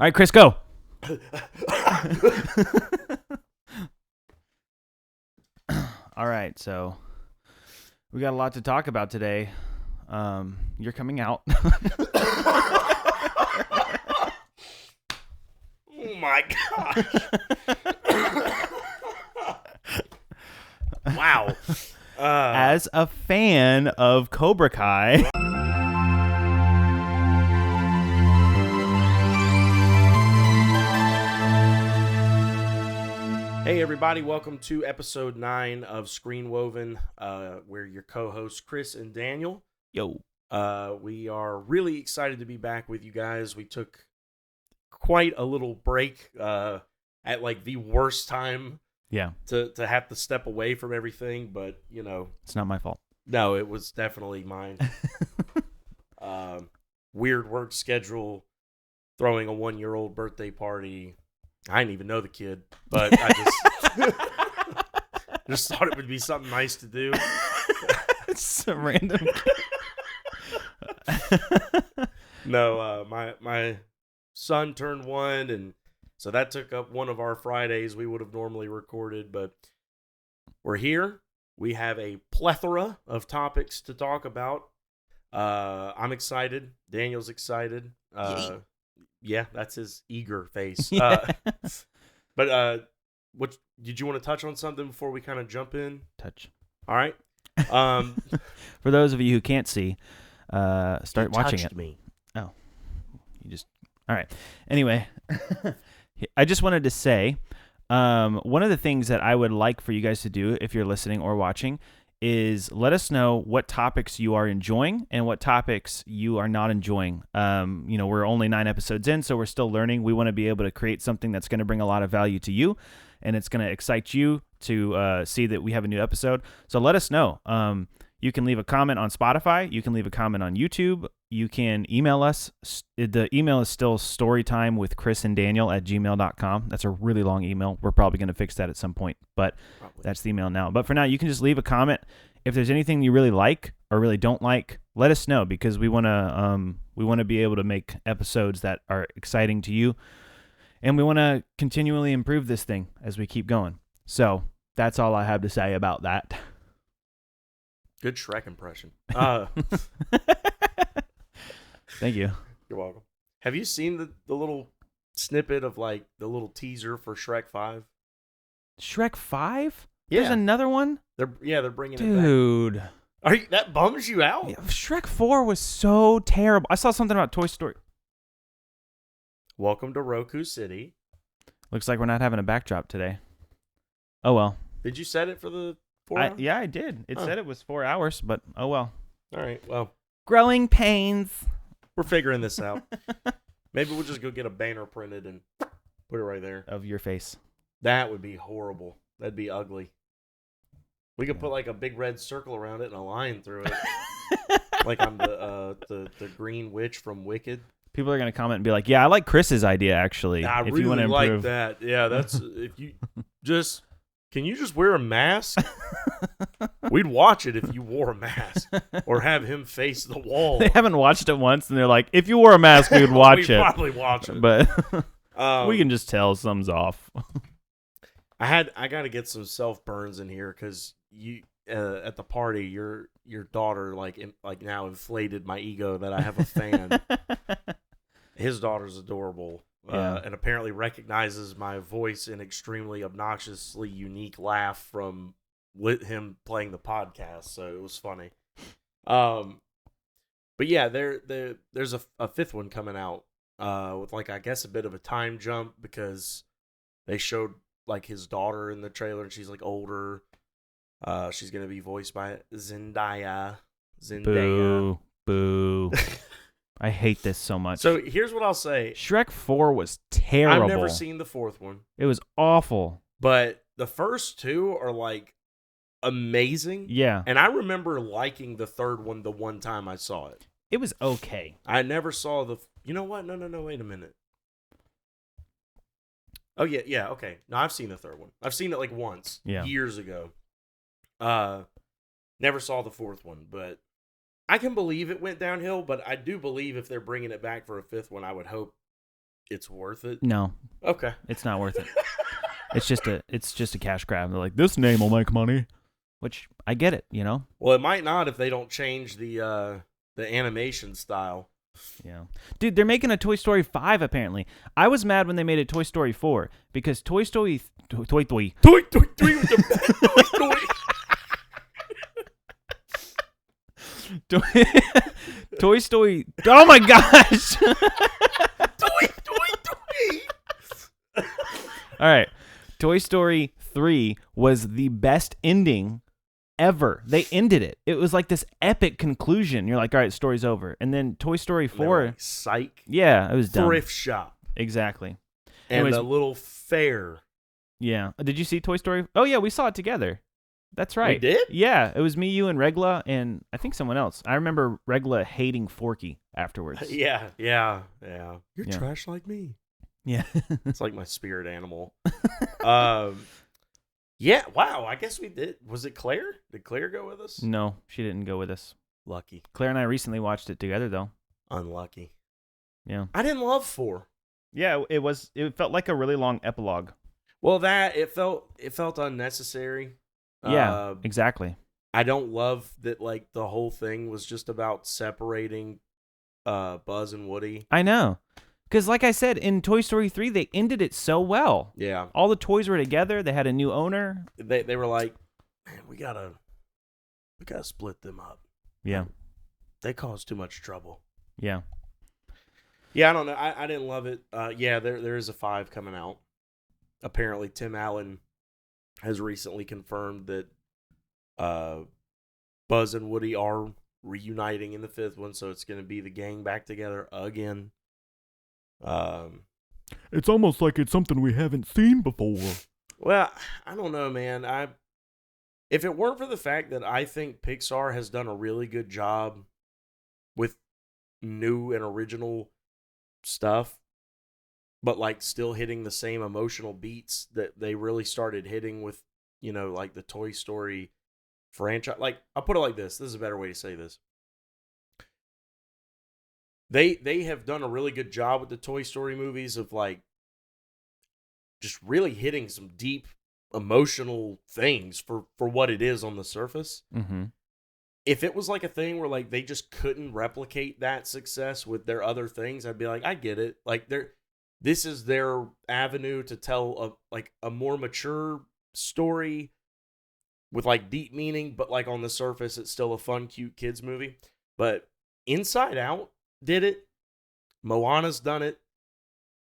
right, Chris, go. All right, so we got a lot to talk about today. You're coming out. Oh my gosh. Wow. As a fan of Cobra Kai. Hey everybody, welcome to episode 9 of Screen Woven. We're your co-hosts Chris and Daniel. Yo. We are really excited to be back with you guys. We took quite a little break at like the worst time. Yeah. To have to step away from everything, but you know, It's not my fault. no, it was definitely mine. Weird work schedule, throwing a 1-year-old birthday party. I didn't even know the kid, but I just thought it would be something nice to do. It's so random. No, my son turned 1, and so that took up one of our Fridays we would have normally recorded, but we're here. We have a plethora of topics to talk about. I'm excited. Daniel's excited. Yeah, that's his eager face. Yeah. But what did you want to touch on something before we kind of jump in? Touch. All right. For those of you who can't see, start watching it. Me. Oh, you just all right. Anyway, I just wanted to say, one of the things that I would like for you guys to do, if you're listening or watching, is let us know what topics you are enjoying and what topics you are not enjoying. We're only 9 episodes in, so we're still learning. We want to be able to create something that's going to bring a lot of value to you, and it's going to excite you to see that we have a new episode. So let us know. You can leave a comment on Spotify. You can leave a comment on YouTube. You can email us. The email is still storytimewithchrisanddaniel@gmail.com. That's a really long email. We're probably going to fix that at some point, but that's the email now. But for now, you can just leave a comment. If there's anything you really like or really don't like, let us know, because we want to be able to make episodes that are exciting to you, and we want to continually improve this thing as we keep going. So that's all I have to say about that. Good Shrek impression. Thank you. You're welcome. Have you seen the little snippet of like the little teaser for Shrek 5? Shrek 5? Yeah. There's another one? They're bringing it Dude. back. Are you, that bums you out? Yeah, Shrek 4 was so terrible. I saw something about Toy Story. Welcome to Roku City. Looks like we're not having a backdrop today. Oh well. Did you set it for the 4 hours? Yeah, I did. It said it was 4 hours, but oh well. All right, well. Growing pains. We're figuring this out. Maybe we'll just go get a banner printed and put it right there. Of your face. That would be horrible. That'd be ugly. We could put like a big red circle around it and a line through it. Like I'm the green witch from Wicked. People are going to comment and be like, yeah, I like Chris's idea, actually. I if really you want to like that. Yeah, that's... if you just... Can you just wear a mask? We'd watch it if you wore a mask. Or have him face the wall. They haven't watched it once, and they're like, if you wore a mask, we would watch We'd it. probably watch it. But we can just tell something's off. I got to get some self burns in here because you at the party your daughter like now inflated my ego that I have a fan. His daughter's adorable. And apparently recognizes my voice and extremely obnoxiously unique laugh from him playing the podcast, so it was funny. But yeah, there's a fifth one coming out with like I guess a bit of a time jump because they showed like his daughter in the trailer and she's like older. She's gonna be voiced by Zendaya. Boo. I hate this so much. So here's what I'll say. Shrek 4 was terrible. I've never seen the 4th one. It was awful. But the first 2 are like amazing. Yeah. And I remember liking the 3rd one the one time I saw it. It was okay. I never saw the... You know what? No, wait a minute. Oh, yeah, okay. No, I've seen the 3rd one. I've seen it like once. Yeah. Years ago. Never saw the 4th one, but... I can believe it went downhill, but I do believe if they're bringing it back for a 5th one, I would hope it's worth it? No, Okay. it's not worth it. It's just a cash grab. They're like, this name will make money, which I get it, you know. Well, it might not if they don't change the animation style. Yeah, dude, they're making a Toy Story 5 apparently. I was mad when they made it Toy Story 4 because Toy Story Toy with the Toy, Toy Story. Oh my gosh! All right, Toy Story 3 was the best ending ever. They ended it. It was like this epic conclusion. You're like, all right, story's over. And then Toy Story 4, like, psych. Yeah, it was dumb. Thrift shop. Exactly. And Anyways, a little fair. Yeah. Did you see Toy Story? Oh yeah, we saw it together. That's right. We did? Yeah, it was me, you, and Regla, and I think someone else. I remember Regla hating Forky afterwards. Yeah. You're trash like me. Yeah. It's like my spirit animal. Yeah, wow, I guess we did. Was it Claire? Did Claire go with us? No, she didn't go with us. Lucky. Claire and I recently watched it together, though. Unlucky. Yeah. I didn't love 4. Yeah, it felt like a really long epilogue. Well, it felt unnecessary. Yeah, exactly. I don't love that, like, the whole thing was just about separating Buzz and Woody. I know. Because like I said, in Toy Story 3, they ended it so well. Yeah. All the toys were together. They had a new owner. They were like, man, we gotta split them up. Yeah. They caused too much trouble. Yeah. Yeah, I don't know. I didn't love it. Yeah, there is a 5 coming out. Apparently, Tim Allen has recently confirmed that Buzz and Woody are reuniting in the 5th one, so it's going to be the gang back together again. It's almost like it's something we haven't seen before. Well, I don't know, man. If it weren't for the fact that I think Pixar has done a really good job with new and original stuff, but like still hitting the same emotional beats that they really started hitting with, like the Toy Story franchise. Like, I'll put it like this. This is a better way to say this. They have done a really good job with the Toy Story movies of like just really hitting some deep emotional things for what it is on the surface. Mm-hmm. If it was like a thing where like they just couldn't replicate that success with their other things, I'd be like, I get it. Like this is their avenue to tell a more mature story with like deep meaning, but like on the surface, it's still a fun, cute kids movie. But Inside Out did it. Moana's done it.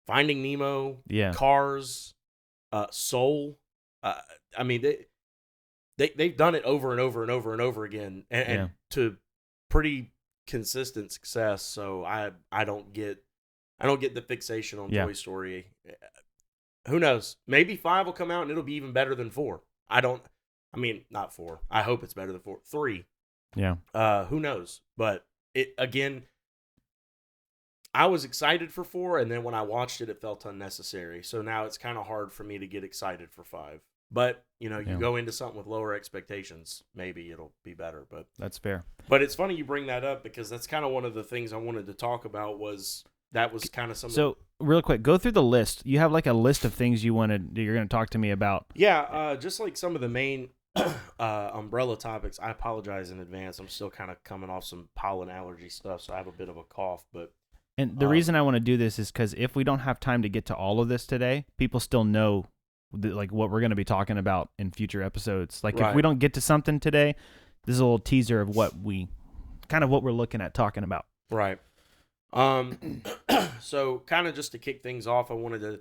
Finding Nemo. Yeah. Cars. Soul. I mean, they've done it over and over and over and over again, and to pretty consistent success. So I don't get the fixation on Toy Story. Who knows? Maybe 5 will come out and it'll be even better than 4. Not 4. I hope it's better than 4. 3. Yeah. Who knows? But again, I was excited for 4, and then when I watched it, it felt unnecessary. So now it's kind of hard for me to get excited for 5. But, you go into something with lower expectations, maybe it'll be better. But that's fair. But it's funny you bring that up because that's kind of one of the things I wanted to talk about was kind of some. So real quick, go through the list. You have like a list of things you're going to talk to me about. Yeah, just like some of the main umbrella topics. I apologize in advance. I'm still kind of coming off some pollen allergy stuff, so I have a bit of a cough. And the reason I want to do this is because if we don't have time to get to all of this today, people still know like what we're going to be talking about in future episodes. Like if we don't get to something today, this is a little teaser of what we're looking at talking about. Right. So kind of just to kick things off, I wanted to,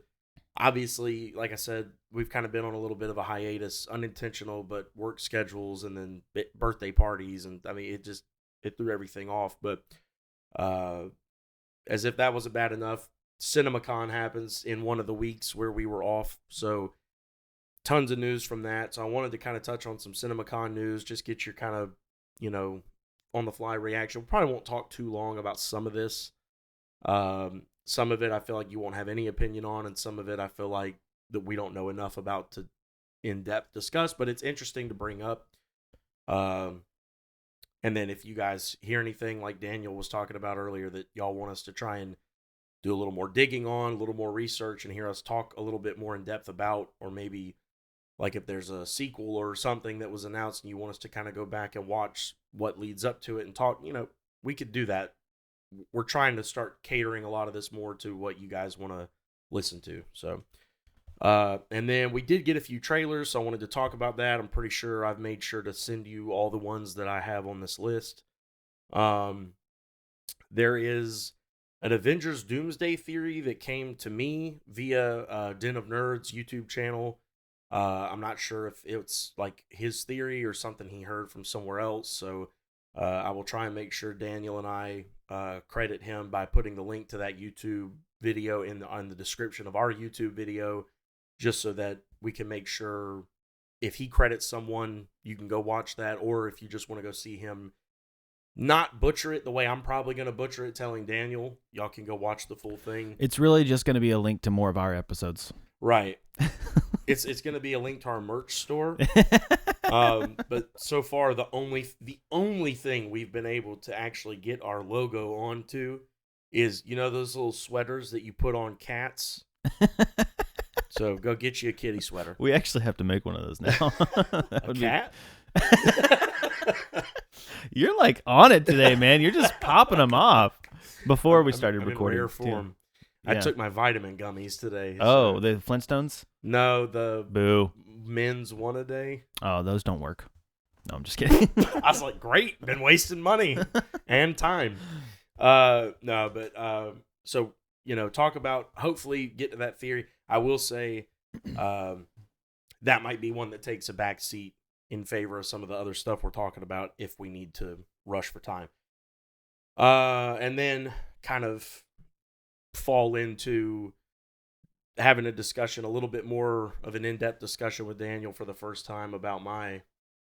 obviously, like I said, we've kind of been on a little bit of a hiatus, unintentional, but work schedules and then birthday parties. And I mean, it threw everything off, but, as if that wasn't bad enough, CinemaCon happens in one of the weeks where we were off. So tons of news from that. So I wanted to kind of touch on some CinemaCon news, just get your kind of, on the fly reaction. We probably won't talk too long about some of this. Some of it I feel like you won't have any opinion on, and some of it I feel like that we don't know enough about to in depth discuss, but it's interesting to bring up. And then if you guys hear anything like Daniel was talking about earlier that y'all want us to try and do a little more digging on, a little more research, and hear us talk a little bit more in depth about, or maybe like if there's a sequel or something that was announced and you want us to kind of go back and watch what leads up to it and talk, we could do that. We're trying to start catering a lot of this more to what you guys want to listen to. So, and then we did get a few trailers, so I wanted to talk about that. I'm pretty sure I've made sure to send you all the ones that I have on this list. There is an Avengers Doomsday theory that came to me via Den of Nerds YouTube channel. I'm not sure if it's like his theory or something he heard from somewhere else. So I will try and make sure Daniel and I credit him by putting the link to that YouTube video on the description of our YouTube video, just so that we can make sure if he credits someone, you can go watch that, or if you just want to go see him not butcher it the way I'm probably going to butcher it telling Daniel, y'all can go watch the full thing. It's really just going to be a link to more of our episodes. Right. It's going to be a link to our merch store. But so far, the only thing we've been able to actually get our logo onto is, those little sweaters that you put on cats. So go get you a kitty sweater. We actually have to make one of those now. A cat? You're like on it today, man. You're just popping them off before we started recording. In rare form. Yeah. I took my vitamin gummies today. Oh, the Flintstones? No, the Boo. men's one a day. Oh, those don't work. No, I'm just kidding. I was like, great. Been wasting money and time. So, talk about, hopefully get to that theory. I will say that might be one that takes a back seat in favor of some of the other stuff we're talking about if we need to rush for time. And then kind of fall into having a discussion, a little bit more of an in-depth discussion with Daniel for the first time about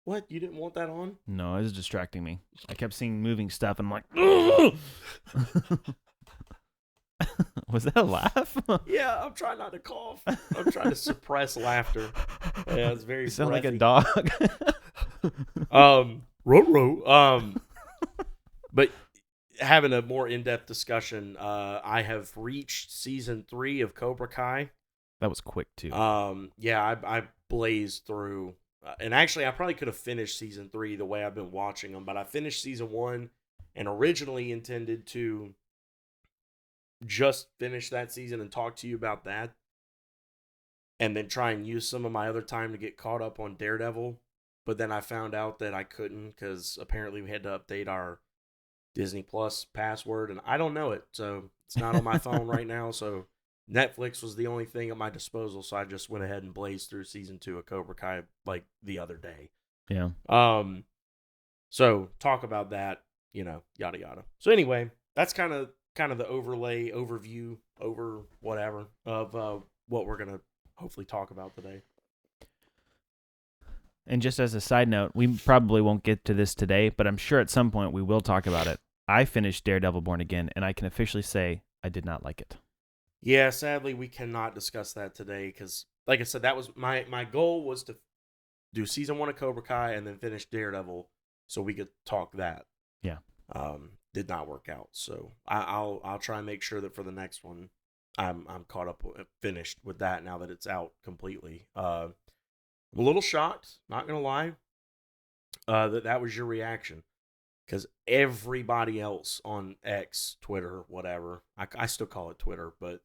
what? You didn't want that on? No, it was distracting me. I kept seeing moving stuff and I'm like, was that a laugh? Yeah, I'm trying not to cough. I'm trying to suppress laughter. Yeah, it's very. You sound breathy. like a dog. But having a more in-depth discussion, I have reached season 3 of Cobra Kai. That was quick too. I blazed through, and actually, I probably could have finished season 3 the way I've been watching them. But I finished season 1, and originally intended to just finish that season and talk to you about that, and then try and use some of my other time to get caught up on Daredevil. But then I found out that I couldn't, because apparently we had to update our Disney Plus password, and I don't know it, so it's not on my phone right now. So Netflix was the only thing at my disposal, so I just went ahead and blazed through season 2 of Cobra Kai like the other day. Yeah. So talk about that, yada yada. So anyway, that's kind of the overview over whatever of what we're gonna hopefully talk about today. And just as a side note, we probably won't get to this today, but I'm sure at some point we will talk about it. I finished Daredevil Born Again, and I can officially say I did not like it. Yeah, sadly, we cannot discuss that today because, like I said, that was my goal was to do season 1 of Cobra Kai and then finish Daredevil so we could talk that. Yeah. Did not work out, so I'll try and make sure that for the next one, I'm caught up, finished with that now that it's out completely. I'm a little shocked, not gonna lie, that was your reaction, because everybody else on X, Twitter, whatever, I still call it Twitter, but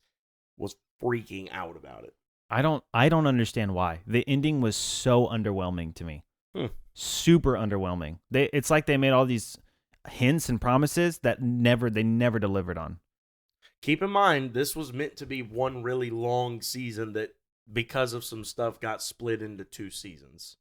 was freaking out about it. I don't understand why. The ending was so underwhelming to me. Super underwhelming. It's like they made all these hints and promises that they never delivered on. Keep in mind, this was meant to be one really long season that, because of some stuff, got split into 2 seasons.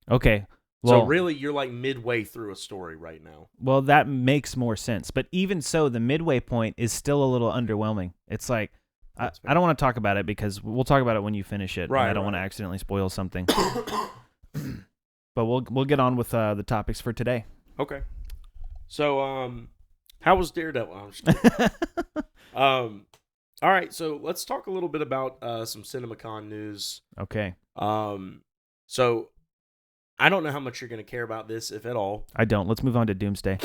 Okay. Well, so really, you're like midway through a story right now. Well, that makes more sense. But even so, the midway point is still a little underwhelming. It's like, I don't want to talk about it because we'll talk about it when you finish it. Right. And I don't want to accidentally spoil something. But we'll get on with the topics for today. Okay. So, how was Daredevil? I'm just kidding. All right, so let's talk a little bit about some CinemaCon news. Okay. So I don't know how much you're going to care about this, if at all. I don't. Let's move on to Doomsday.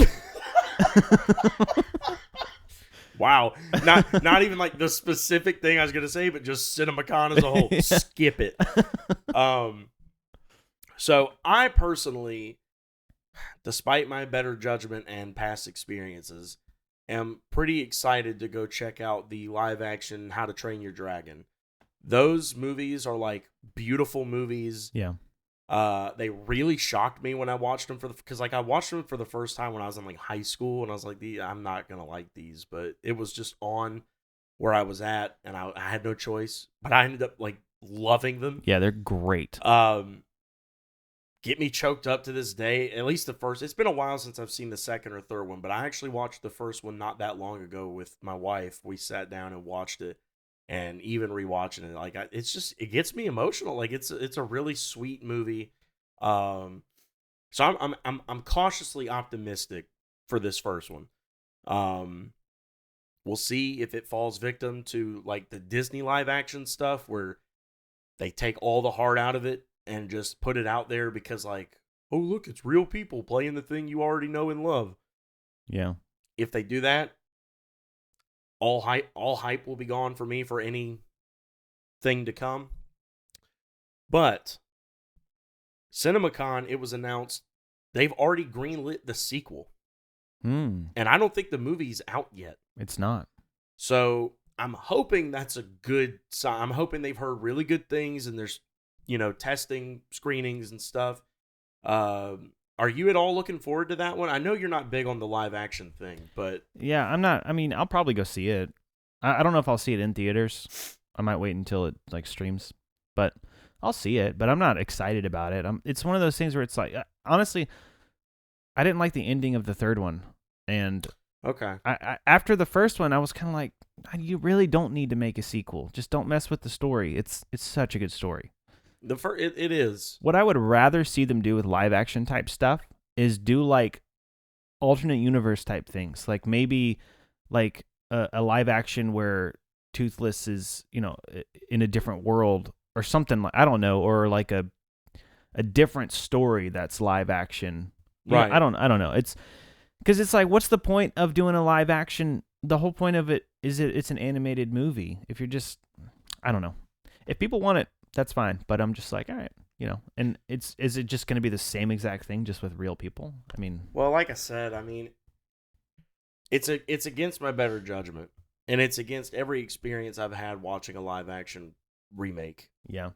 Wow. Not even like the specific thing I was gonna say, but just CinemaCon as a whole. Yeah. Skip it. So I personally, despite my better judgment and past experiences, am pretty excited to go check out the live action How to Train Your Dragon. Those movies are like beautiful movies. Yeah. They really shocked me when I watched them because like I watched them for the first time when I was in like high school, and I was like, I'm not gonna like these, but it was just on where I was at, and I had no choice. But I ended up like loving them. Yeah, they're great. Get me choked up to this day. At least the first. It's been a while since I've seen the second or third one, but I actually watched the first one not that long ago with my wife. We sat down and watched it. And even rewatching it, like it gets me emotional. Like it's a really sweet movie. So I'm cautiously optimistic for this first one. We'll see if it falls victim to like the Disney live action stuff where they take all the heart out of it and just put it out there because like, oh look, it's real people playing the thing you already know and love. Yeah. If they do that, all hype will be gone for me for any thing to come. But CinemaCon, it was announced they've already greenlit the sequel. And I don't think the movie's out yet. It's not. So I'm hoping that's a good sign. I'm hoping they've heard really good things and there's, testing screenings and stuff. Are you at all looking forward to that one? I know you're not big on the live action thing, but Yeah, I'm not. I mean, I'll probably go see it. I don't know if I'll see it in theaters. I might wait until it like streams, but I'll see it. But I'm not excited about it. It's one of those things where it's like, honestly, I didn't like the ending of the third one, and okay. I after the first one, I was kind of like, you really don't need to make a sequel. Just don't mess with the story. It's such a good story. It is. What I would rather see them do with live action type stuff is do like alternate universe type things. Like maybe like a live action where Toothless is, in a different world or something like, I don't know, or like a different story that's live action. Right. I don't know. It's because it's like, what's the point of doing a live action? The whole point of it is it's an animated movie. If you're just, I don't know. If people want it, that's fine. But I'm just like, all right, and is it just going to be the same exact thing just with real people? I mean, well, like I said, it's against my better judgment, and it's against every experience I've had watching a live action remake. Yeah.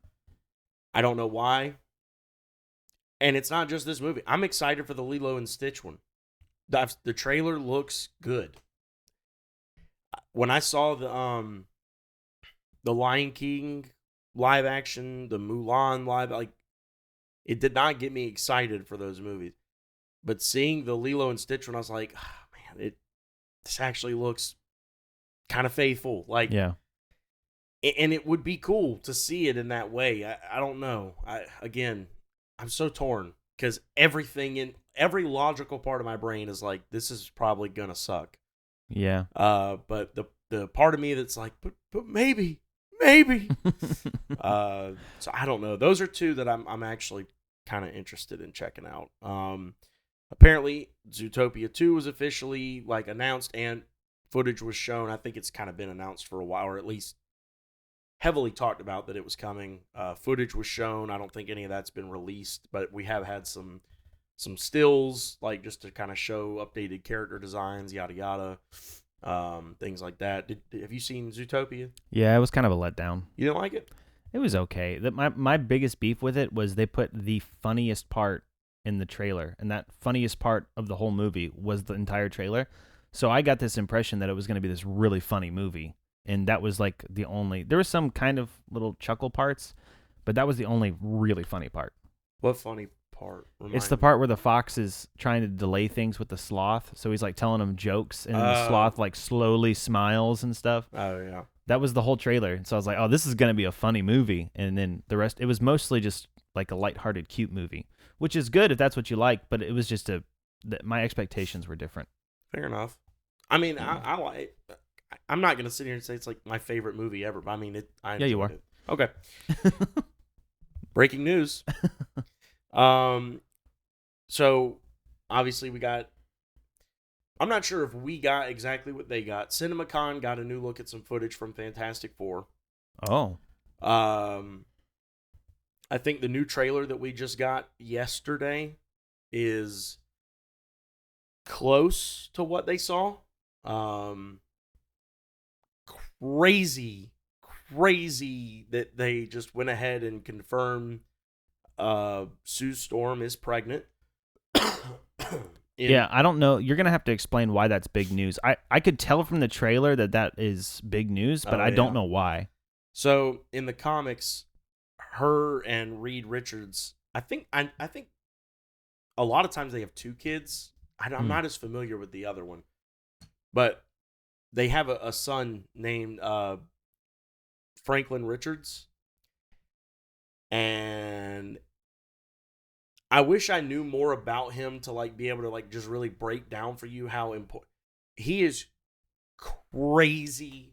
I don't know why. And it's not just this movie. I'm excited for the Lilo and Stitch one. The trailer looks good. When I saw the Lion King live action, the Mulan live, like, it did not get me excited for those movies. But seeing the Lilo and Stitch one, I was like, oh, man, this actually looks kind of faithful. Like, yeah. And it would be cool to see it in that way. I don't know. I'm so torn because every logical part of my brain is like, this is probably gonna suck. Yeah. But the part of me that's like, but maybe. So I don't know. Those are two that I'm actually kind of interested in checking out. Apparently Zootopia 2 was officially like announced and footage was shown. I think it's kind of been announced for a while, or at least heavily talked about that it was coming. Footage was shown. I don't think any of that's been released, but we have had some stills, like just to kind of show updated character designs, yada yada, things like that. Have you seen Zootopia? Yeah, it was kind of a letdown. You didn't like it? It was okay. My biggest beef with it was they put the funniest part in the trailer, and that funniest part of the whole movie was the entire trailer. So I got this impression that it was going to be this really funny movie. And that was like there was some kind of little chuckle parts, but that was the only really funny part. What funny part? It's the part where the fox is trying to delay things with the sloth. So he's like telling him jokes and the sloth like slowly smiles and stuff. Oh yeah. That was the whole trailer. So I was like, oh, this is going to be a funny movie. And then the rest, it was mostly just like a lighthearted, cute movie, which is good if that's what you like. But it was just my expectations were different. Fair enough. I mean, I like. I'm not gonna sit here and say it's like my favorite movie ever, but I mean it. Yeah, you are. It. Okay. Breaking news. So obviously we got. I'm not sure if we got exactly what they got. CinemaCon got a new look at some footage from Fantastic Four. Oh. I think the new trailer that we just got yesterday is close to what they saw. Crazy that they just went ahead and confirmed Sue Storm is pregnant. Yeah, I don't know. You're going to have to explain why that's big news. I could tell from the trailer that is big news, but I don't know why. So, in the comics, her and Reed Richards, I think a lot of times they have two kids. I'm not as familiar with the other one. But they have a son named Franklin Richards. And I wish I knew more about him to like be able to like just really break down for you how important he is. Crazy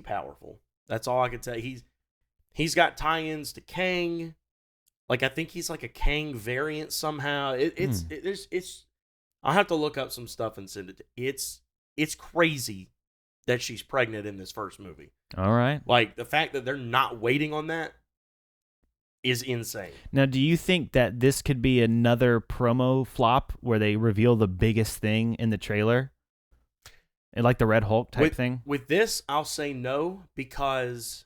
powerful. That's all I can tell you. He's got tie-ins to Kang. Like I think he's like a Kang variant somehow. It's I'll have to look up some stuff and send it. It's crazy that she's pregnant in this first movie. All right. Like the fact that they're not waiting on that is insane. Now, do you think that this could be another promo flop where they reveal the biggest thing in the trailer? And like the Red Hulk type thing? With this, I'll say no, because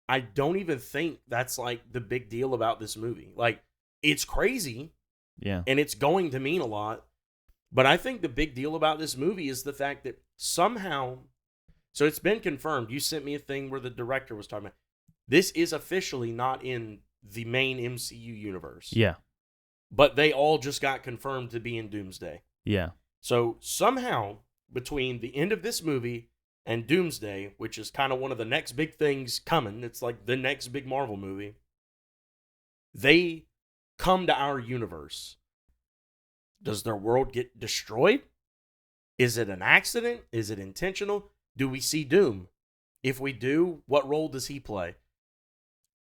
I don't even think that's like the big deal about this movie. Like, it's crazy. Yeah. And it's going to mean a lot. But I think the big deal about this movie is the fact that somehow, so it's been confirmed. You sent me a thing where the director was talking about, this is officially not in the main MCU universe. Yeah. But they all just got confirmed to be in Doomsday. Yeah. So somehow, between the end of this movie and Doomsday, which is kind of one of the next big things coming, it's like the next big Marvel movie, they come to our universe. Does their world get destroyed? Is it an accident? Is it intentional? Do we see Doom? If we do, what role does he play?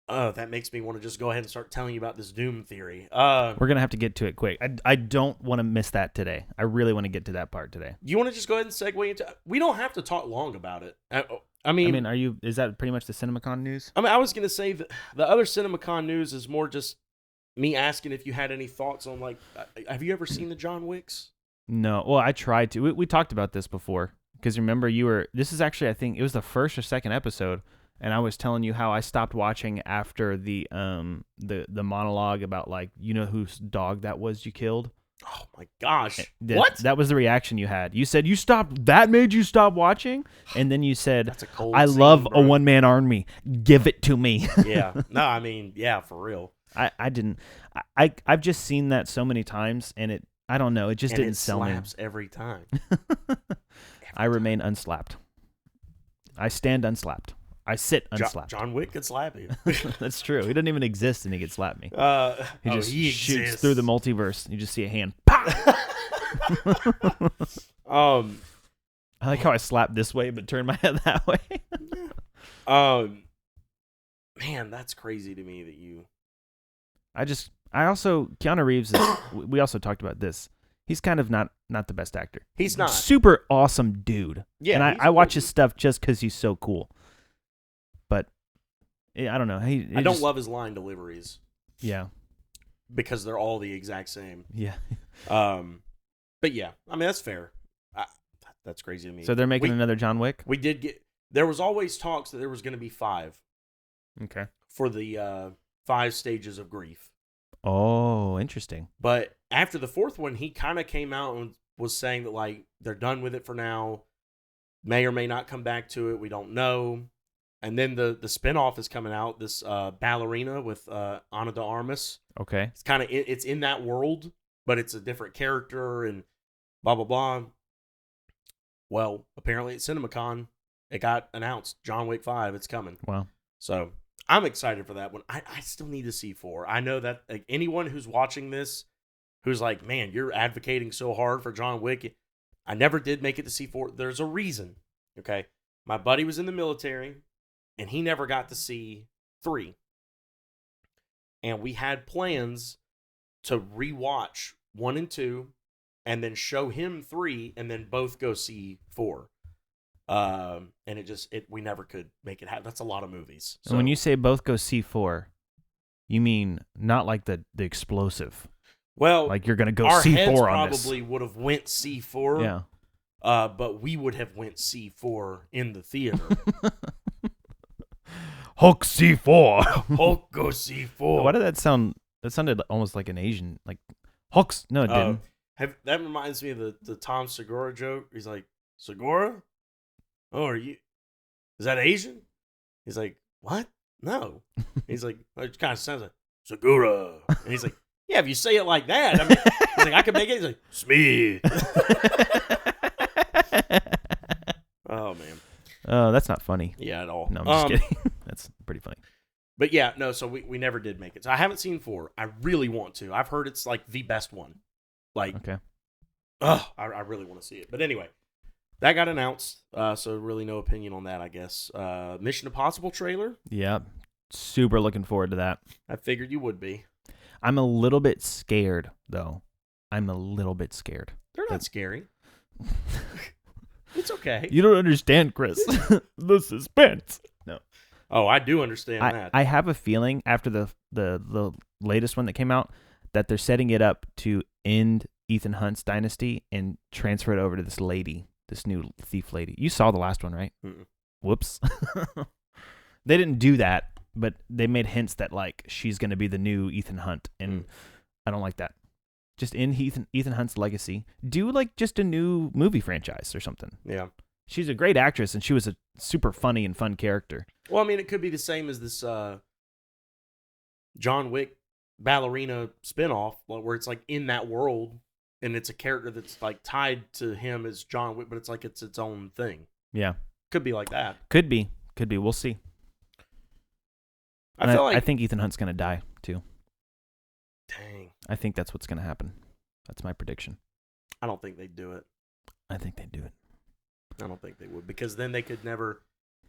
Oh, that makes me want to just go ahead and start telling you about this Doom theory. We're going to have to get to it quick. I don't want to miss that today. I really want to get to that part today. You want to just go ahead and segue into... We don't have to talk long about it. I mean, is that pretty much the CinemaCon news? I mean, I was going to say that the other CinemaCon news is more just me asking if you had any thoughts on, like, have you ever seen the John Wicks? No. Well, I tried to. We talked about this before. Because remember, this is actually, I think, it was the first or second episode, and I was telling you how I stopped watching after the monologue about, like, you know whose dog that was you killed? Oh, my gosh. What? That was the reaction you had. You said you stopped. That made you stop watching? And then you said, That's a cold I scene, love bro. a one-man army. Give it to me. Yeah. No, I mean, yeah, for real. I didn't. I've just seen that so many times, and I don't know. It just didn't sell me. It slaps every time. I remain unslapped. I stand unslapped. I sit unslapped. John Wick could slap you. That's true. He doesn't even exist, and he could slap me. He shoots exists. through the multiverse. You just see a hand. I like how I slap this way, but turn my head that way. Man, that's crazy to me that you. Keanu Reeves we also talked about this. He's kind of not the best actor. He's not. Super awesome dude. Yeah. And I watch his stuff just because he's so cool. But I don't know. I don't love his line deliveries. Yeah. Because they're all the exact same. Yeah. But yeah, I mean, that's fair. That's crazy to me. So they're making another John Wick? There was always talks that there was going to be 5. Okay. For the 5 stages of grief. Oh, interesting. But after the 4th one, he kind of came out and was saying that, like, they're done with it for now. May or may not come back to it. We don't know. And then the spinoff is coming out, this ballerina with Ana de Armas. Okay. It's in that world, but it's a different character and blah, blah, blah. Well, apparently at CinemaCon, it got announced. John Wick 5, it's coming. Wow. So I'm excited for that one. I still need to see 4. I know that like, anyone who's watching this, who's like, man, you're advocating so hard for John Wick. I never did make it to see 4. There's a reason. Okay. My buddy was in the military, and he never got to see 3. And we had plans to rewatch 1 and 2 and then show him 3, and then both go see 4. And we never could make it happen. That's a lot of movies. So, And when you say both go C4, you mean not like the explosive. well, Like you're gonna go our C4 heads on this. probably would have went C4. Yeah. But we would have went C4 in the theater. Hulk C4. Hulk go C4. Why did that sound? That sounded almost like an Asian, like Hulk's. No, it didn't. That reminds me of the Tom Segura joke. He's like, Segura? Oh, are you? Is that Asian? He's like, what? No. He's like, it kind of sounds like Segura. And he's like, yeah, if you say it like that, I mean, he's like, I can make it. He's like, Smee. Oh man. Oh, that's not funny. Yeah, at all. No, I'm just kidding. That's pretty funny. But yeah, no, so we never did make it. So I haven't seen 4. I really want to. I've heard it's like the best one. Like, Okay. I really want to see it. But anyway, that got announced. So really no opinion on that, I guess. Mission Impossible trailer. Yeah. Super looking forward to that. I figured you would be. I'm a little bit scared, though. I'm a little bit scared. They're not scary. It's okay. You don't understand, Chris. The suspense. No. Oh, I do understand that. I have a feeling after the latest one that came out that they're setting it up to end Ethan Hunt's dynasty and transfer it over to this lady, this new thief lady. You saw the last one, right? Mm-mm. Whoops. They didn't do that, but they made hints that like she's going to be the new Ethan Hunt, and I don't like that. Just end Ethan Hunt's legacy. Do like just a new movie franchise or something. Yeah. She's a great actress, and she was a super funny and fun character. Well, I mean, it could be the same as this John Wick ballerina spinoff, where it's like in that world, and it's a character that's like tied to him as John Wick, but it's like it's its own thing. Yeah. Could be like that. Could be. We'll see. I feel like I think Ethan Hunt's going to die, too. Dang. I think that's what's going to happen. That's my prediction. I don't think they'd do it. I think they'd do it. I don't think they would, because then they could never.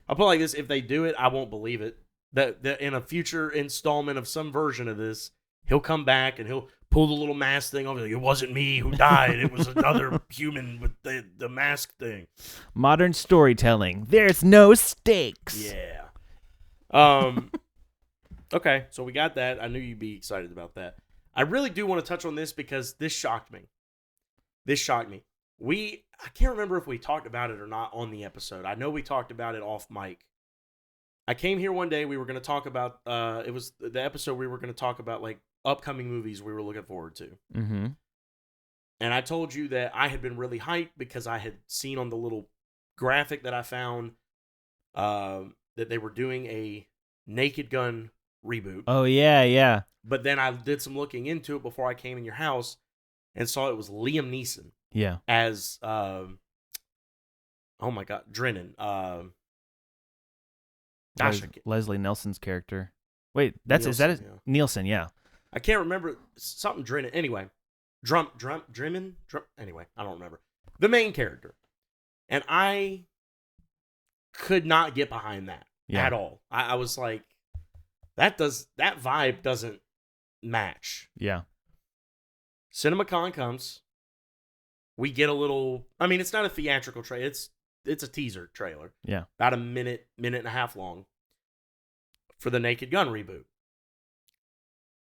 I'll put it like this: if they do it, I won't believe it. That in a future installment of some version of this, he'll come back and he'll pull the little mask thing off. Like, it wasn't me who died; it was another human with the mask thing. Modern storytelling. There's no stakes. Yeah. Okay, so we got that. I knew you'd be excited about that. I really do want to touch on this because this shocked me. I can't remember if we talked about it or not on the episode. I know we talked about it off mic. I came here one day. We were going to talk about, it was the episode we were going to talk about like upcoming movies we were looking forward to. Mm-hmm. And I told you that I had been really hyped because I had seen on the little graphic that I found that they were doing a Naked Gun reboot. Oh, yeah. But then I did some looking into it before I came in your house and saw it was Liam Neeson. Yeah. As, oh my God, Drennan. Leslie Nelson's character. Wait, is that Nielsen? Yeah. I can't remember something Drennan. Anyway, Drennan. Anyway, I don't remember the main character, and I could not get behind that at all. I was like, that vibe doesn't match. Yeah. CinemaCon comes. We get a little. I mean, it's not a theatrical trailer. It's a teaser trailer. Yeah. About a minute and a half long for the Naked Gun reboot.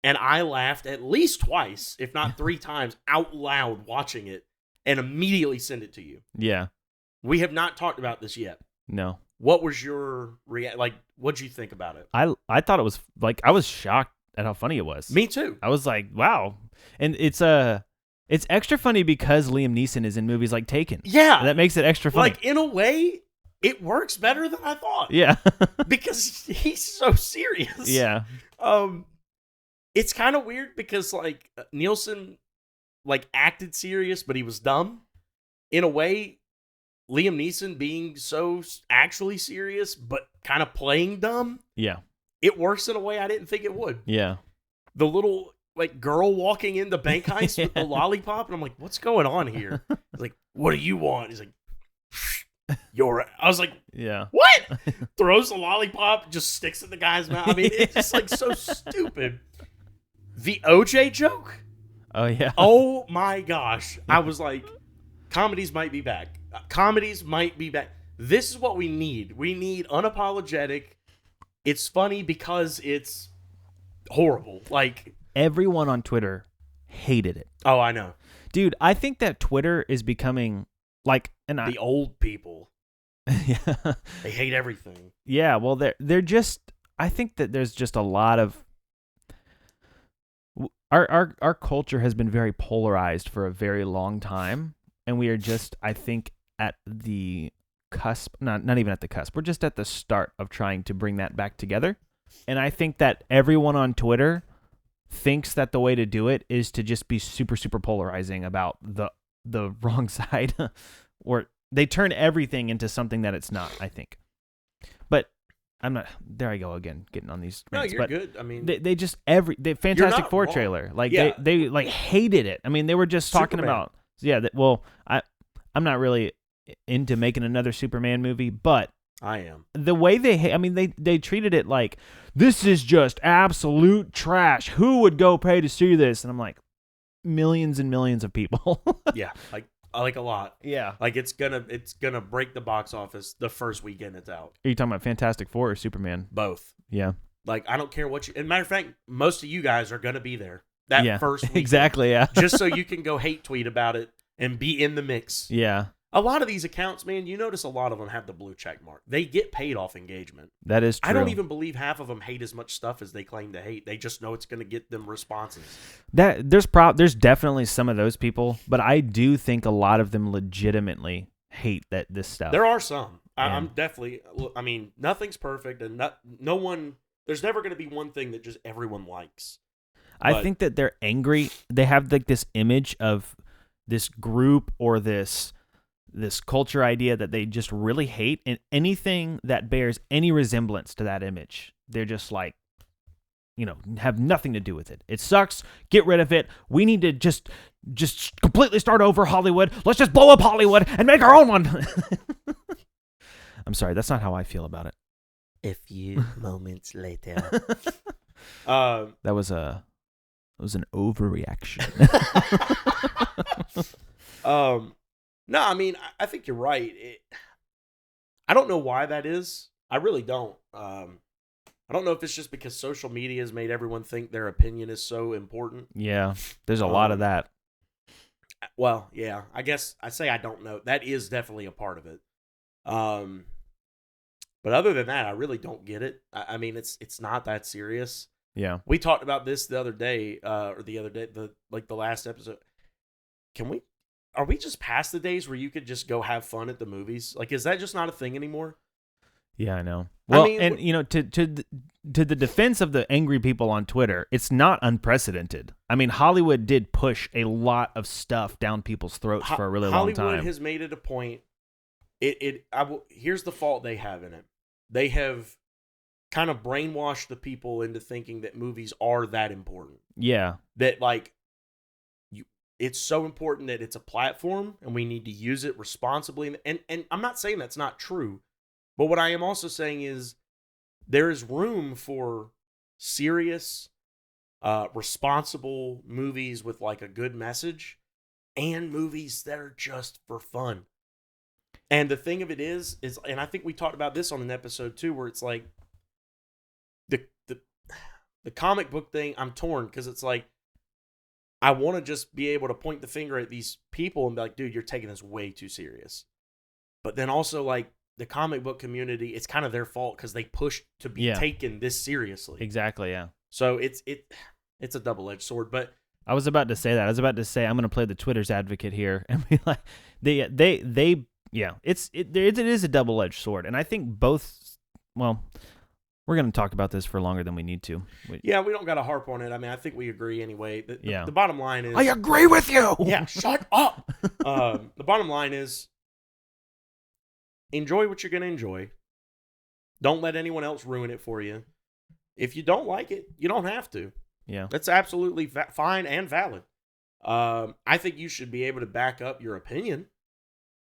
And I laughed at least twice, if not 3 times, out loud watching it, and immediately sent it to you. Yeah. We have not talked about this yet. No. What was your what'd you think about it? I thought it was like, I was shocked at how funny it was. Me too. I was like, wow. And it's extra funny because Liam Neeson is in movies like Taken. Yeah. That makes it extra funny. Like, in a way, it works better than I thought. Yeah. Because he's so serious. Yeah. It's kind of weird because, like, Nielsen, like, acted serious, but he was dumb. In a way, Liam Neeson being so actually serious, but kind of playing dumb. Yeah. It works in a way I didn't think it would. Yeah. The little, like, girl walking in the bank heist with the lollipop, and I'm like, what's going on here? He's like, what do you want? He's like, I was like, yeah. What? Throws the lollipop, just sticks in the guy's mouth. I mean, it's just like so stupid. The OJ joke? Oh yeah. Oh my gosh. I was like, comedies might be back. Comedies might be back. This is what we need. We need unapologetic. It's funny because it's horrible. Like, Everyone on Twitter hated it. oh, I know. Dude, I think that Twitter is becoming like The old people. yeah. They hate everything. Yeah, well they're just I think that there's just a lot of our culture has been very polarized for a very long time, and we are just, I think, at the cusp, not even at the cusp. We're just at the start of trying to bring that back together. And I think that everyone on Twitter thinks that the way to do it is to just be super super polarizing about the wrong side, or they turn everything into something that it's not, I think. But I'm not. There I go again, getting on these. No, rants, you're but good. I mean, they just the Fantastic not Four wrong. trailer, like Yeah. they like hated it. I mean, they were just talking Superman. about well, I'm not really into making another Superman movie, but I am. the way they treated it like this is just absolute trash. Who would go pay to see this? And I'm like, millions and millions of people. Yeah, like a lot. Yeah. Like it's gonna break the box office the first weekend it's out. Are you talking about Fantastic Four or Superman? Both. Yeah. Like I don't care what you. And matter of fact, most of you guys are gonna be there that first weekend. Exactly. Yeah. Just so you can go hate tweet about it and be in the mix. Yeah. A lot of these accounts, man, you notice a lot of them have the blue check mark. They get paid off engagement. That is true. I don't even believe half of them hate as much stuff as they claim to hate. They just know it's going to get them responses. There's definitely some of those people, but I do think a lot of them legitimately hate this stuff. There are some. Yeah. I'm definitely. I mean, nothing's perfect, and no one. There's never going to be one thing that just everyone likes. I think that they're angry. They have like this image of this group or this culture idea that they just really hate, and anything that bears any resemblance to that image, they're just like, have nothing to do with it. It sucks. Get rid of it. We need to just completely start over Hollywood. Let's just blow up Hollywood and make our own one. I'm sorry, that's not how I feel about it. A few moments later. That was an overreaction. No, I mean, I think you're right. I don't know why that is. I really don't. I don't know if it's just because social media has made everyone think their opinion is so important. Yeah, there's a lot of that. Well, yeah, I guess I say I don't know. That is definitely a part of it. But other than that, I really don't get it. I mean, it's not that serious. Yeah. We talked about this the other day, the last episode. Are we just past the days where you could just go have fun at the movies? Like, is that just not a thing anymore? Yeah, I know. Well, I mean, and to the defense of the angry people on Twitter, it's not unprecedented. I mean, Hollywood did push a lot of stuff down people's throats for a really long time. Hollywood has made it a point. Here's the fault they have in it. They have kind of brainwashed the people into thinking that movies are that important. Yeah. That it's so important that it's a platform and we need to use it responsibly. And I'm not saying that's not true, but what I am also saying is there is room for serious, responsible movies with like a good message and movies that are just for fun. And the thing of it is, and I think we talked about this on an episode too, where it's like the comic book thing, I'm torn because it's like, I want to just be able to point the finger at these people and be like, dude, you're taking this way too serious. But then also, like, the comic book community, it's kind of their fault because they pushed to be taken this seriously. Exactly, yeah. So it's a double-edged sword. But I was about to say that. I was about to say I'm going to play the Twitter's advocate here and be like, it is a double-edged sword, and I think both. Well, we're going to talk about this for longer than we need to. Yeah, we don't got to harp on it. I mean, I think we agree anyway. The bottom line is... I agree with you! Yeah, shut up! The bottom line is, enjoy what you're going to enjoy. Don't let anyone else ruin it for you. If you don't like it, you don't have to. Yeah. That's absolutely fine and valid. I think you should be able to back up your opinion.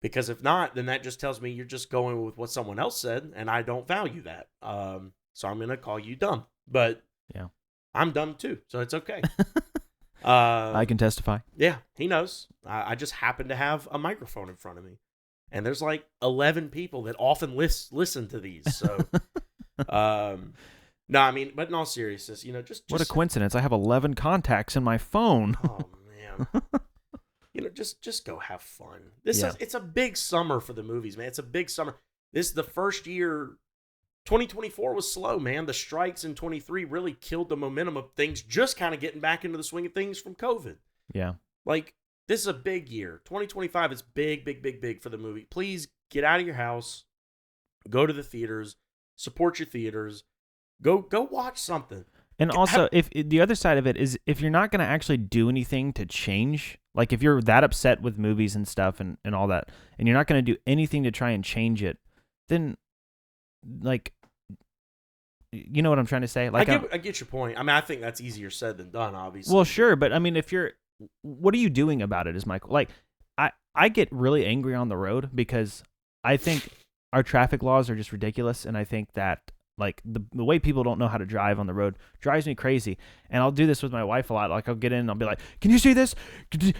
Because if not, then that just tells me you're just going with what someone else said, and I don't value that. So I'm going to call you dumb. But yeah, I'm dumb too, so it's okay. I can testify. Yeah, he knows. I just happen to have a microphone in front of me. And there's like 11 people that often listen to these. So, no, I mean, but in all seriousness, just what a coincidence. I have 11 contacts in my phone. Oh, man. Just go have fun. It's a big summer for the movies, man. It's a big summer. This is the first year. 2024 was slow, man. The strikes in 23 really killed the momentum of things just kind of getting back into the swing of things from COVID. Yeah. Like, this is a big year. 2025 is big, big, big, big for the movie. Please get out of your house. Go to the theaters. Support your theaters. Go watch something. And also, if the other side of it is, if you're not going to actually do anything to change, like if you're that upset with movies and stuff and all that, and you're not going to do anything to try and change it, then, like, you know what I'm trying to say? Like, I get your point. I mean, I think that's easier said than done, obviously. Well, sure, but I mean, what are you doing about it? Is Michael like? I get really angry on the road because I think our traffic laws are just ridiculous, and I think that like the way people don't know how to drive on the road drives me crazy. And I'll do this with my wife a lot. Like I'll get in and I'll be like, "Can you see this?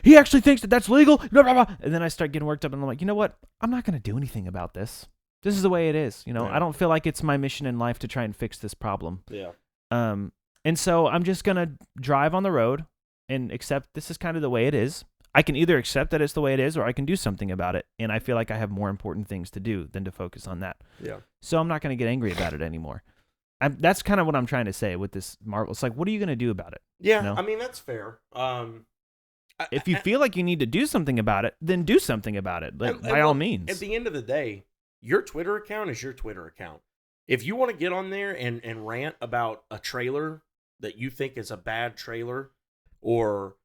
He actually thinks that that's legal." Blah, blah, blah. And then I start getting worked up, and I'm like, you know what? I'm not going to do anything about this. This is the way it is. Yeah. I don't feel like it's my mission in life to try and fix this problem. Yeah. And so I'm just going to drive on the road and accept this is kind of the way it is. I can either accept that it's the way it is, or I can do something about it. And I feel like I have more important things to do than to focus on that. Yeah. So I'm not going to get angry about it anymore. That's kind of what I'm trying to say with this Marvel. It's like, what are you going to do about it? Yeah, I mean, that's fair. If you feel like you need to do something about it, then do something about it. Like, by all means. At the end of the day, your Twitter account is your Twitter account. If you want to get on there and rant about a trailer that you think is a bad trailer, or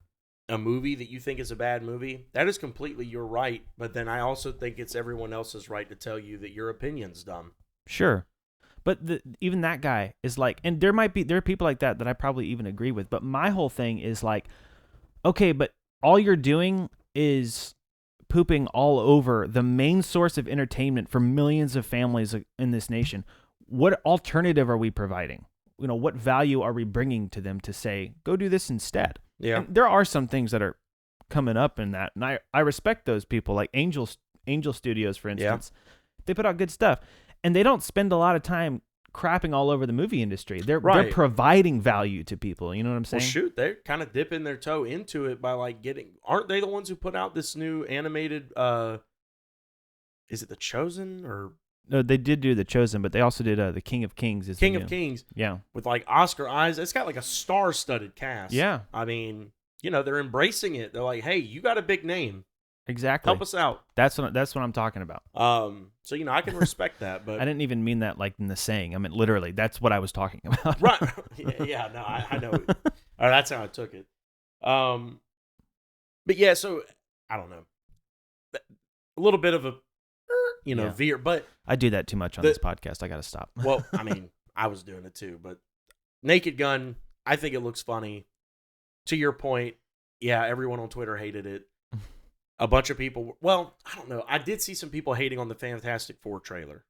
a movie that you think is a bad movie, that is completely your right. But then I also think it's everyone else's right to tell you that your opinion's dumb. Sure. But even that guy is like, and there are people like that I probably even agree with. But my whole thing is like, okay, but all you're doing is pooping all over the main source of entertainment for millions of families in this nation. What alternative are we providing? What value are we bringing to them to say, go do this instead? Yeah. And there are some things that are coming up in that. And I respect those people, like Angel Studios, for instance. Yeah. They put out good stuff. And they don't spend a lot of time crapping all over the movie industry. They're providing value to people. You know what I'm saying? Well, shoot, they're kind of dipping their toe into it by like aren't they the ones who put out this new animated, is it The Chosen or? No, they did do The Chosen, but they also did The King of Kings. King of Kings. Yeah. With like Oscar Isaac. It's got like a star-studded cast. Yeah. I mean, they're embracing it. They're like, hey, you got a big name. Exactly. Help us out. That's what I'm talking about. So I can respect that, but I didn't even mean that like in the saying. I mean literally. That's what I was talking about. Right. Yeah. No, I know. That's how I took it. But yeah. So I don't know. A little bit of a, veer, but I do that too much on this podcast. I got to stop. Well, I mean, I was doing it too, but Naked Gun. I think it looks funny. To your point, yeah, everyone on Twitter hated it. A bunch of people, well, I don't know. I did see some people hating on the Fantastic Four trailer.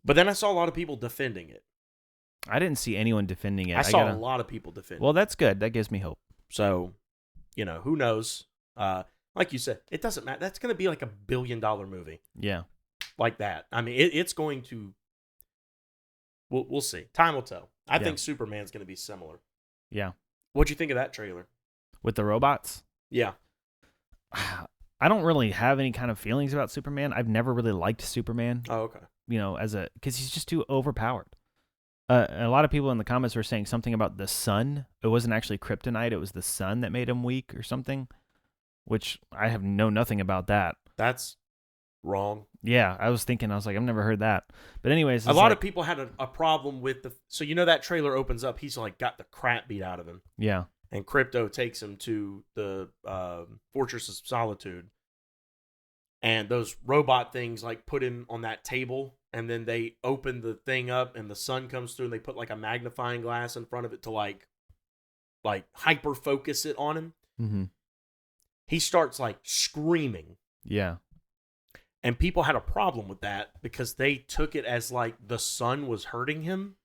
But then I saw a lot of people defending it. I didn't see anyone defending it. I saw a lot of people defending it. Well, that's good. That gives me hope. So, who knows? Like you said, it doesn't matter. That's going to be like $1 billion movie. Yeah. Like that. I mean, it's going to, we'll see. Time will tell. I think Superman's going to be similar. Yeah. What'd you think of that trailer? With the robots? Yeah. I don't really have any kind of feelings about Superman. I've never really liked Superman. Oh, okay. Because he's just too overpowered. A lot of people in the comments were saying something about the sun. It wasn't actually kryptonite. It was the sun that made him weak or something, which I have nothing about that. That's wrong. Yeah, I was like, I've never heard that. But anyways, a lot of people had a problem with so that trailer opens up. He's like got the crap beat out of him. Yeah. And Crypto takes him to the Fortress of Solitude. And those robot things like put him on that table. And then they open the thing up and the sun comes through and they put like a magnifying glass in front of it to like hyper focus it on him. Mm-hmm. He starts like screaming. Yeah. And people had a problem with that because they took it as like the sun was hurting him.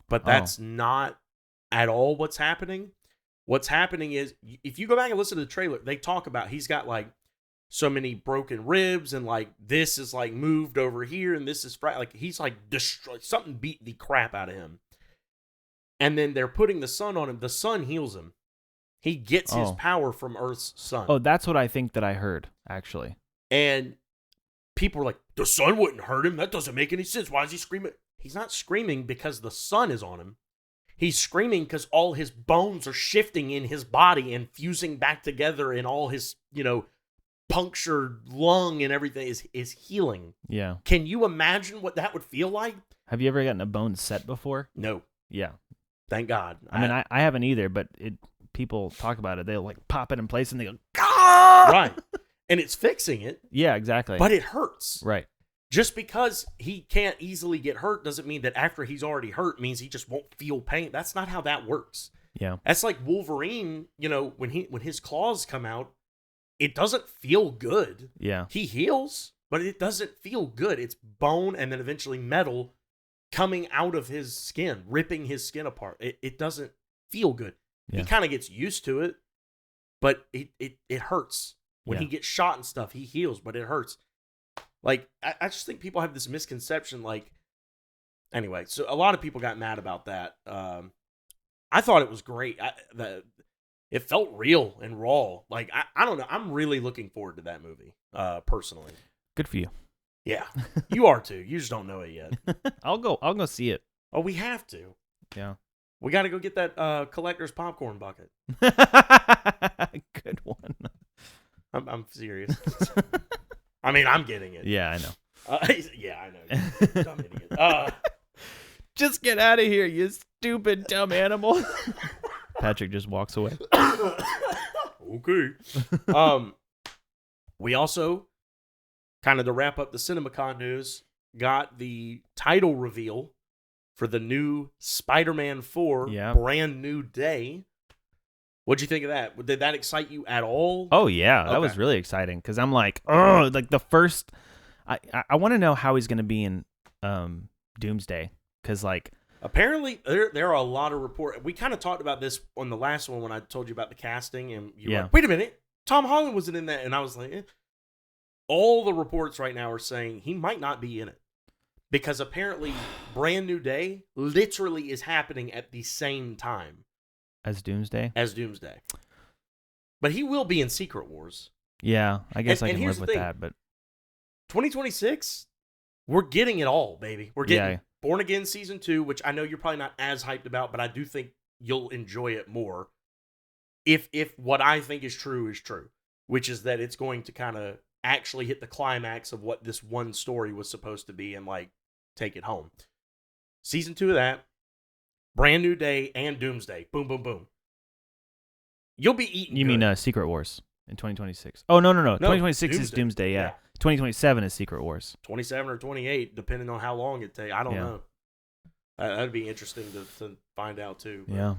But that's not at all what's happening. What's happening is, if you go back and listen to the trailer, they talk about he's got like so many broken ribs and like this is like moved over here and this is like he's like destroyed, something beat the crap out of him. And then they're putting the sun on him. The sun heals him. He gets his power from Earth's sun. Oh, that's what I think that I heard, actually. And people are like, the sun wouldn't hurt him. That doesn't make any sense. Why is he screaming? He's not screaming because the sun is on him. He's screaming because all his bones are shifting in his body and fusing back together, and all his, punctured lung and everything is healing. Yeah. Can you imagine what that would feel like? Have you ever gotten a bone set before? No. Yeah. Thank God. I mean, I haven't either, but people talk about it. They'll like pop it in place and they go, ah! Right. And it's fixing it. Yeah, exactly. But it hurts. Right. Just because he can't easily get hurt doesn't mean that after he's already hurt means he just won't feel pain. That's not how that works. Yeah. That's like Wolverine, when his claws come out, it doesn't feel good. Yeah. He heals, but it doesn't feel good. It's bone and then eventually metal coming out of his skin, ripping his skin apart. It doesn't feel good. Yeah. He kind of gets used to it, but it hurts. When he gets shot and stuff, he heals, but it hurts. Like, I just think people have this misconception, like, anyway, so a lot of people got mad about that. I thought it was great. It felt real and raw. Like, I don't know. I'm really looking forward to that movie, personally. Good for you. Yeah, you are too. You just don't know it yet. I'll go see it. Oh, we have to. Yeah. We got to go get that collector's popcorn bucket. Good one. I'm serious. I mean, I'm getting it. Yeah, I know. Yeah, I know. Dumb idiot. Just get out of here, you stupid dumb animal. Patrick just walks away. Okay. We also, kind of to wrap up the CinemaCon news, got the title reveal for the new Spider-Man 4 Brand New Day. What'd you think of that? Did that excite you at all? Oh, yeah. That was really exciting because I'm like, oh, like the first... I want to know how he's going to be in Doomsday because, like... Apparently, there are a lot of reports. We kind of talked about this on the last one when I told you about the casting, and you were like, wait a minute, Tom Holland wasn't in that. And I was like, eh. All the reports right now are saying he might not be in it because apparently Brand New Day literally is happening at the same time. As Doomsday? As Doomsday. But he will be in Secret Wars. Yeah, I guess I can live with that. But 2026, we're getting it all, baby. We're getting Born Again Season 2, which I know you're probably not as hyped about, but I do think you'll enjoy it more if what I think is true, which is that it's going to kind of actually hit the climax of what this one story was supposed to be and, like, take it home. Season 2 of that. Brand New Day and Doomsday. Boom, boom, boom. You'll be eating. You mean Secret Wars in 2026? Oh, no. 2026 is Doomsday, yeah. 2027 is Secret Wars. 27 or 28, depending on how long it takes. I don't know. That'd be interesting to find out, too. But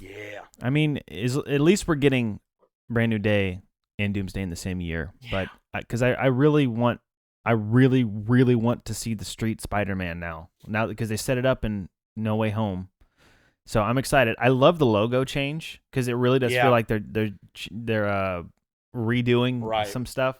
yeah. I mean, at least we're getting Brand New Day and Doomsday in the same year. Yeah. But because I really want to see the Street Spider-Man now because they set it up in No Way Home. So I'm excited. I love the logo change because it really does feel like they're redoing some stuff.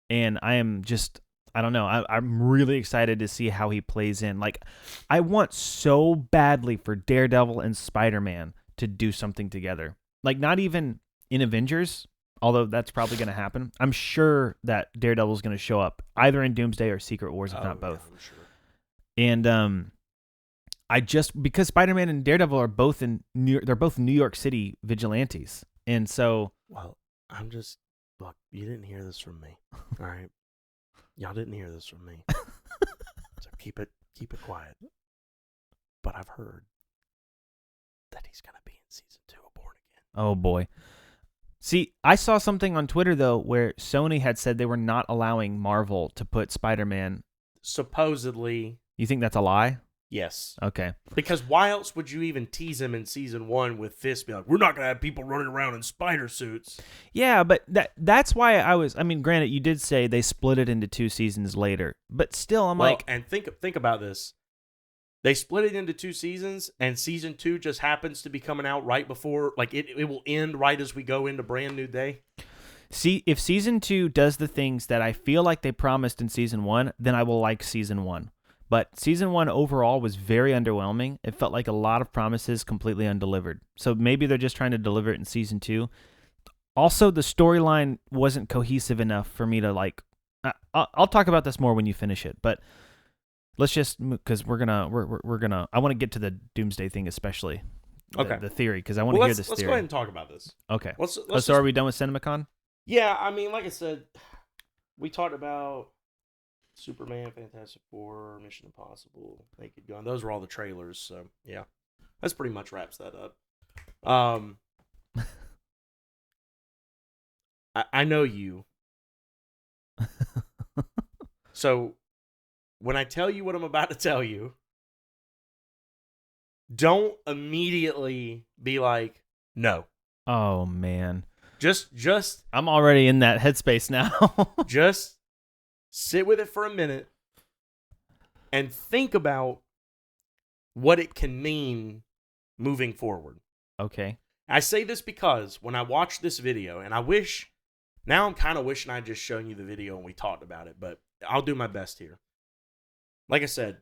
And I am just, I don't know. I'm really excited to see how he plays in. Like, I want so badly for Daredevil and Spider-Man to do something together. Like, not even in Avengers, although that's probably going to happen. I'm sure that Daredevil is going to show up either in Doomsday or Secret Wars, if not both. I'm sure. And because Spider-Man and Daredevil are both they're both New York City vigilantes. And so... Well, look, you didn't hear this from me. All right? Y'all didn't hear this from me. So keep it quiet. But I've heard that he's going to be in season 2 of Born Again. Oh, boy. See, I saw something on Twitter, though, where Sony had said they were not allowing Marvel to put Spider-Man. Supposedly. You think that's a lie? Yes. Okay. Because why else would you even tease him in season 1 with Fist be like, we're not going to have people running around in spider suits? Yeah, but that's why I mean, granted, you did say they split it into 2 seasons later, but still, I'm like... And think about this. They split it into 2 seasons, and season 2 just happens to be coming out right before, like it will end right as we go into Brand New Day. See, if season 2 does the things that I feel like they promised in season 1, then I will like season 1. But season 1 overall was very underwhelming. It felt like a lot of promises completely undelivered. So maybe they're just trying to deliver it in season 2. Also, the storyline wasn't cohesive enough for me to like. I'll talk about this more when you finish it, but let's just, because we're gonna. I want to get to the Doomsday thing, especially. Okay. The theory, because I want to hear this let's theory. go ahead and talk about this. Okay. Let's so are we done with CinemaCon? Yeah, I mean, like I said, we talked about Superman, Fantastic Four, Mission Impossible, Naked Gun. Those were all the trailers, so yeah, that's pretty much wraps that up. I know you. So when I tell you what I'm about to tell you, don't immediately be like, no. Oh man. Just I'm already in that headspace now. just sit with it for a minute and think about what it can mean moving forward. Okay. I say this because when I watched this video, and now I'm kind of wishing I'd just shown you the video and we talked about it, but I'll do my best here. Like I said,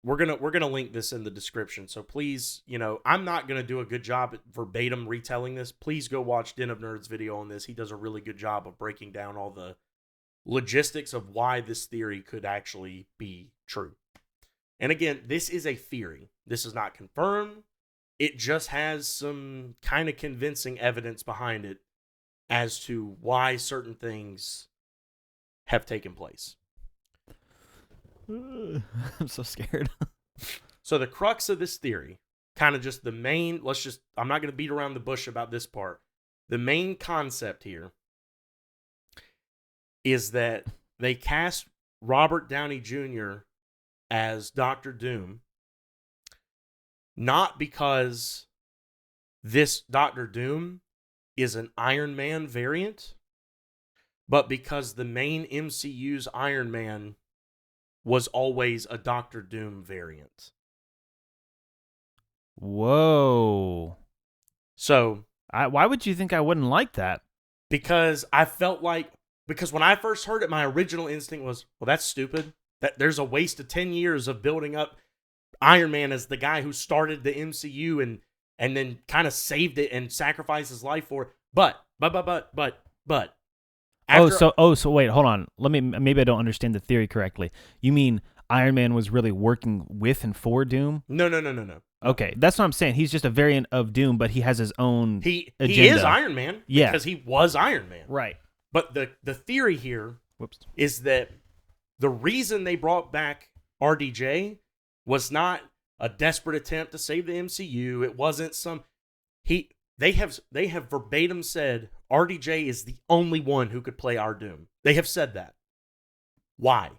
we're gonna link this in the description. So please, I'm not gonna do a good job at verbatim retelling this. Please go watch Den of Nerds video on this. He does a really good job of breaking down all the logistics of why this theory could actually be true. And again, this is a theory. This is not confirmed. It just has some kind of convincing evidence behind it as to why certain things have taken place. I'm so scared. So the crux of this theory, kind of just the main, I'm not going to beat around the bush about this part. The main concept here is that they cast Robert Downey Jr. as Dr. Doom, not because this Dr. Doom is an Iron Man variant, but because the main MCU's Iron Man was always a Doctor Doom variant. Whoa. So, why would you think I wouldn't like that? Because when I first heard it, my original instinct was, well, that's stupid. That there's a waste of 10 years of building up Iron Man as the guy who started the MCU and then kind of saved it and sacrificed his life for it. But. So wait, hold on. Maybe I don't understand the theory correctly. You mean Iron Man was really working with and for Doom? No. Okay, that's what I'm saying. He's just a variant of Doom, but he has his own He agenda. is Iron Man because he was Iron Man. Right. But the theory here is that the reason they brought back RDJ was not a desperate attempt to save the MCU. It wasn't they have verbatim said RDJ is the only one who could play our Doom. They have said that. Why?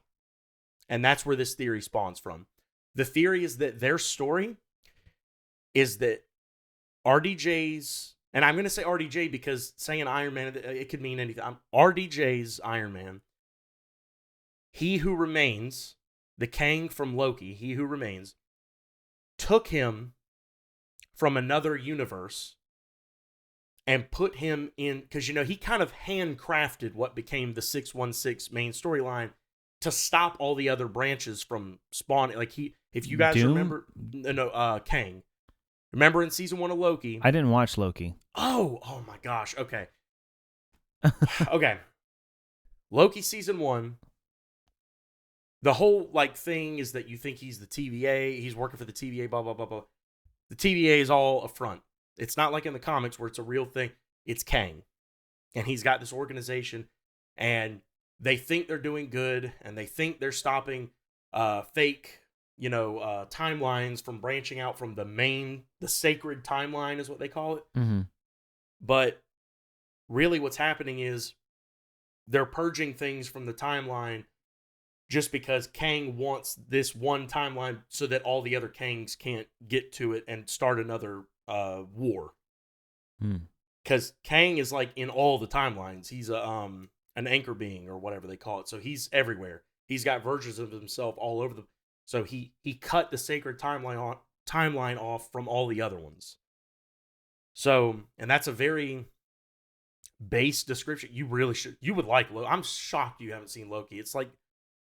And that's where this theory spawns from. The theory is that their story is that RDJ's, and I'm going to say RDJ because saying Iron Man, it could mean anything. RDJ's Iron Man, he who remains, the Kang from Loki, he who remains, took him from another universe and put him in, because, he kind of handcrafted what became the 616 main storyline to stop all the other branches from spawning. Like, if you guys Doom? remember, Kang. Remember in season 1 of Loki? I didn't watch Loki. Oh my gosh. Okay. Okay. Loki season 1. The whole thing is that you think he's the TVA. He's working for the TVA, blah, blah, blah, blah. The TVA is all a front. It's not like in the comics where it's a real thing. It's Kang. And he's got this organization, and they think they're doing good, and they think they're stopping fake, timelines from branching out from the sacred timeline is what they call it. Mm-hmm. But really what's happening is they're purging things from the timeline just because Kang wants this one timeline so that all the other Kangs can't get to it and start another war. Because Kang is in all the timelines. He's an anchor being or whatever they call it. So he's everywhere. He's got versions of himself all over So he cut the sacred timeline off from all the other ones. So, and that's a very base description. You really should. You would like Loki. I'm shocked you haven't seen Loki. It's like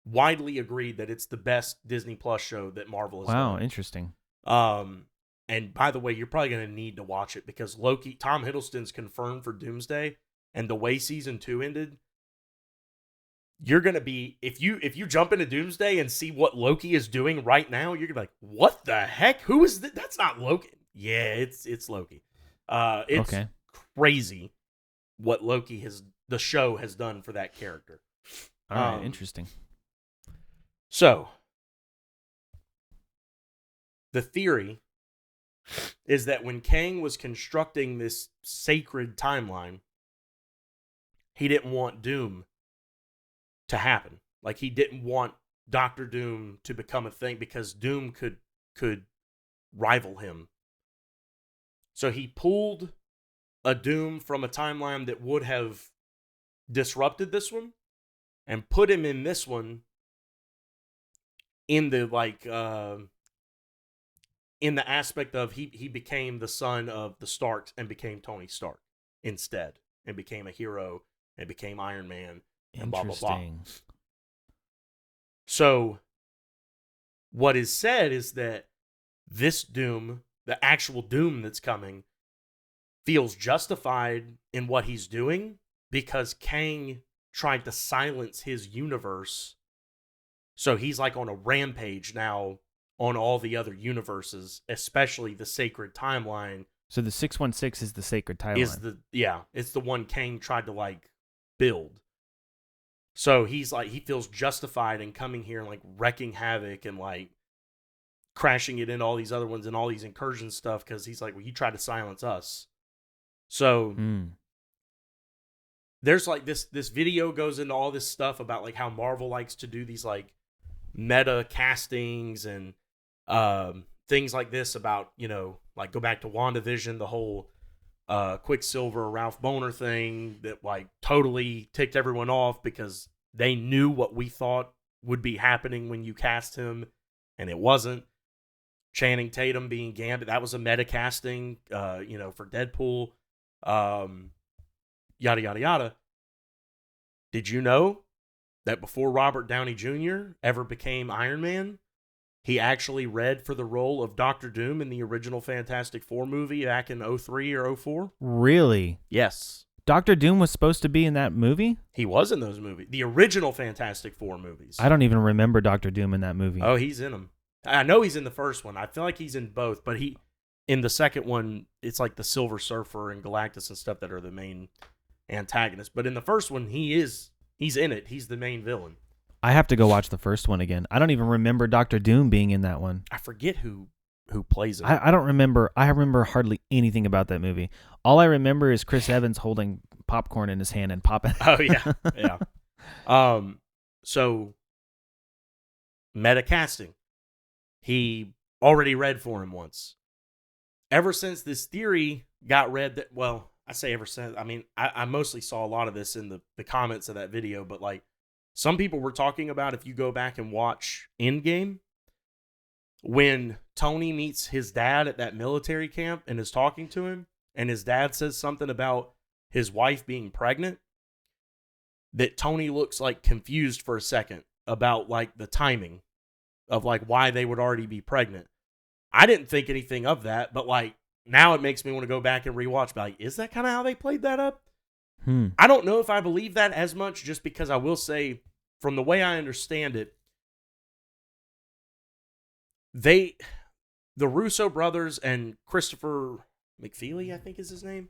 widely agreed that it's the best Disney Plus show that Marvel has done. Wow, interesting. And by the way, you're probably going to need to watch it because Loki, Tom Hiddleston's confirmed for Doomsday, and the way season 2 ended, you're going to be, if you jump into Doomsday and see what Loki is doing right now, you're going to be like, what the heck? Who is that? That's not Loki. Yeah, it's Loki. It's Okay. crazy what the show has done for that character. All right, interesting. So, the theory is that when Kang was constructing this sacred timeline, he didn't want Doom to happen. Like, he didn't want Doctor Doom to become a thing because Doom could rival him. So he pulled a Doom from a timeline that would have disrupted this one and put him in this one in the in the aspect of he became the son of the Starks and became Tony Stark instead and became a hero and became Iron Man and blah, blah, blah. So what is said is that this Doom, the actual Doom that's coming, feels justified in what he's doing because Kang tried to silence his universe. So he's like on a rampage now on all the other universes, especially the sacred timeline. So the 616 is the sacred timeline. It's the one Kang tried to like build. So he's like, he feels justified in coming here and like wrecking havoc and like crashing it into all these other ones and all these incursion stuff because he's like, well, you tried to silence us. So there's like this video goes into all this stuff about like how Marvel likes to do these like meta castings and things like this about, you know, like go back to WandaVision, the whole Quicksilver Ralph Boner thing that like totally ticked everyone off because they knew what we thought would be happening when you cast him and it wasn't. Channing Tatum being Gambit, that was a meta casting, for Deadpool, yada, yada, yada. Did you know that before Robert Downey Jr. ever became Iron Man, he actually read for the role of Doctor Doom in the original Fantastic Four movie back in 2003 or 2004? Really? Yes. Doctor Doom was supposed to be in that movie? He was in those movies. The original Fantastic Four movies. I don't even remember Doctor Doom in that movie. Oh, he's in them. I know he's in the first one. I feel like he's in both, but in the second one, it's like the Silver Surfer and Galactus and stuff that are the main antagonists. But in the first one, he's in it. He's the main villain. I have to go watch the first one again. I don't even remember Doctor Doom being in that one. I forget who plays it. I don't remember. I remember hardly anything about that movie. All I remember is Chris Evans holding popcorn in his hand and popping. Oh, yeah. Yeah. So, meta casting. He already read for him once. Ever since this theory got read, I say ever since, I mean, I mostly saw a lot of this in the comments of that video, but like some people were talking about if you go back and watch Endgame, when Tony meets his dad at that military camp and is talking to him, and his dad says something about his wife being pregnant, that Tony looks like confused for a second about like the timing of like why they would already be pregnant. I didn't think anything of that, but like now it makes me want to go back and rewatch. But like, is that kind of how they played that up? I don't know if I believe that as much, just because I will say, from the way I understand it, the Russo brothers and Christopher McFeely, I think is his name,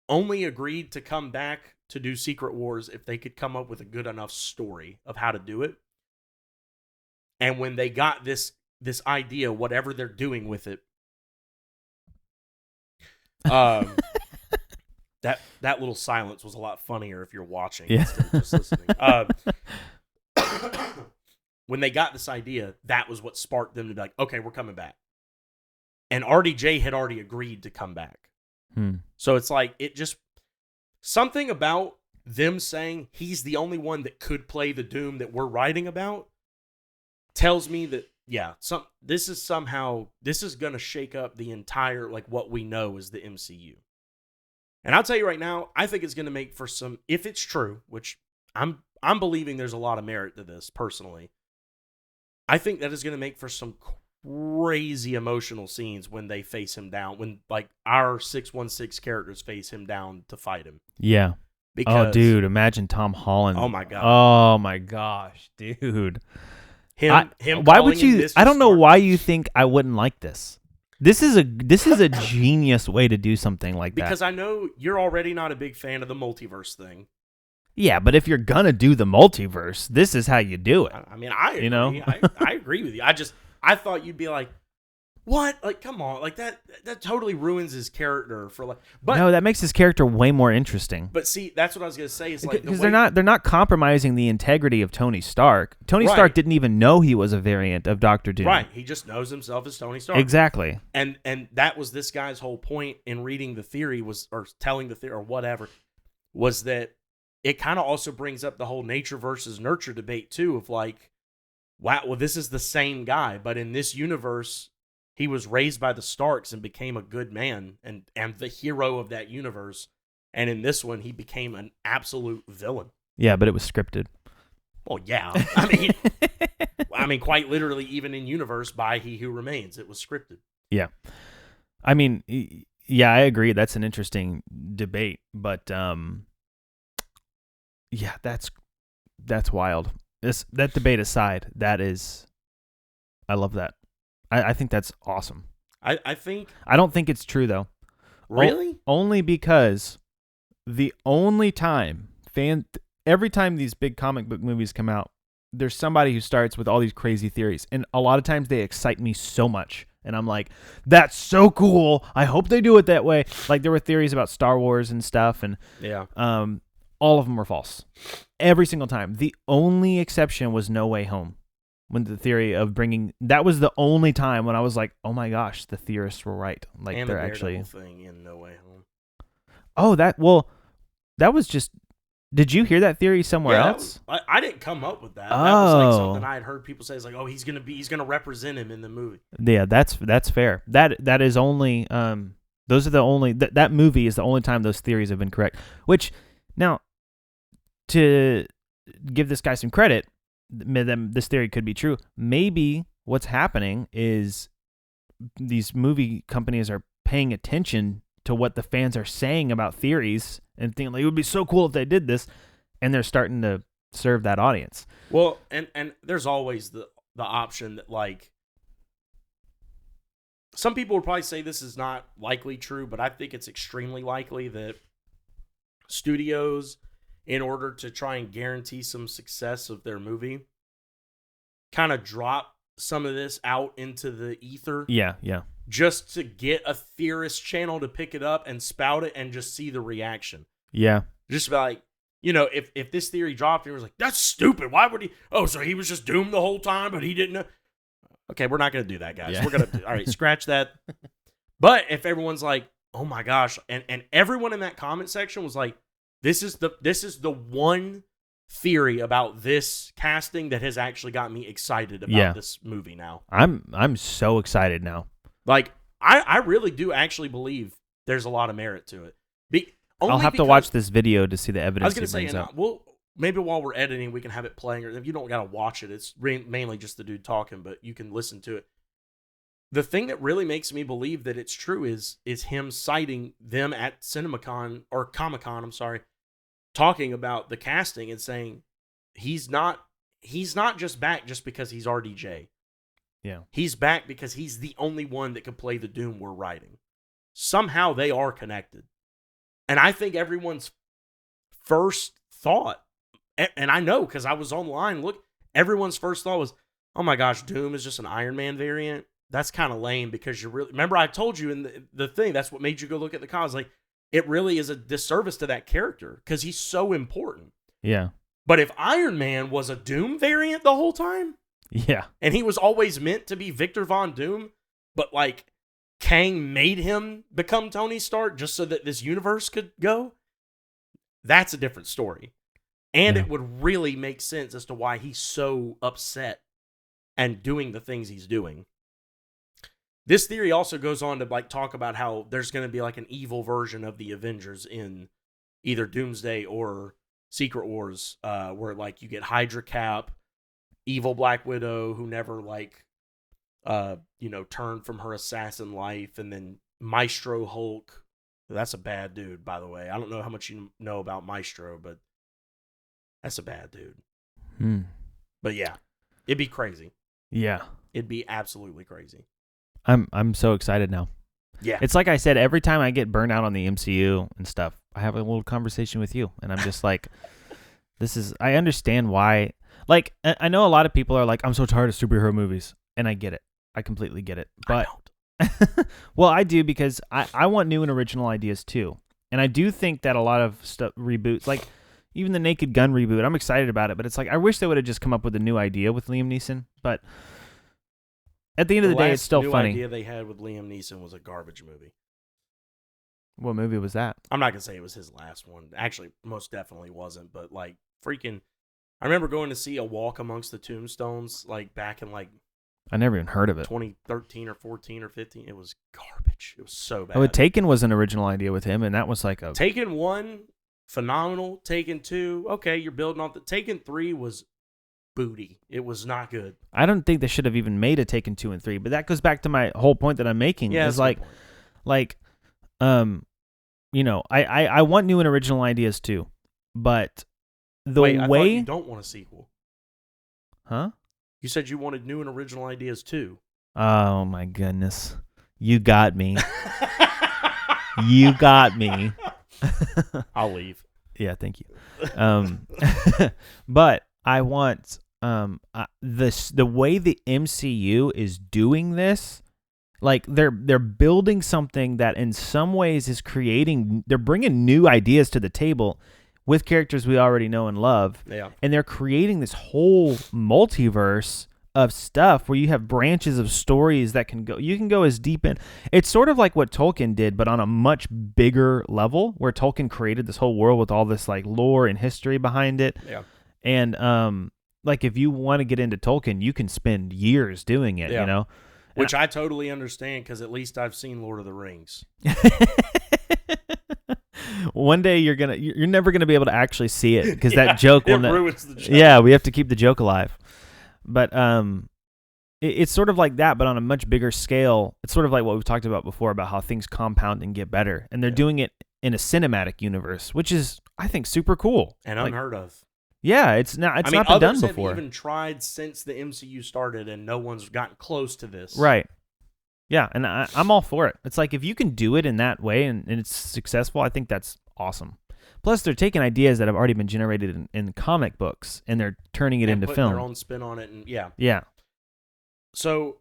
only agreed to come back to do Secret Wars if they could come up with a good enough story of how to do it. And when they got this idea, whatever they're doing with it, that little silence was a lot funnier if you're watching instead of just listening. When they got this idea, that was what sparked them to be like, okay, we're coming back. And RDJ had already agreed to come back. So it's like, something about them saying he's the only one that could play the Doom that we're writing about tells me that this is going to shake up the entire like what we know as the MCU. And I'll tell you right now, I think it's going to make for some, if it's true, which I'm believing there's a lot of merit to this personally. I think that is going to make for some crazy emotional scenes when they face him down, when like our 616 characters face him down to fight him. Yeah. Because, oh, dude, imagine Tom Holland. Oh my god. Oh my gosh, dude. Him. Why would you? Mr. I don't know Stark. why you think I wouldn't like this. This is a genius way to do something like that. Because I know you're already not a big fan of the multiverse thing. Yeah, but if you're gonna do the multiverse, this is how you do it. I mean, I agree. You know? I agree with you. I thought you'd be like, what? Like, come on, like that totally ruins his character for like. But no, that makes his character way more interesting. But see, that's what I was gonna say. Is like because they're not compromising the integrity of Tony Stark. Tony Stark didn't even know he was a variant of Doctor Doom. Right, he just knows himself as Tony Stark. Exactly. And that was this guy's whole point in reading the theory or telling the theory or whatever, was that it kind of also brings up the whole nature versus nurture debate too. Of like, wow, well, this is the same guy, but in this universe, he was raised by the Starks and became a good man and the hero of that universe. And in this one, he became an absolute villain. Yeah, but it was scripted. Well, yeah. I mean, quite literally, even in universe, by He Who Remains, it was scripted. Yeah. I mean, yeah, I agree. That's an interesting debate, but yeah, that's wild. That debate aside, I love that. I think that's awesome. I don't think it's true though. Really? Only because the only time every time these big comic book movies come out, there's somebody who starts with all these crazy theories, and a lot of times they excite me so much, and I'm like, that's so cool. I hope they do it that way. Like there were theories about Star Wars and stuff, and all of them were false. Every single time. The only exception was No Way Home. When the theory of that was the only time when I was like, oh my gosh, the theorists were right. Like and they're the actually thing in No Way Home. Oh, that was just. Did you hear that theory somewhere else? I didn't come up with that. Oh. That was like something I had heard people say. It's like, oh, he's gonna represent him in the movie. Yeah, that's fair. That is only those are the only that movie is the only time those theories have been correct. Which now, to give this guy some credit, this theory could be true. Maybe what's happening is these movie companies are paying attention to what the fans are saying about theories and thinking like it would be so cool if they did this, and they're starting to serve that audience. Well, and there's always the option that like some people would probably say this is not likely true, but I think it's extremely likely that studios, in order to try and guarantee some success of their movie, kind of drop some of this out into the ether. Yeah. Just to get a theorist channel to pick it up and spout it and just see the reaction. Yeah. Just like, if this theory dropped and it was like, that's stupid. Why would he? Oh, so he was just doomed the whole time, but he didn't know. Okay, we're not going to do that, guys. Yeah. We're going to, all right, scratch that. But if everyone's like, oh my gosh, and everyone in that comment section was like, this is the one theory about this casting that has actually got me excited about this movie now. I'm so excited now. Like, I really do actually believe there's a lot of merit to it. I'll have to watch this video to see the evidence. I was going to say, and maybe while we're editing, we can have it playing. Or if you don't got to watch it, it's mainly just the dude talking, but you can listen to it. The thing that really makes me believe that it's true is him citing them at CinemaCon or Comic-Con, I'm sorry, talking about the casting and saying he's not just back just because he's RDJ. Yeah. He's back because he's the only one that could play the Doom we're writing. Somehow they are connected. And I think everyone's first thought, and I know because I was online, look, everyone's first thought was, oh my gosh, Doom is just an Iron Man variant. That's kind of lame because remember I told you in the thing, that's what made you go look at the comics. Like, it really is a disservice to that character because he's so important. Yeah. But if Iron Man was a Doom variant the whole time, yeah, and he was always meant to be Victor Von Doom, but like Kang made him become Tony Stark just so that this universe could go, that's a different story. And it would really make sense as to why he's so upset and doing the things he's doing. This theory also goes on to like talk about how there's going to be like an evil version of the Avengers in either Doomsday or Secret Wars, where like you get Hydra Cap, evil Black Widow who never like turned from her assassin life, and then Maestro Hulk. That's a bad dude, by the way. I don't know how much you know about Maestro, but that's a bad dude. But yeah, it'd be crazy. Yeah. It'd be absolutely crazy. I'm so excited now. Yeah. It's like I said, every time I get burnt out on the MCU and stuff, I have a little conversation with you, and I'm just like, I understand why. Like, I know a lot of people are like, I'm so tired of superhero movies, and I get it. I completely get it. But well, I do, because I want new and original ideas too. And I do think that a lot of stuff reboots, like even the Naked Gun reboot, I'm excited about it, but it's like, I wish they would have just come up with a new idea with Liam Neeson. But at the end of the day, it's still funny. The idea they had with Liam Neeson was a garbage movie. What movie was that? I'm not going to say it was his last one. Actually, most definitely wasn't. But like freaking, I remember going to see A Walk Amongst the Tombstones like back in like, I never even heard of it. 2013 or 14 or 15. It was garbage. It was so bad. Oh, Taken was an original idea with him, and that was like a... Taken 1, phenomenal. Taken 2, okay, you're building off the... Taken 3 was booty. It was not good. I don't think they should have even made a Taken 2 and 3, but that goes back to my whole point that I'm making. Yeah, is like, I want new and original ideas too, but I thought you don't want a sequel. Huh? You said you wanted new and original ideas too. Oh my goodness. You got me. You got me. I'll leave. Yeah, thank you. But I want the way the MCU is doing this, like they're building something that in some ways is they're bringing new ideas to the table with characters we already know and love. Yeah. And they're creating this whole multiverse of stuff where you have branches of stories that you can go as deep in. It's sort of like what Tolkien did, but on a much bigger level, where Tolkien created this whole world with all this like lore and history behind it. Yeah. And like if you want to get into Tolkien, you can spend years doing it, you know? Which I totally understand, because at least I've seen Lord of the Rings. One day you're never gonna be able to actually see it, because that joke ruins the joke. Yeah, we have to keep the joke alive. But it's sort of like that, but on a much bigger scale. It's sort of like what we've talked about before, about how things compound and get better, and they're doing it in a cinematic universe, which is, I think, super cool and unheard of. Yeah, it's not been done before. Have even tried since the MCU started, and no one's gotten close to this. Right. Yeah, and I'm all for it. It's like, if you can do it in that way and it's successful, I think that's awesome. Plus, they're taking ideas that have already been generated in comic books, and they're turning it into film. Their own spin on it, and yeah. Yeah. So,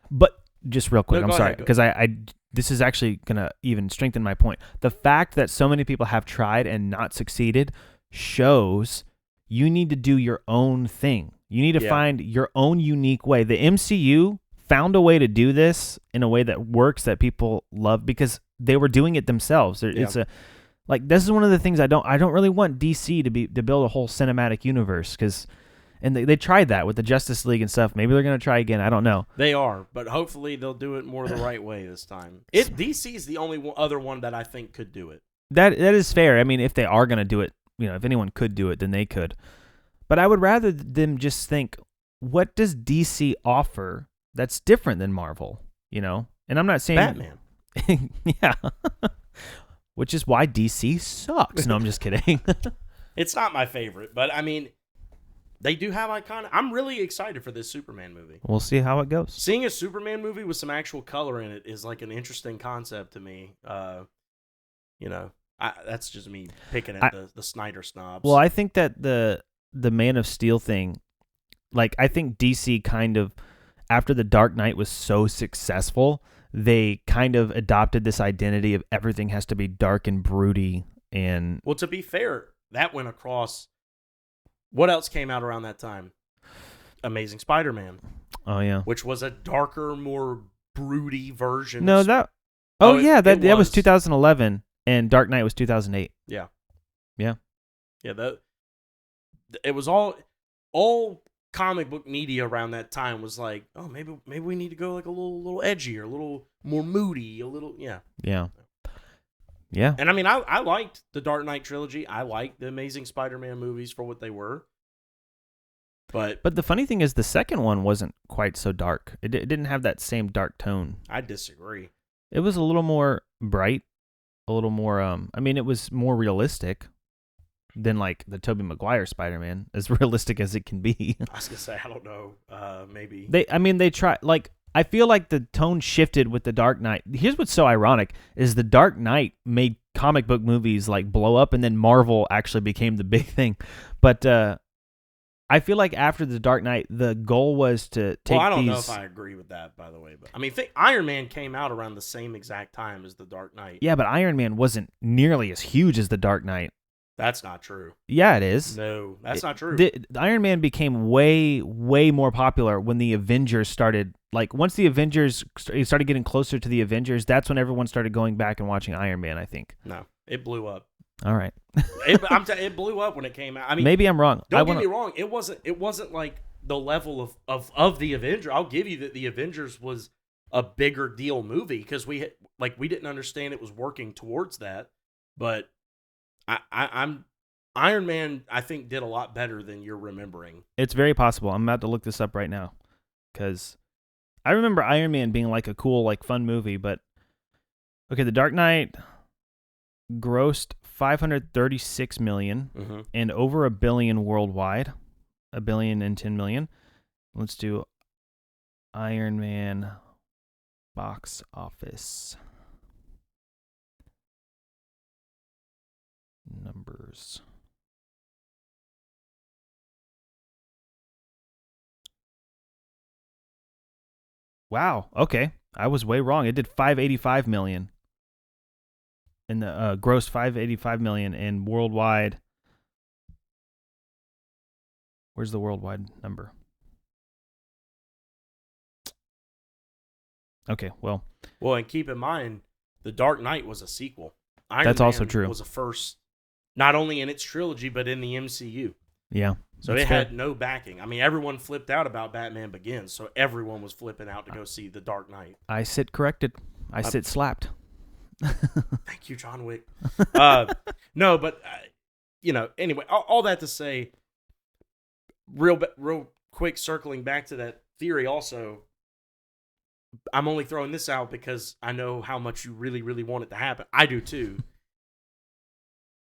but just real quick, I'm sorry, because I this is actually gonna even strengthen my point. The fact that so many people have tried and not succeeded shows you need to do your own thing. You need to find your own unique way. The MCU found a way to do this in a way that works, that people love, because they were doing it themselves. It's this is one of the things I don't really want DC to build a whole cinematic universe, because they tried that with the Justice League and stuff. Maybe they're gonna try again. I don't know. They are, but hopefully they'll do it more the right way this time. DC is the only other one that I think could do it. That is fair. I mean, if they are gonna do it, if anyone could do it, then they could. But I would rather them just think, what does DC offer that's different than Marvel? And I'm not saying Batman. Yeah. Which is why DC sucks. No, I'm just kidding. It's not my favorite, but I mean, they do have iconic. I'm really excited for this Superman movie. We'll see how it goes. Seeing a Superman movie with some actual color in it is like an interesting concept to me. That's just me picking at the Snyder snobs. Well, I think that the Man of Steel thing, like, I think DC kind of, after The Dark Knight was so successful, they kind of adopted this identity of everything has to be dark and broody. And well, to be fair, that went across. What else came out around that time? Amazing Spider-Man. Oh yeah, which was a darker, more broody version. No, that. Oh yeah, that was 2011, and Dark Knight was 2008. Yeah. Yeah. Yeah. It was all comic book media around that time was like, oh, maybe we need to go like a little edgier, a little more moody, a little Yeah. And I mean, I liked the Dark Knight trilogy. I liked the Amazing Spider-Man movies for what they were. But the funny thing is, the second one wasn't quite so dark. It didn't have that same dark tone. I disagree. It was a little more bright, a little more. I mean, it was more realistic than like the Tobey Maguire Spider-Man, as realistic as it can be. I was gonna say, I don't know. Maybe they try like. I feel like the tone shifted with the Dark Knight. Here's what's so ironic is the Dark Knight made comic book movies like blow up, and then Marvel actually became the big thing. But I feel like after the Dark Knight, the goal was to take. Well, I don't know if I agree with that, by the way. But I mean, Iron Man came out around the same exact time as the Dark Knight. Yeah, but Iron Man wasn't nearly as huge as the Dark Knight. That's not true. Yeah, it is. No, that's not true. The Iron Man became way, way more popular when the Avengers started. Like, once the Avengers started getting closer to the Avengers, that's when everyone started going back and watching Iron Man, I think. No, it blew up. All right. It blew up when it came out. I mean, maybe I'm wrong. Don't get me wrong. It wasn't like the level of the Avengers. I'll give you that the Avengers was a bigger deal movie because we didn't understand it was working towards that. But I'm Iron Man, I think, did a lot better than you're remembering. It's very possible. I'm about to look this up right now because I remember Iron Man being like a cool, like fun movie. But okay, The Dark Knight grossed $536 million and over $1 billion worldwide, $1 billion and 10 million. Let's do Iron Man box office numbers. Wow. Okay, I was way wrong. It did $585 million. In the gross $585 million, and worldwide. Where's the worldwide number? Okay, well, and keep in mind, The Dark Knight was a sequel. Iron that's Man also true. Was a first, not only in its trilogy but in the MCU. Yeah. So it had no backing. I mean, everyone flipped out about Batman Begins, so everyone was flipping out to go see The Dark Knight. I sit corrected. I sit slapped. Thank you, John Wick. No, but anyway, all that to say, real quick, circling back to that theory. Also, I'm only throwing this out because I know how much you really, really want it to happen. I do too.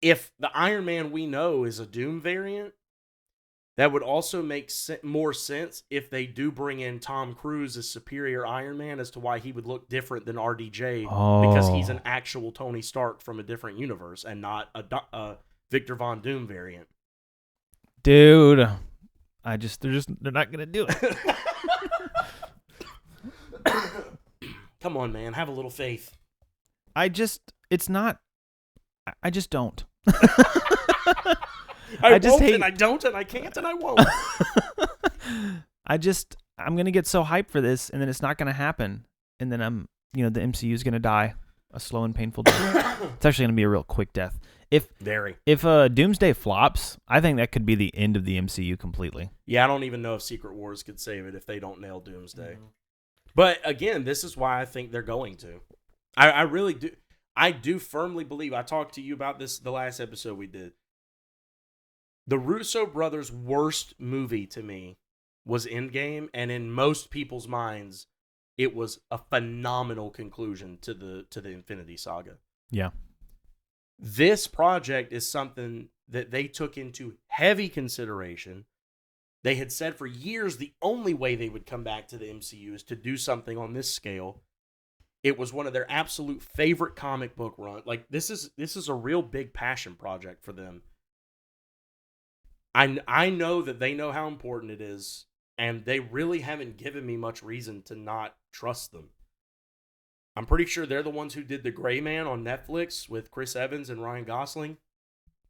If the Iron Man we know is a Doom variant, that would also make more sense if they do bring in Tom Cruise as superior Iron Man as to why he would look different than RDJ because he's an actual Tony Stark from a different universe and not a Victor Von Doom variant. Dude, they're not gonna do it. Come on, man, have a little faith. I just don't. I don't, and I can't, and I won't. I'm going to get so hyped for this, and then it's not going to happen. And then the MCU is going to die a slow and painful death. It's actually going to be a real quick death. If Doomsday flops, I think that could be the end of the MCU completely. Yeah, I don't even know if Secret Wars could save it if they don't nail Doomsday. Mm-hmm. But again, this is why I think they're going to. I really do. I do firmly believe, I talked to you about this the last episode we did. The Russo brothers' worst movie to me was Endgame, and in most people's minds, it was a phenomenal conclusion to the Infinity Saga. Yeah. This project is something that they took into heavy consideration. They had said for years the only way they would come back to the MCU is to do something on this scale. It was one of their absolute favorite comic book run. Like, this is a real big passion project for them. I know that they know how important it is, and they really haven't given me much reason to not trust them. I'm pretty sure they're the ones who did The Gray Man on Netflix with Chris Evans and Ryan Gosling.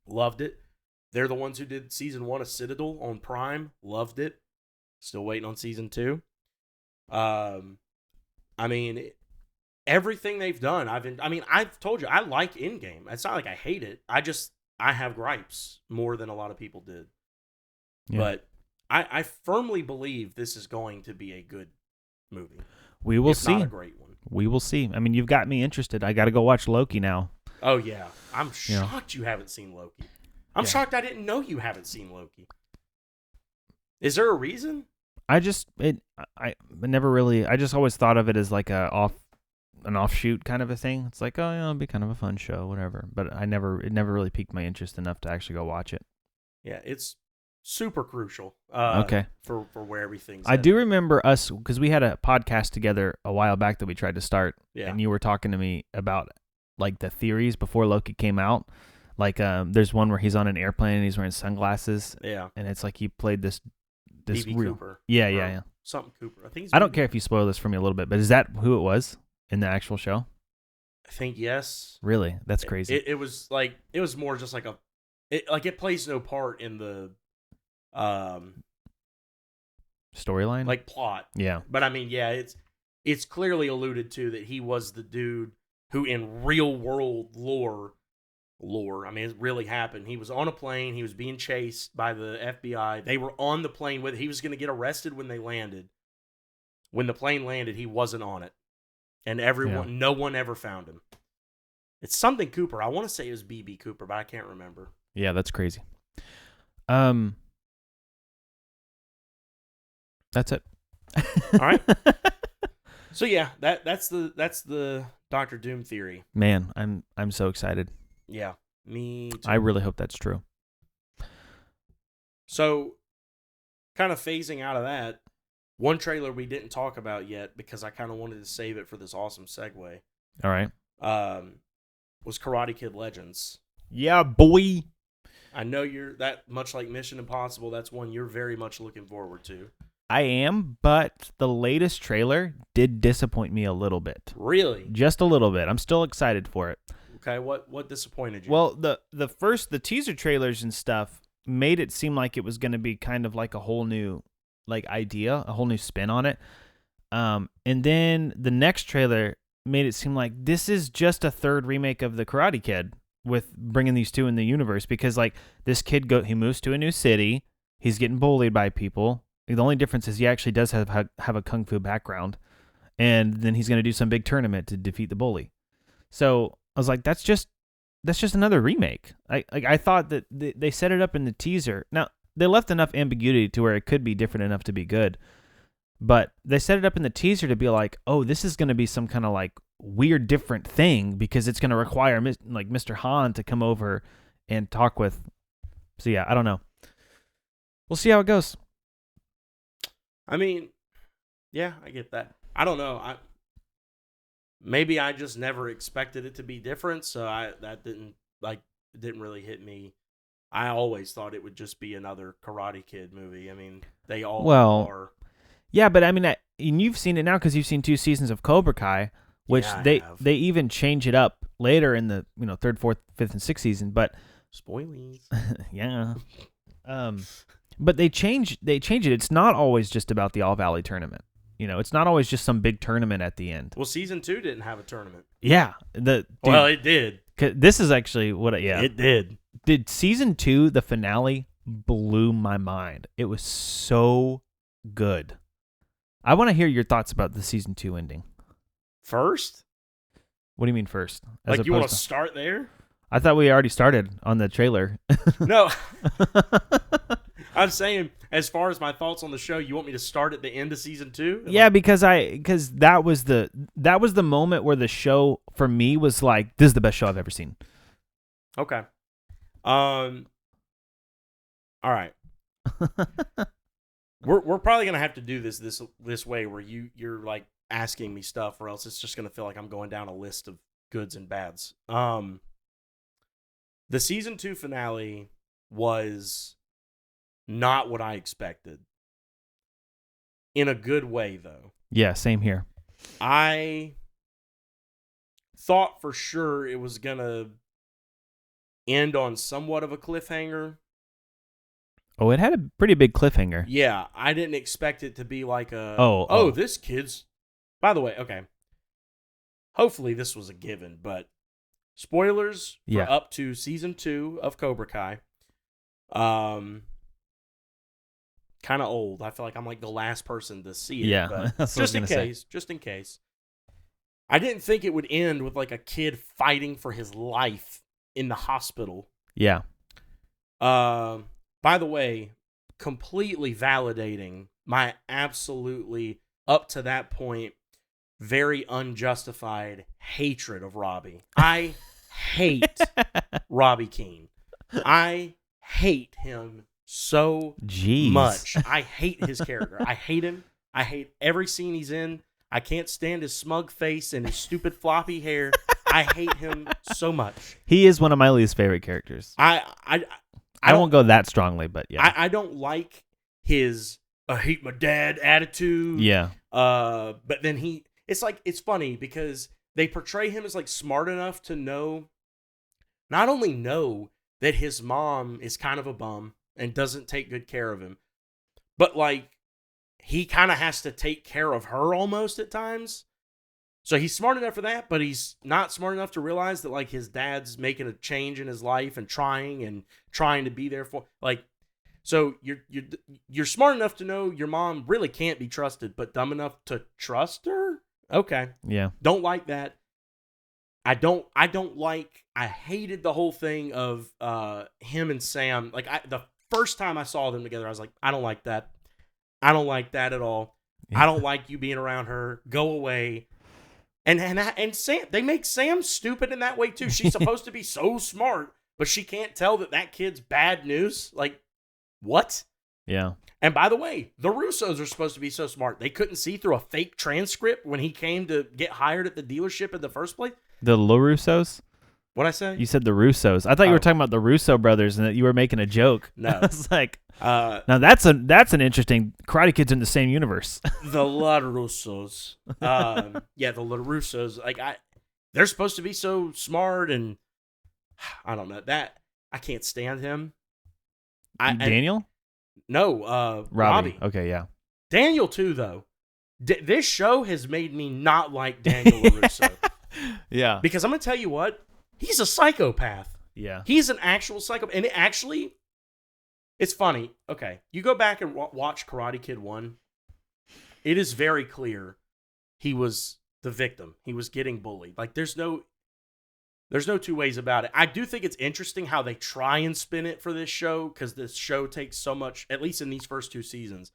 Loved it. They're the ones who did season 1 of Citadel on Prime. Loved it. Still waiting on season 2. I mean, everything they've done, I've told you, I like Endgame. It's not like I hate it. I have gripes more than a lot of people did. Yeah. But I firmly believe this is going to be a good movie. We will if see. Not a great one. We will see. I mean, you've got me interested. I got to go watch Loki now. Oh yeah, I'm shocked you haven't seen Loki. I'm shocked I didn't know you haven't seen Loki. Is there a reason? I just always thought of it as like an offshoot kind of a thing. It's like, oh, it'll be kind of a fun show, whatever. But it never really piqued my interest enough to actually go watch it. Yeah, it's super crucial. Okay. For where everything's. I do remember us, because we had a podcast together a while back that we tried to start, and you were talking to me about like the theories before Loki came out. Like, there's one where he's on an airplane and he's wearing sunglasses. Yeah, and it's like he played this B.B. real Cooper. Yeah. Something Cooper. I think. I don't care if you spoil this for me a little bit, but is that who it was in the actual show? I think yes. Really, that's crazy. It was more just like it plays no part in the storyline, like plot. Yeah, but I mean, yeah, it's clearly alluded to that he was the dude who, in real world lore, I mean, it really happened. He was on a plane. He was being chased by the FBI. They were on the plane with. He was going to get arrested when they landed. When the plane landed, he wasn't on it, and no one ever found him. It's something Cooper. I want to say it was B.B. Cooper, but I can't remember. Yeah, that's crazy. That's it. All right. So yeah, that's the Doctor Doom theory. Man, I'm so excited. Yeah, me too. I really hope that's true. So, kind of phasing out of that, one trailer we didn't talk about yet because I kind of wanted to save it for this awesome segue. All right. Was Karate Kid Legends. Yeah, boy. I know you're that much like Mission Impossible. That's one you're very much looking forward to. I am, but the latest trailer did disappoint me a little bit. Really? Just a little bit. I'm still excited for it. Okay, what disappointed you? Well, the teaser trailers and stuff made it seem like it was going to be kind of like a whole new like idea, a whole new spin on it. And then the next trailer made it seem like this is just a third remake of the Karate Kid with bringing these two in the universe, because like this kid he moves to a new city, he's getting bullied by people. The only difference is he actually does have a kung fu background, and then he's going to do some big tournament to defeat the bully. So I was like, that's just another remake. I thought that they set it up in the teaser. Now they left enough ambiguity to where it could be different enough to be good, but they set it up in the teaser to be like, oh, this is going to be some kind of like weird different thing because it's going to require like Mr. Han to come over and talk with. So yeah, I don't know. We'll see how it goes. I mean, yeah, I get that. I don't know. Maybe I just never expected it to be different, so that didn't really hit me. I always thought it would just be another Karate Kid movie. I mean, they all are. Yeah, but I mean, and you've seen it now because you've seen 2 seasons of Cobra Kai, which they even change it up later in the third, fourth, fifth, and sixth season. But spoilies. Yeah. But they change it. It's not always just about the All Valley tournament. It's not always just some big tournament at the end. Well, season 2 didn't have a tournament. Yeah. Well, it did. This is actually what. Yeah, it did. Did season 2, the finale, blew my mind. It was so good. I want to hear your thoughts about the season 2 ending. First? What do you mean first? Like you want to start there? I thought we already started on the trailer. No. I'm saying, as far as my thoughts on the show, you want me to start at the end of season 2? Yeah, because that was the moment where the show for me was like, this is the best show I've ever seen. Okay. All right. We're probably gonna have to do this way where you're like asking me stuff, or else it's just gonna feel like I'm going down a list of goods and bads. The season 2 finale was not what I expected. In a good way, though. Yeah, same here. I thought for sure it was gonna end on somewhat of a cliffhanger. Oh, it had a pretty big cliffhanger. Yeah, I didn't expect it to be like a... Oh, this kid's... By the way, okay. Hopefully this was a given, but spoilers for up to season 2 of Cobra Kai. kind of old. I feel like I'm like the last person to see it. Yeah, But that's what I was gonna say. just in case. I didn't think it would end with like a kid fighting for his life in the hospital. Yeah. By the way, completely validating my absolutely up to that point very unjustified hatred of Robbie. I hate Robbie Keane. I hate him so Jeez. much. I hate his character. I hate him. I hate every scene he's in. I can't stand his smug face and his stupid floppy hair. I hate him so much. He is one of my least favorite characters. I won't go that strongly, but yeah. I don't like his I hate my dad attitude. Yeah. But then it's funny because they portray him as like smart enough to not only know that his mom is kind of a bum and doesn't take good care of him, but like he kind of has to take care of her almost at times. So he's smart enough for that, but he's not smart enough to realize that like his dad's making a change in his life and trying to be there for like. So you're smart enough to know your mom really can't be trusted, but dumb enough to trust her. Okay. Yeah. Don't like that. I hated the whole thing of him and Sam. Like the first time I saw them together, I was like, I don't like that. I don't like that at all. I don't like you being around her. Go away. And Sam, they make Sam stupid in that way too. She's supposed to be so smart, but she can't tell that kid's bad news. Like, what? Yeah. And by the way, the Russos are supposed to be so smart. They couldn't see through a fake transcript when he came to get hired at the dealership in the first place. The LaRussos? What'd I say? You said the Russos. I thought you were talking about the Russo brothers and that you were making a joke. No. I was like, now that's an interesting Karate Kid's in the same universe. The La Russos. Yeah, the La Russos. Like they're supposed to be so smart, and I don't know that I can't stand him. Daniel? No, Robbie. Okay, yeah. Daniel too, though. This show has made me not like Daniel LaRusso. Yeah. Because I'm gonna tell you what, he's a psychopath. Yeah. He's an actual psychopath, and it's funny. Okay, you go back and watch Karate Kid 1. It is very clear he was the victim. He was getting bullied. Like there's no two ways about it. I do think it's interesting how they try and spin it for this show, because this show takes so much, at least in these first 2 seasons,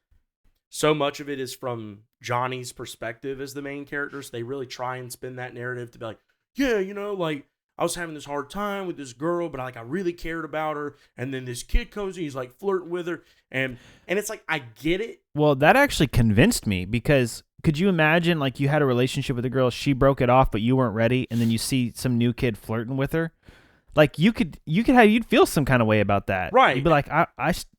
so much of it is from Johnny's perspective as the main character. So they really try and spin that narrative to be like, yeah, like I was having this hard time with this girl, but I really cared about her. And then this kid comes and he's like flirting with her. And it's like, I get it. Well, that actually convinced me, because could you imagine like you had a relationship with a girl, she broke it off, but you weren't ready, and then you see some new kid flirting with her? Like you'd feel some kind of way about that. Right. You'd be like, I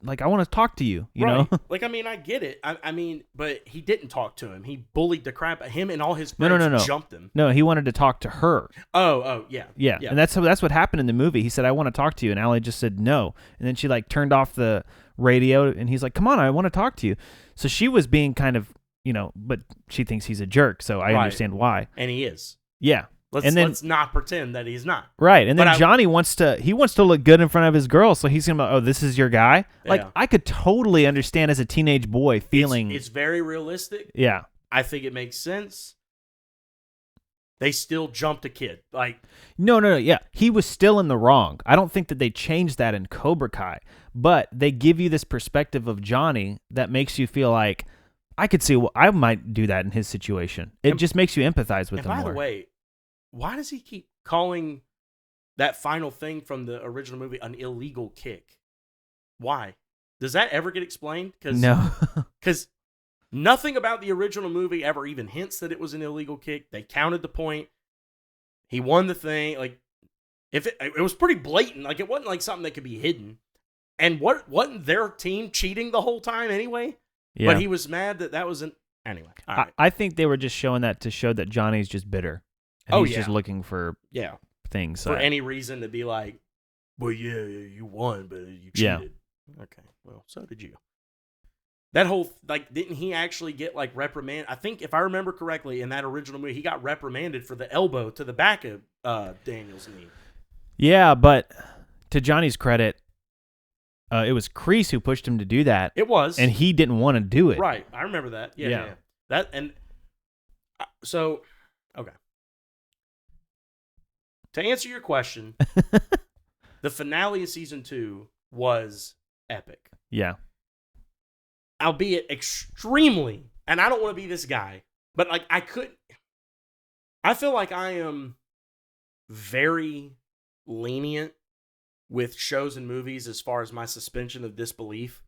want to talk to you, you know? Like, I mean, I get it. I mean, but he didn't talk to him. He bullied the crap out of him, and all his friends No. jumped him. No, he wanted to talk to her. Oh, yeah. Yeah. And that's what happened in the movie. He said, I want to talk to you. And Allie just said no. And then she like turned off the radio, and he's like, come on, I want to talk to you. So she was being kind of, but she thinks he's a jerk. So I understand why. And he is. Yeah. Let's not pretend that he's not. Right. And then Johnny wants to look good in front of his girl. So he's going to, oh, this is your guy. Yeah. Like, I could totally understand as a teenage boy feeling. It's very realistic. Yeah. I think it makes sense. They still jumped a kid. Like, no. Yeah. He was still in the wrong. I don't think that they changed that in Cobra Kai, but they give you this perspective of Johnny that makes you feel like I could see, I might do that in his situation. It just makes you empathize with him more. By the way, why does he keep calling that final thing from the original movie an illegal kick? Why? Does that ever get explained? No. Because nothing about the original movie ever even hints that it was an illegal kick. They counted the point. He won the thing. Like, if it was pretty blatant. Like, it wasn't like something that could be hidden. And wasn't their team cheating the whole time anyway? Yeah. But he was mad that wasn't. Anyway. All right. I think they were just showing that to show that Johnny's just bitter. And he's just looking for things. For any reason to be like, well, yeah, you won, but you cheated. Yeah. Okay, well, so did you. That whole, like, didn't he actually get, like, reprimanded? I think, if I remember correctly, in that original movie, he got reprimanded for the elbow to the back of Daniel's knee. Yeah, but to Johnny's credit, It was Kreese who pushed him to do that, It was. and he didn't want to do it. Right. I remember that. Yeah. Yeah. Yeah. That and so okay. To answer your question, the finale of season 2 was epic. Yeah. Albeit extremely, and I don't want to be this guy, but like I feel like I am very lenient with shows and movies as far as my suspension of disbelief.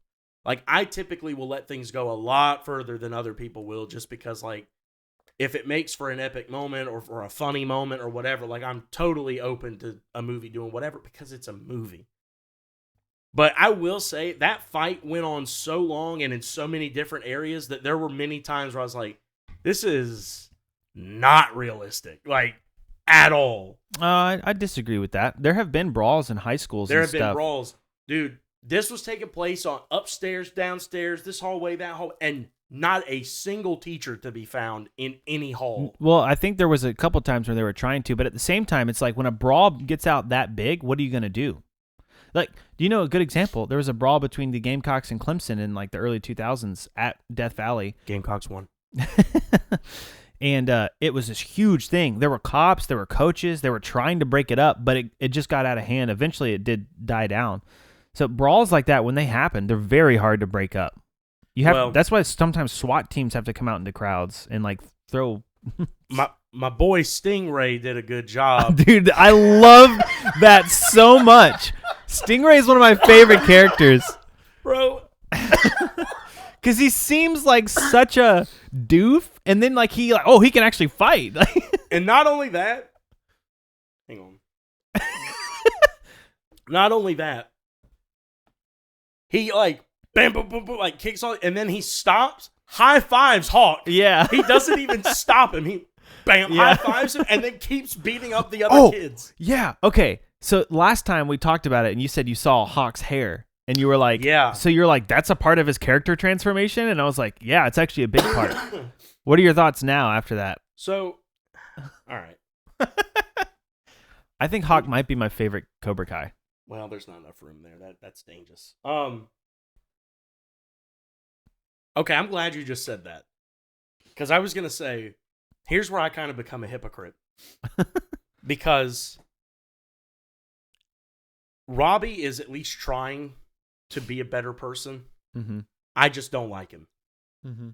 Like, I typically will let things go a lot further than other people will, just because, like, if it makes for an epic moment or for a funny moment or whatever, like, I'm totally open to a movie doing whatever because it's a movie. But I will say that fight went on so long and in so many different areas that there were many times where I was like, this is not realistic, like, at all. I disagree with that. There have been brawls in high schools. There and have been stuff. brawls. Dude, this was taking place on upstairs, downstairs, this hallway, that hall, and not a single teacher to be found in any hall. Well, I think there was a couple times where they were trying to, but at the same time, it's like when a brawl gets out that big, what are you going to do? Like, do you know a good example? There was a brawl between the Gamecocks and Clemson in like the early 2000s at Death Valley. Gamecocks won. And it was this huge thing. There were cops, there were coaches, they were trying to break it up, but it just got out of hand. Eventually, it did die down. So brawls like that, when they happen, they're very hard to break up. That's why sometimes SWAT teams have to come out into crowds and like throw. My boy Stingray did a good job. Dude, I love that so much. Stingray is one of my favorite characters. Bro. Because he seems like such a doof, and then like he can actually fight. And not only that, hang on. Not only that, he like bam, boom, boom, boom, like kicks on, and then he stops, high fives Hawk. Yeah, he doesn't even stop him. He bam, yeah. high fives him, and then keeps beating up the other kids. Yeah. Okay. So last time we talked about it, and you said you saw Hawk's hair. And you were like, yeah. So you're like, that's a part of his character transformation? And I was like, yeah, it's actually a big part. What are your thoughts now after that? So, all right. I think Hawk might be my favorite Cobra Kai. Well, there's not enough room there. That's dangerous. Okay, I'm glad you just said that. Because I was going to say, here's where I kind of become a hypocrite. Because Robbie is at least trying to be a better person. Mm-hmm. I just don't like him. Mm-hmm.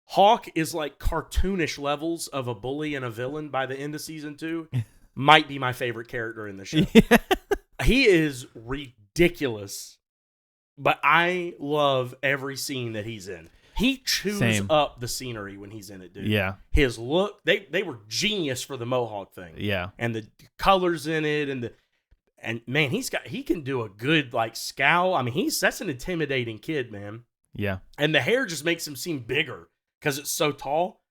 Hawk is like cartoonish levels of a bully and a villain by the end of season 2. Might be my favorite character in the show. Yeah. He is ridiculous, but I love every scene that he's in. He chews up the scenery when he's in it, dude. Yeah. His look, they were genius for the Mohawk thing. Yeah. And the colors in it and man, he can do a good like scowl. I mean, that's an intimidating kid, man. Yeah. And the hair just makes him seem bigger because it's so tall.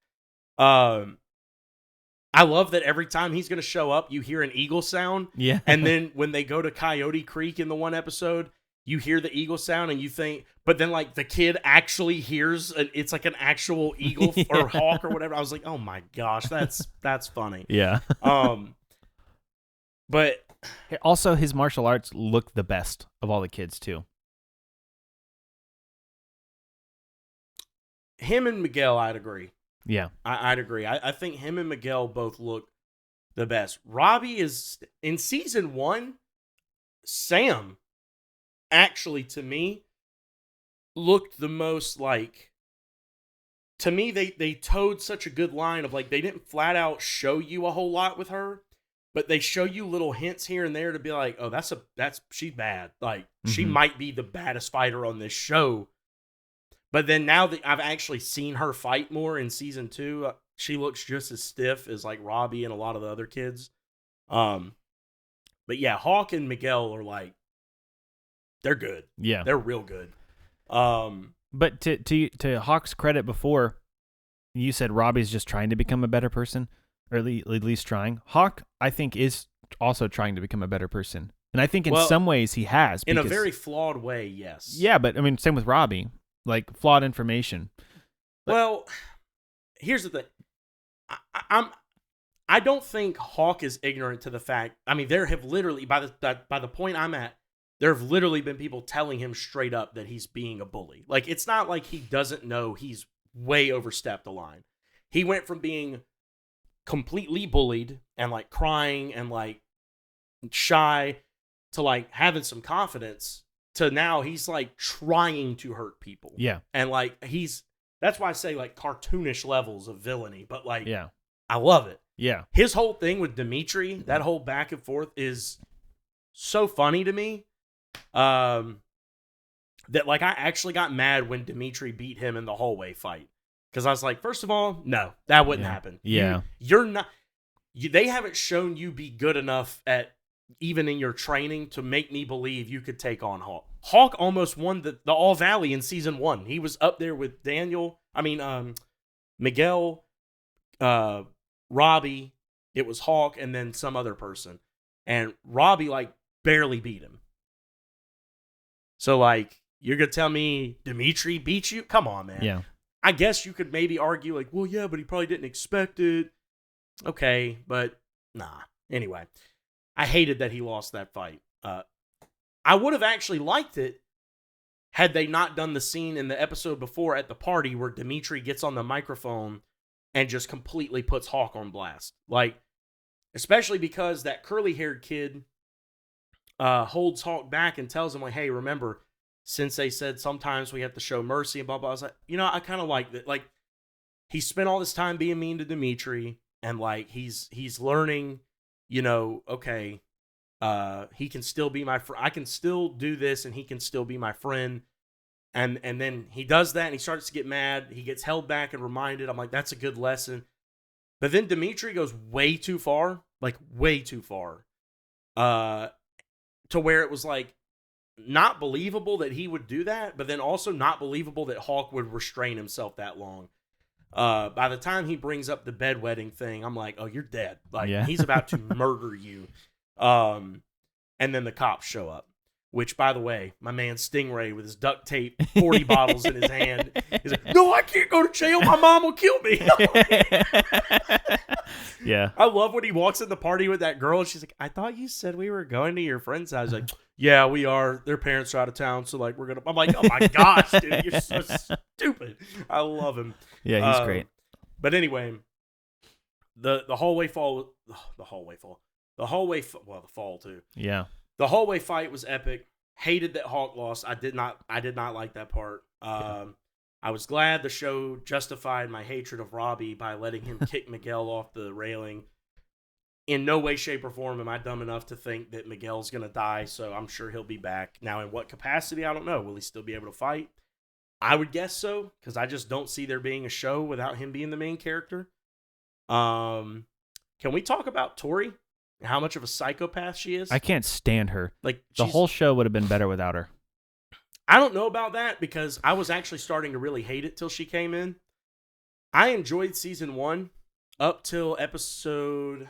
I love that every time he's going to show up, you hear an eagle sound. Yeah. And then when they go to Coyote Creek in the one episode, you hear the eagle sound and you think, but then like the kid actually hears it's like an actual eagle or hawk or whatever. I was like, oh my gosh, that's funny. Yeah. But also his martial arts look the best of all the kids too. Him and Miguel, I'd agree. Yeah. I'd agree. I think him and Miguel both look the best. Robbie is, in season 1, Sam, actually, to me, looked the most like, to me, they towed such a good line of like, they didn't flat out show you a whole lot with her, but they show you little hints here and there to be like, oh, she's bad. Like, she might be the baddest fighter on this show. But then now that I've actually seen her fight more in season 2, she looks just as stiff as like Robbie and a lot of the other kids. But yeah, Hawk and Miguel are like, they're good. Yeah, they're real good. But to Hawk's credit, before you said Robbie's just trying to become a better person, or at least trying. Hawk, I think, is also trying to become a better person, and I think in some ways he has. In a very flawed way, yes. Yeah, but I mean, same with Robbie. Like flawed information. Well, here's the thing. I don't think Hawk is ignorant to the fact. I mean, there have literally by the point I'm at, there have literally been people telling him straight up that he's being a bully. Like, it's not like he doesn't know he's way overstepped the line. He went from being completely bullied and like crying and like shy to like having some confidence to now he's like trying to hurt people. Yeah. And like that's why I say like cartoonish levels of villainy, but like Yeah. I love it. Yeah. His whole thing with Dimitri, that whole back and forth is so funny to me. That like I actually got mad when Dimitri beat him in the hallway fight. Because I was like, first of all, no, that wouldn't happen. Yeah. You're not. They haven't shown you be good enough at even in your training to make me believe you could take on Hawk. Hawk almost won the All Valley in season 1. He was up there with Miguel, Robbie. It was Hawk and then some other person, and Robbie like barely beat him. So like you're gonna tell me Dimitri beat you? Come on, man. Yeah. I guess you could maybe argue like, well, yeah, but he probably didn't expect it. Okay, but nah. Anyway, I hated that he lost that fight. I would have actually liked it had they not done the scene in the episode before at the party where Dimitri gets on the microphone and just completely puts Hawk on blast. Like, especially because that curly-haired kid holds Hawk back and tells him, like, hey, remember, Sensei said sometimes we have to show mercy and blah, blah. I was like, I kind of like that. Like, he spent all this time being mean to Dimitri, and, like, he's learning, okay, he can still be my friend. I can still do this, and he can still be my friend. And then he does that, and he starts to get mad. He gets held back and reminded. I'm like, that's a good lesson. But then Dimitri goes way too far, like, way too far, to where it was, like, not believable that he would do that, but then also not believable that Hawk would restrain himself that long. By the time he brings up the bedwetting thing, I'm like, oh, you're dead. Like, he's about to murder you. And then the cops show up, which, by the way, my man Stingray with his duct tape, 40 bottles in his hand, he's like, no, I can't go to jail. My mom will kill me. Yeah. I love when he walks in the party with that girl, and she's like, I thought you said we were going to your friend's house. He's like, yeah, we are. Their parents are out of town, so like we're gonna. I'm like, oh my gosh, dude, you're so stupid. I love him. Yeah, he's great. But anyway, the hallway fall, the fall too. Yeah. The hallway fight was epic. Hated that Hawk lost. I did not like that part. I was glad the show justified my hatred of Robbie by letting him kick Miguel off the railing. In no way, shape, or form am I dumb enough to think that Miguel's going to die, so I'm sure he'll be back. Now, in what capacity, I don't know. Will he still be able to fight? I would guess so, because I just don't see there being a show without him being the main character. Can we talk about Tori? How much of a psychopath she is? I can't stand her. Like the whole show would have been better without her. I don't know about that, because I was actually starting to really hate it till she came in. I enjoyed season 1 up till episode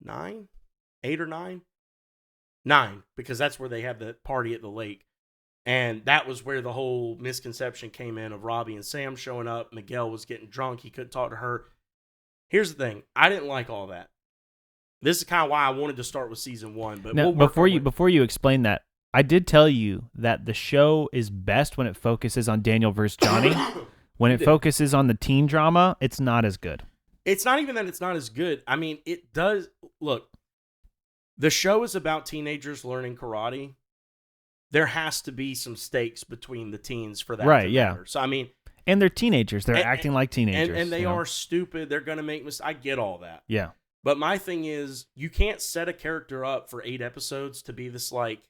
8 or 9, because that's where they have the party at the lake. And that was where the whole misconception came in of Robbie and Sam showing up. Miguel was getting drunk. He couldn't talk to her. Here's the thing. I didn't like all that. This is kind of why I wanted to start with season 1. But now, before you explain that, I did tell you that the show is best when it focuses on Daniel versus Johnny. When it focuses on the teen drama, it's not as good. It's not even that it's not as good. I mean, it does. Look, the show is about teenagers learning karate. There has to be some stakes between the teens for that to matter. So, I mean... And they're teenagers. They're acting like teenagers. And they are stupid. They're going to make mistakes. I get all that. Yeah. But my thing is, you can't set a character up for 8 episodes to be this, like,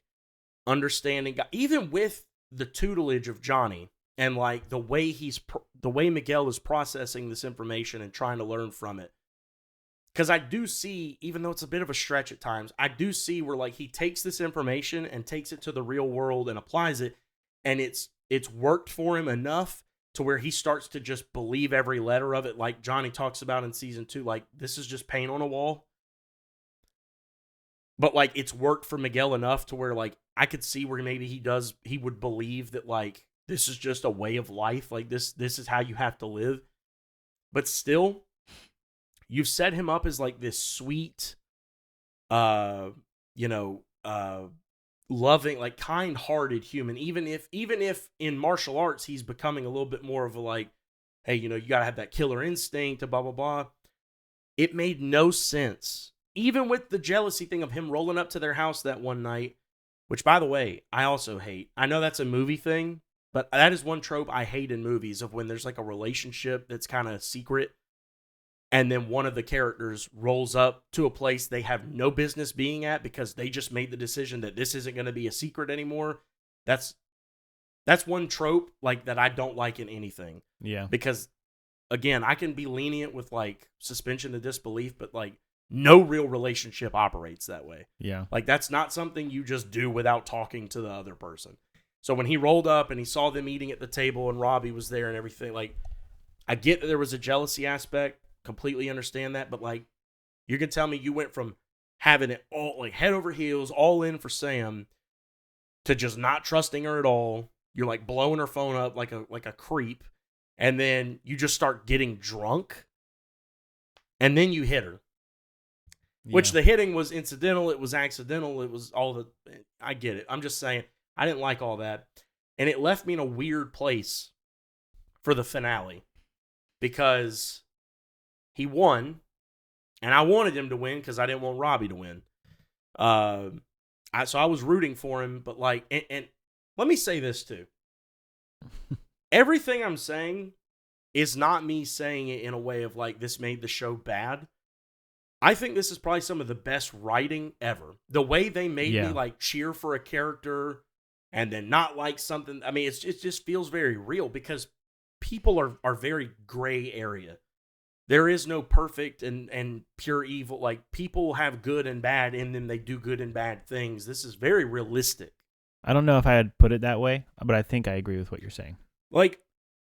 understanding guy. Even with the tutelage of Johnny and, like, the way Miguel is processing this information and trying to learn from it. Because I do see, even though it's a bit of a stretch at times, I do see where, like, he takes this information and takes it to the real world and applies it, and it's worked for him enough to where he starts to just believe every letter of it, like Johnny talks about in season 2, like, this is just paint on a wall. But, like, it's worked for Miguel enough to where, like, I could see where maybe he would believe that, like, this is just a way of life, like, this is how you have to live. But still... You've set him up as like this sweet, loving, like kind-hearted human. Even if in martial arts he's becoming a little bit more of a like, hey, you gotta have that killer instinct, blah blah blah. It made no sense. Even with the jealousy thing of him rolling up to their house that one night, which, by the way, I also hate. I know that's a movie thing, but that is one trope I hate in movies of when there's like a relationship that's kind of secret, and then one of the characters rolls up to a place they have no business being at because they just made the decision that this isn't going to be a secret anymore. That's one trope like that I don't like in anything. Yeah. Because, again, I can be lenient with like suspension of disbelief, but like no real relationship operates that way. Yeah. Like that's not something you just do without talking to the other person. So when he rolled up and he saw them eating at the table and Robbie was there and everything, like I get that there was a jealousy aspect, completely understand that, but like you can tell me you went from having it all like head over heels, all in for Sam, to just not trusting her at all. You're like blowing her phone up like a creep, and then you just start getting drunk, and then you hit her. Yeah. Which the hitting was incidental, it was accidental, it was all the... I get it. I'm just saying, I didn't like all that. And it left me in a weird place for the finale. Because he won, and I wanted him to win because I didn't want Robbie to win. So I was rooting for him, but like... And let me say this too. Everything I'm saying is not me saying it in a way of like, this made the show bad. I think this is probably some of the best writing ever. The way they made me like cheer for a character and then not like something. I mean, it just feels very real because people are very gray area. There is no perfect and pure evil. Like people have good and bad in them. They do good and bad things. This is very realistic. I don't know if I had put it that way, but I think I agree with what you're saying. Like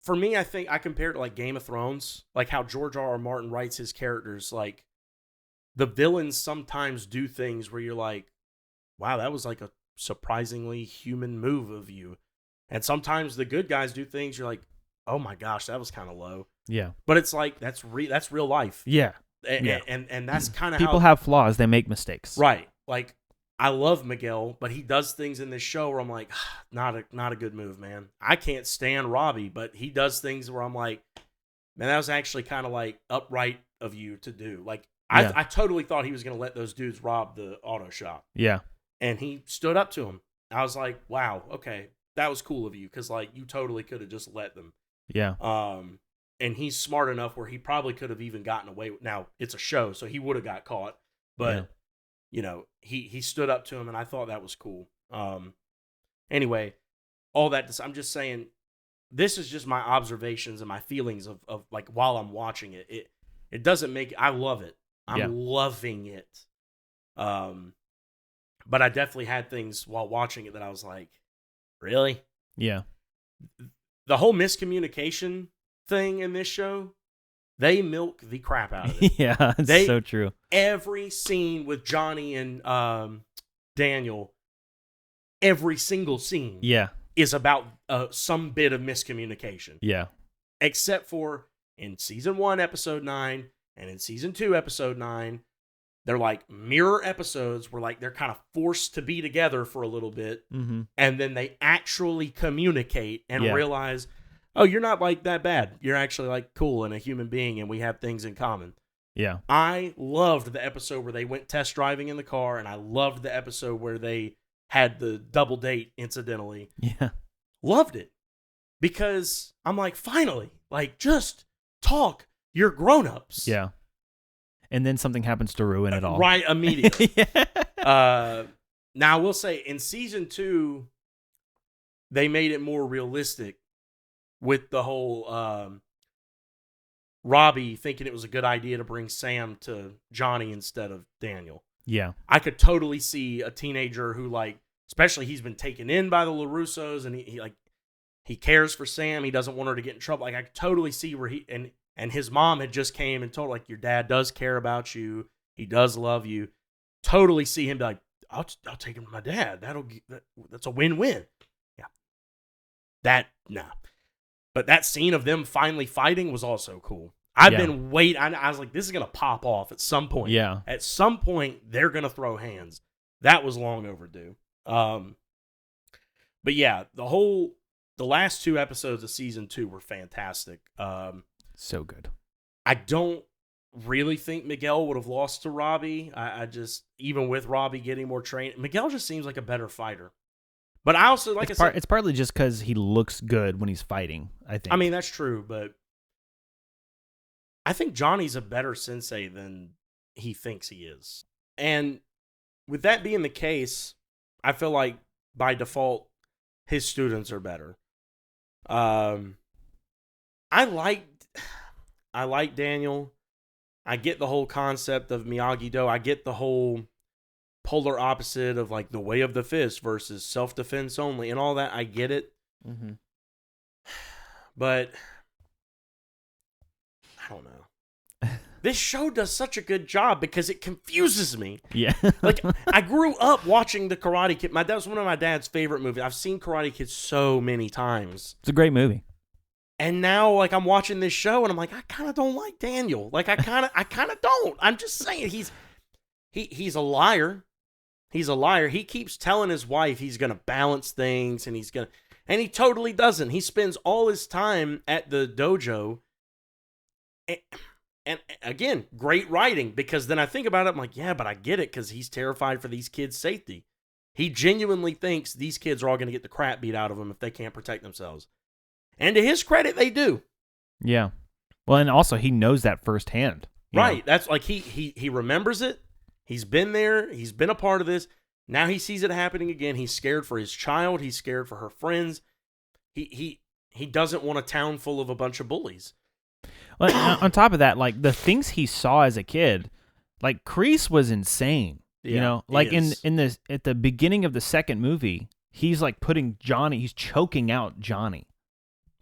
for me, I think I compare it to like Game of Thrones, like how George R.R. Martin writes his characters. Like, the villains sometimes do things where you're like, wow, that was like a surprisingly human move of you. And sometimes the good guys do things you're like, oh my gosh, that was kind of low. Yeah. But it's like, that's real life. Yeah. And that's kind of people have flaws. They make mistakes. Right. Like, I love Miguel, but he does things in this show where I'm like, not a good move, man. I can't stand Robbie, but he does things where I'm like, man, that was actually kind of like upright of you to do. Like, I totally thought he was going to let those dudes rob the auto shop. Yeah. And he stood up to him. I was like, wow, okay, that was cool of you because, like, you totally could have just let them. Yeah. And he's smart enough where he probably could have even gotten away with... Now, it's a show, so he would have got caught. But, he stood up to him, and I thought that was cool. Anyway, all that... I'm just saying, this is just my observations and my feelings of like, while I'm watching it. It doesn't make... I love it. I'm loving it. But I definitely had things while watching it that I was like, really? Yeah. The whole miscommunication thing in this show, they milk the crap out of it. Yeah, it's so true. Every scene with Johnny and Daniel, every single scene is about some bit of miscommunication. Yeah. Except for in season 1, episode 9, and in season 2, episode 9, they're like mirror episodes where like they're kind of forced to be together for a little bit. Mm-hmm. And then they actually communicate and realize, oh, you're not like that bad. You're actually like cool and a human being and we have things in common. Yeah. I loved the episode where they went test driving in the car, and I loved the episode where they had the double date incidentally. Yeah. Loved it. Because I'm like, finally, like just talk. You're grown-ups. Yeah. And then something happens to ruin it all. Right, immediately. Now, I will say, in season 2, they made it more realistic with the whole Robbie thinking it was a good idea to bring Sam to Johnny instead of Daniel. Yeah. I could totally see a teenager who, like, especially he's been taken in by the LaRussos, and he cares for Sam. He doesn't want her to get in trouble. Like, I could totally see where and his mom had just came and told, like, your dad does care about you. He does love you. Totally see him be like, I'll take him to my dad. That's a win-win. Yeah. But that scene of them finally fighting was also cool. I've been waiting. I was like, this is going to pop off at some point. Yeah. At some point, they're going to throw hands. That was long overdue. But yeah, the last 2 episodes of season 2 were fantastic. So good. I don't really think Miguel would have lost to Robbie. I just, even with Robbie getting more training, Miguel just seems like a better fighter. But I also, like I said, it's partly just because he looks good when he's fighting, I think. I mean, that's true, but I think Johnny's a better sensei than he thinks he is. And with that being the case, I feel like by default, his students are better. I like Daniel. I get the whole concept of Miyagi-Do. I get the whole polar opposite of like the way of the fist versus self-defense only and all that. I get it. Mm-hmm. But I don't know. This show does such a good job because it confuses me. Yeah. Like, I grew up watching The Karate Kid. That was one of my dad's favorite movies. I've seen Karate Kid so many times. It's a great movie. And now, like, I'm watching this show and I'm like, I kind of don't like Daniel. Like, I kind of don't. I'm just saying he's a liar. He's a liar. He keeps telling his wife he's going to balance things and and he totally doesn't. He spends all his time at the dojo. And again, great writing, because then I think about it, I'm like, yeah, but I get it, because he's terrified for these kids' safety. He genuinely thinks these kids are all going to get the crap beat out of them if they can't protect themselves. And to his credit, they do. Yeah. Well, and also he knows that firsthand. Right. Know? That's like he remembers it. He's been there. He's been a part of this. Now he sees it happening again. He's scared for his child. He's scared for her friends. He doesn't want a town full of a bunch of bullies. Well, on top of that, like the things he saw as a kid, like Kreese was insane. Yeah, you know, like at the beginning of the second movie, he's like he's choking out Johnny.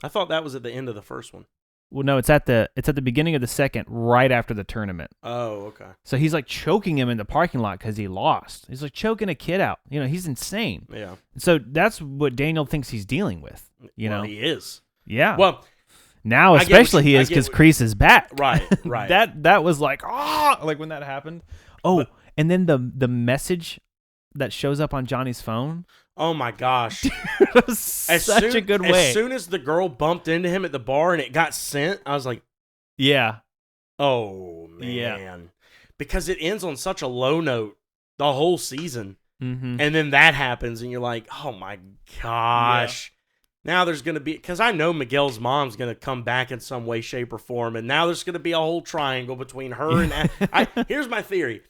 I thought that was at the end of the first one. Well, no, it's at the beginning of the second, right after the tournament. Oh, okay. So he's like choking him in the parking lot because he lost. He's like choking a kid out. You know, he's insane. Yeah. So that's what Daniel thinks he's dealing with. You know, he is. Yeah. Well, now especially he is because Kreese is back. Right. Right. that was like like when that happened. Oh, and then the message that shows up on Johnny's phone. Oh my gosh. It was such a good way. As soon as the girl bumped into him at the bar and it got sent, I was like, yeah. Oh, man. Yeah. Because it ends on such a low note the whole season. Mm-hmm. And then that happens and you're like, oh my gosh. Yeah. Now there's going to be, because I know Miguel's mom's going to come back in some way, shape, or form. And now there's going to be a whole triangle between her and here's my theory.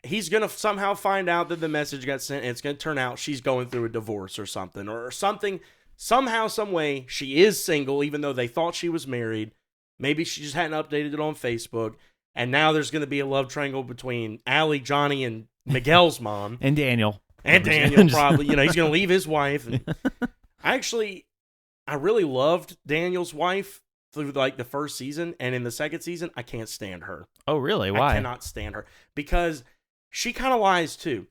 He's going to somehow find out that the message got sent, and it's going to turn out she's going through a divorce or something. Somehow, some way, she is single, even though they thought she was married. Maybe she just hadn't updated it on Facebook. And now there's going to be a love triangle between Allie, Johnny, and Miguel's mom. And Daniel. And Daniel, probably. You know, he's going to leave his wife. And I really loved Daniel's wife through like the first season. And in the second season, I can't stand her. Oh, really? Why? I cannot stand her. Because she kind of lies too.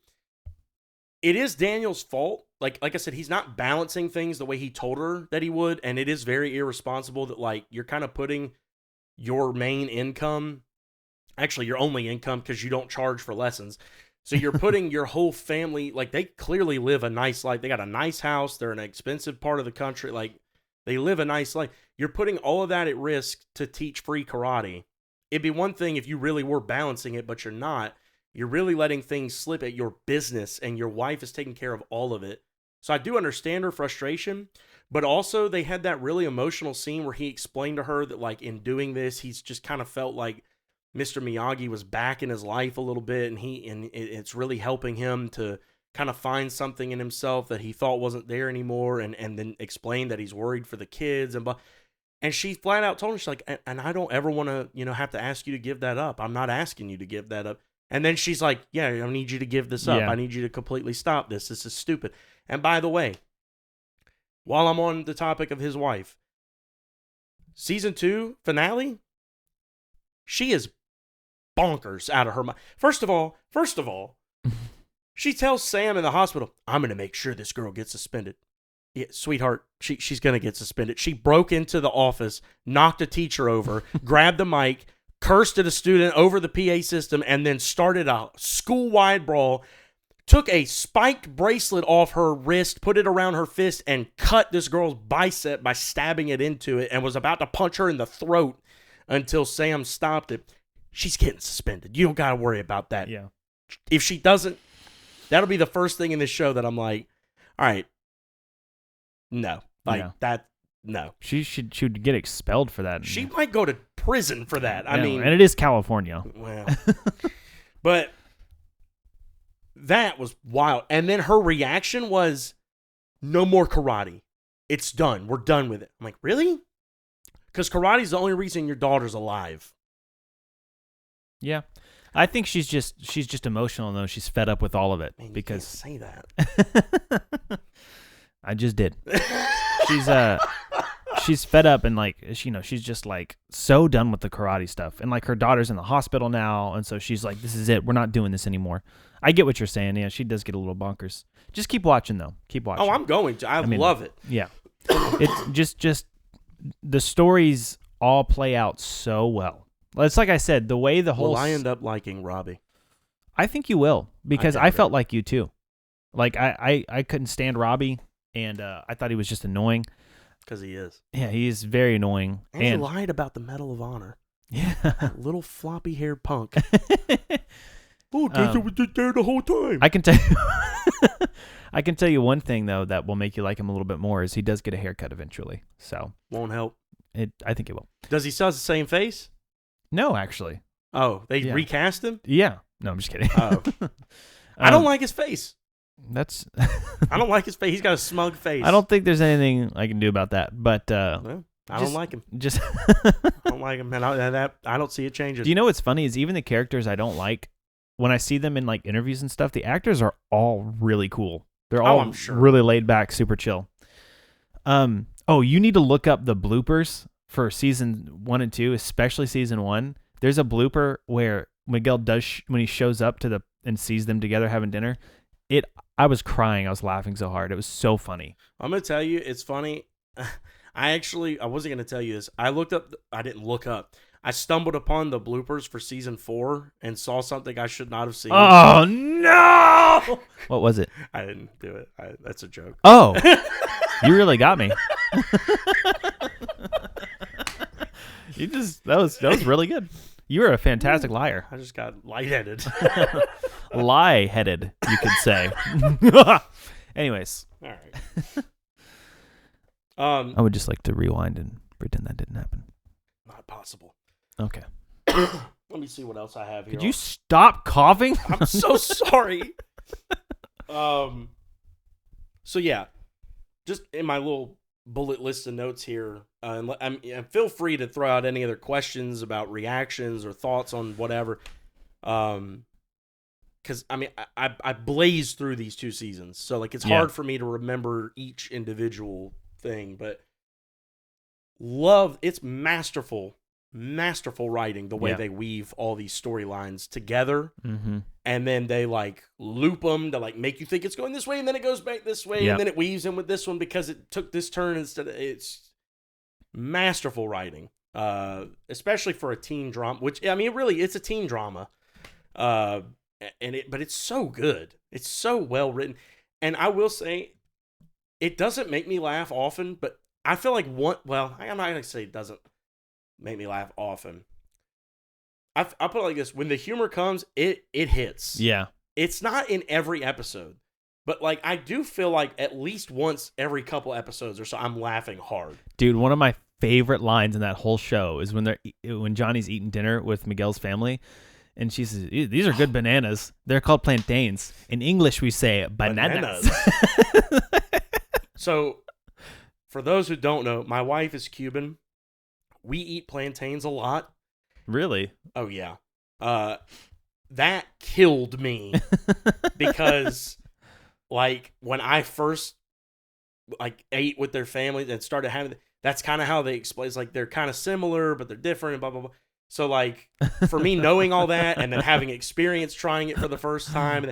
It is Daniel's fault. Like I said, he's not balancing things the way he told her that he would, and it is very irresponsible that like you're kind of putting your main income, actually your only income because you don't charge for lessons. So you're putting your whole family, like they clearly live a nice life. They got a nice house. They're in an expensive part of the country. Like they live a nice life. You're putting all of that at risk to teach free karate. It'd be one thing if you really were balancing it, but you're not. You're really letting things slip at your business, and your wife is taking care of all of it. So I do understand her frustration, but also they had that really emotional scene where he explained to her that, like, in doing this, he's just kind of felt like Mr. Miyagi was back in his life a little bit, and it's really helping him to kind of find something in himself that he thought wasn't there anymore, and then explained that he's worried for the kids and blah. And she flat out told him, she's like, and I don't ever want to, have to ask you to give that up. I'm not asking you to give that up. And then she's like, yeah, I need you to give this up. Yeah. I need you to completely stop this. This is stupid. And by the way, while I'm on the topic of his wife, season 2 finale, she is bonkers out of her mind. First of all, she tells Sam in the hospital, I'm going to make sure this girl gets suspended. Yeah, sweetheart, she's going to get suspended. She broke into the office, knocked a teacher over, grabbed the mic, cursed at a student over the PA system, and then started a school-wide brawl. took a spiked bracelet off her wrist, put it around her fist, and cut this girl's bicep by stabbing it into it, and was about to punch her in the throat until Sam stopped it. She's getting suspended. You don't got to worry about that. Yeah. If she doesn't, that'll be the first thing in this show that I'm like, all right, no. That, no. She would get expelled for that. She might go to prison for that. I mean. And it is California. Well. But that was wild. And then her reaction was, no more karate. It's done. We're done with it. I'm like, really? Because karate's the only reason your daughter's alive. Yeah. I think she's just emotional, though. She's fed up with all of it. Man, because you can't say that. I just did. She's fed up and like, she's just like so done with the karate stuff. And like her daughter's in the hospital now. And so she's like, this is it. We're not doing this anymore. I get what you're saying. Yeah, she does get a little bonkers. Just keep watching, though. Keep watching. Oh, I'm going to. I mean, love it. Yeah. It's just the stories all play out so well. It's like I said, the way the whole... Will I end up liking Robbie? I think you will, because I felt like you, too. Like, I couldn't stand Robbie, and I thought he was just annoying. Because he is. Yeah, he is very annoying. And he lied about the Medal of Honor. Yeah. That little floppy-haired punk. Oh, Jason was just there the whole time. I can tell you one thing, though, that will make you like him a little bit more, is he does get a haircut eventually. So won't help. I think it will. Does he still have the same face? No, actually. Oh, they recast him? Yeah. No, I'm just kidding. Oh. I don't like his face. I don't like his face. He's got a smug face. I don't think there's anything I can do about that. But well, I don't like him. Just I don't like him, and I don't see it changing. Do you know what's funny is even the characters I don't like, when I see them in like interviews and stuff, the actors are all really cool. They're all I'm sure. really laid back, super chill. You need to look up the bloopers for season 1 and 2, especially season 1. There's a blooper where Miguel does when he shows up and sees them together having dinner. I was crying. I was laughing so hard. It was so funny. I'm gonna tell you, it's funny. I wasn't gonna tell you this. I didn't look up. I stumbled upon the bloopers for season 4 and saw something I should not have seen. Oh no! What was it? I didn't do it. That's a joke. Oh, you really got me. That was really good. You were a fantastic liar. I just got lightheaded. Lie-headed, you could say. Anyways. All right. I would just like to rewind and pretend that didn't happen. Not possible. Okay. Let me see what else I have here. Could you stop coughing? I'm so sorry. So yeah, just in my little bullet list of notes here, and feel free to throw out any other questions about reactions or thoughts on whatever. Because I mean, I blazed through these 2 seasons, so like it's hard for me to remember each individual thing, but it's masterful writing, the way they weave all these storylines together, and then they like loop them to like make you think it's going this way, and then it goes back this way, and then it weaves in with this one because it took this turn instead. It's masterful writing, especially for a teen drama. Which I mean, really, it's a teen drama, but it's so good. It's so well written, and I will say, it doesn't make me laugh often, but I feel like I'm not gonna say it doesn't make me laugh often. I put it like this: when the humor comes, it hits. Yeah, it's not in every episode, but like I do feel like at least once every couple episodes or so, I'm laughing hard. Dude, one of my favorite lines in that whole show is when Johnny's eating dinner with Miguel's family, and she says, "These are good bananas. They're called plantains. In English, we say bananas." So, for those who don't know, my wife is Cuban. We eat plantains a lot. Really? Oh, yeah. That killed me because, like, when I first, like, ate with their family and started having, that's kind of how they explain. It's like they're kind of similar, but they're different and blah, blah, blah. So, like, for me knowing all that and then having experience trying it for the first time,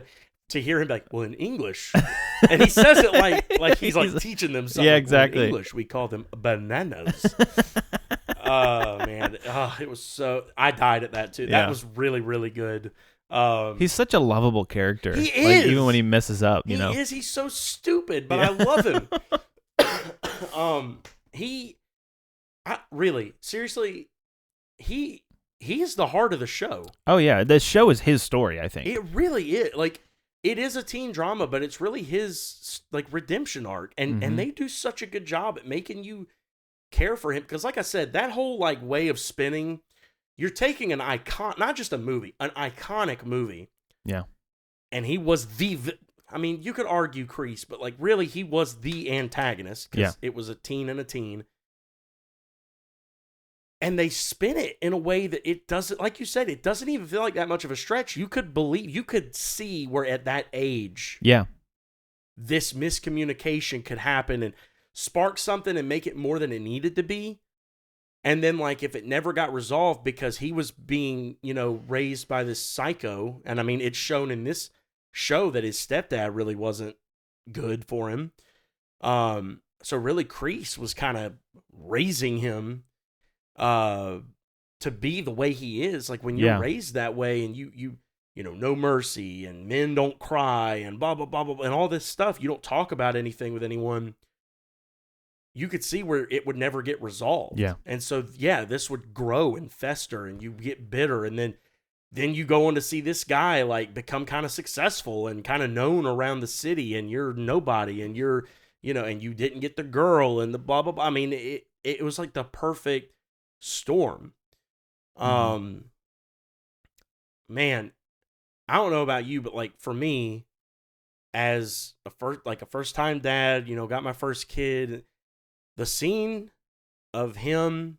to hear him be like, well, in English, and he says it like he's like teaching them something. Yeah, exactly. Well, in English, we call them bananas. Oh man, it was so. I died at that too. That was really, really good. Um, He's such a lovable character. He Like, is. even when he messes up, he you know. is. He's so stupid, but Yeah. I love him. Really, seriously, he is the heart of the show. Oh yeah, the show is his story, I think. It really is. Like, it is a teen drama, but it's really his like redemption arc, and Mhm. they do such a good job at making you care for him. Because, like I said, that whole like way of spinning, you're taking an icon, not just a movie, an iconic movie. Yeah. And he was I mean, you could argue Kreese, but like really, he was the antagonist because it was a teen and a teen. And they spin it in a way that it doesn't, like you said, it doesn't even feel like that much of a stretch. You could see where at that age, Yeah. this miscommunication could happen and spark something and make it more than it needed to be. And then, like, if it never got resolved because he was being, raised by this psycho, and I mean, it's shown in this show that his stepdad really wasn't good for him. So really, Kreese was kind of raising him to be the way he is. Like, when you're raised that way and you no mercy and men don't cry and blah, blah, blah, blah, and all this stuff, you don't talk about anything with anyone. You could see where it would never get resolved. Yeah. And so, this would grow and fester and you get bitter. And then you go on to see this guy like become kind of successful and kind of known around the city, and you're nobody, and you're, and you didn't get the girl and the blah, blah, blah. I mean, it was like the perfect storm. Mhm. Man, I don't know about you, but like for me, as a first time dad, got my first kid, the scene of him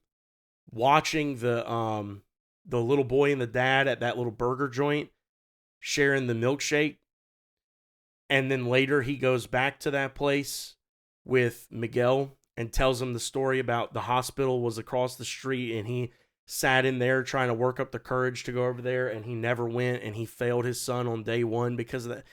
watching the little boy and the dad at that little burger joint sharing the milkshake, and then later he goes back to that place with Miguel and tells him the story about the hospital was across the street, and he sat in there trying to work up the courage to go over there, and he never went, and he failed his son on day one because of that.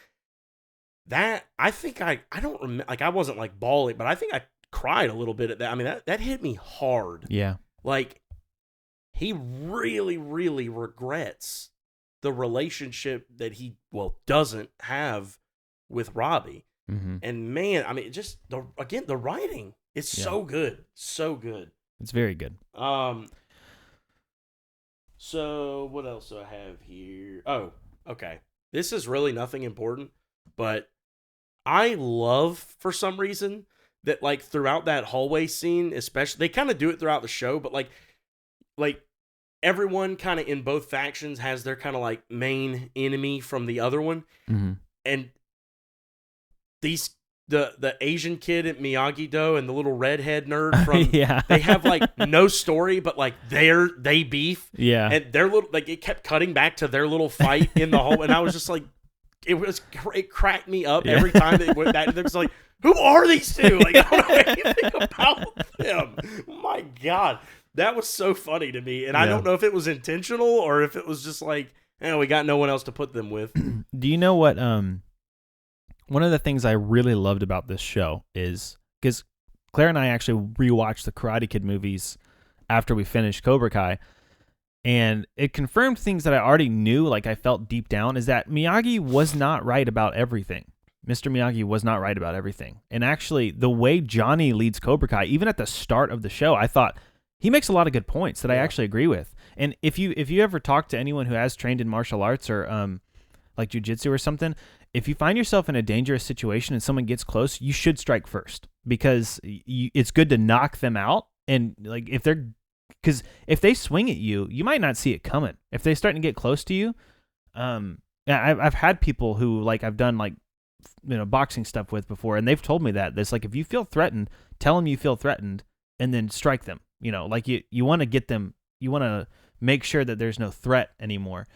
That, I think I don't remember, like, I wasn't like bawling, but I think I cried a little bit at that. I mean, that hit me hard. Yeah. Like, he really, really regrets the relationship that he, doesn't have with Robbie. Mm-hmm. And man, I mean, just the writing, it's so good. So good. It's very good. So what else do I have here? Oh, okay. This is really nothing important, but I love, for some reason, that like throughout that hallway scene, especially, they kind of do it throughout the show, but like everyone kind of in both factions has their kind of like main enemy from the other one. Mm-hmm. And the Asian kid at Miyagi-Do and the little redhead nerd from they have like no story, but like they beef. Yeah. And their little, like, it kept cutting back to their little fight in the hall, and I was just like, it cracked me up every time it was like, who are these two? Like, I don't know anything about them. My God, that was so funny to me, and I don't know if it was intentional or if it was just like, we got no one else to put them with. Do you know what? One of the things I really loved about this show is because Claire and I actually rewatched the Karate Kid movies after we finished Cobra Kai. And it confirmed things that I already knew, like I felt deep down, is that Miyagi was not right about everything. Mr. Miyagi was not right about everything. And actually, the way Johnny leads Cobra Kai, even at the start of the show, I thought he makes a lot of good points that I actually agree with. And if you ever talk to anyone who has trained in martial arts or like jiu-jitsu or something, if you find yourself in a dangerous situation and someone gets close, you should strike first, because it's good to knock them out. And like because if they swing at you, you might not see it coming. If they're starting to get close to you, I've had people who, like, I've done like boxing stuff with before, and they've told me that this, like, if you feel threatened, tell them you feel threatened, and then strike them. Like you want to get them, you want to make sure that there's no threat anymore.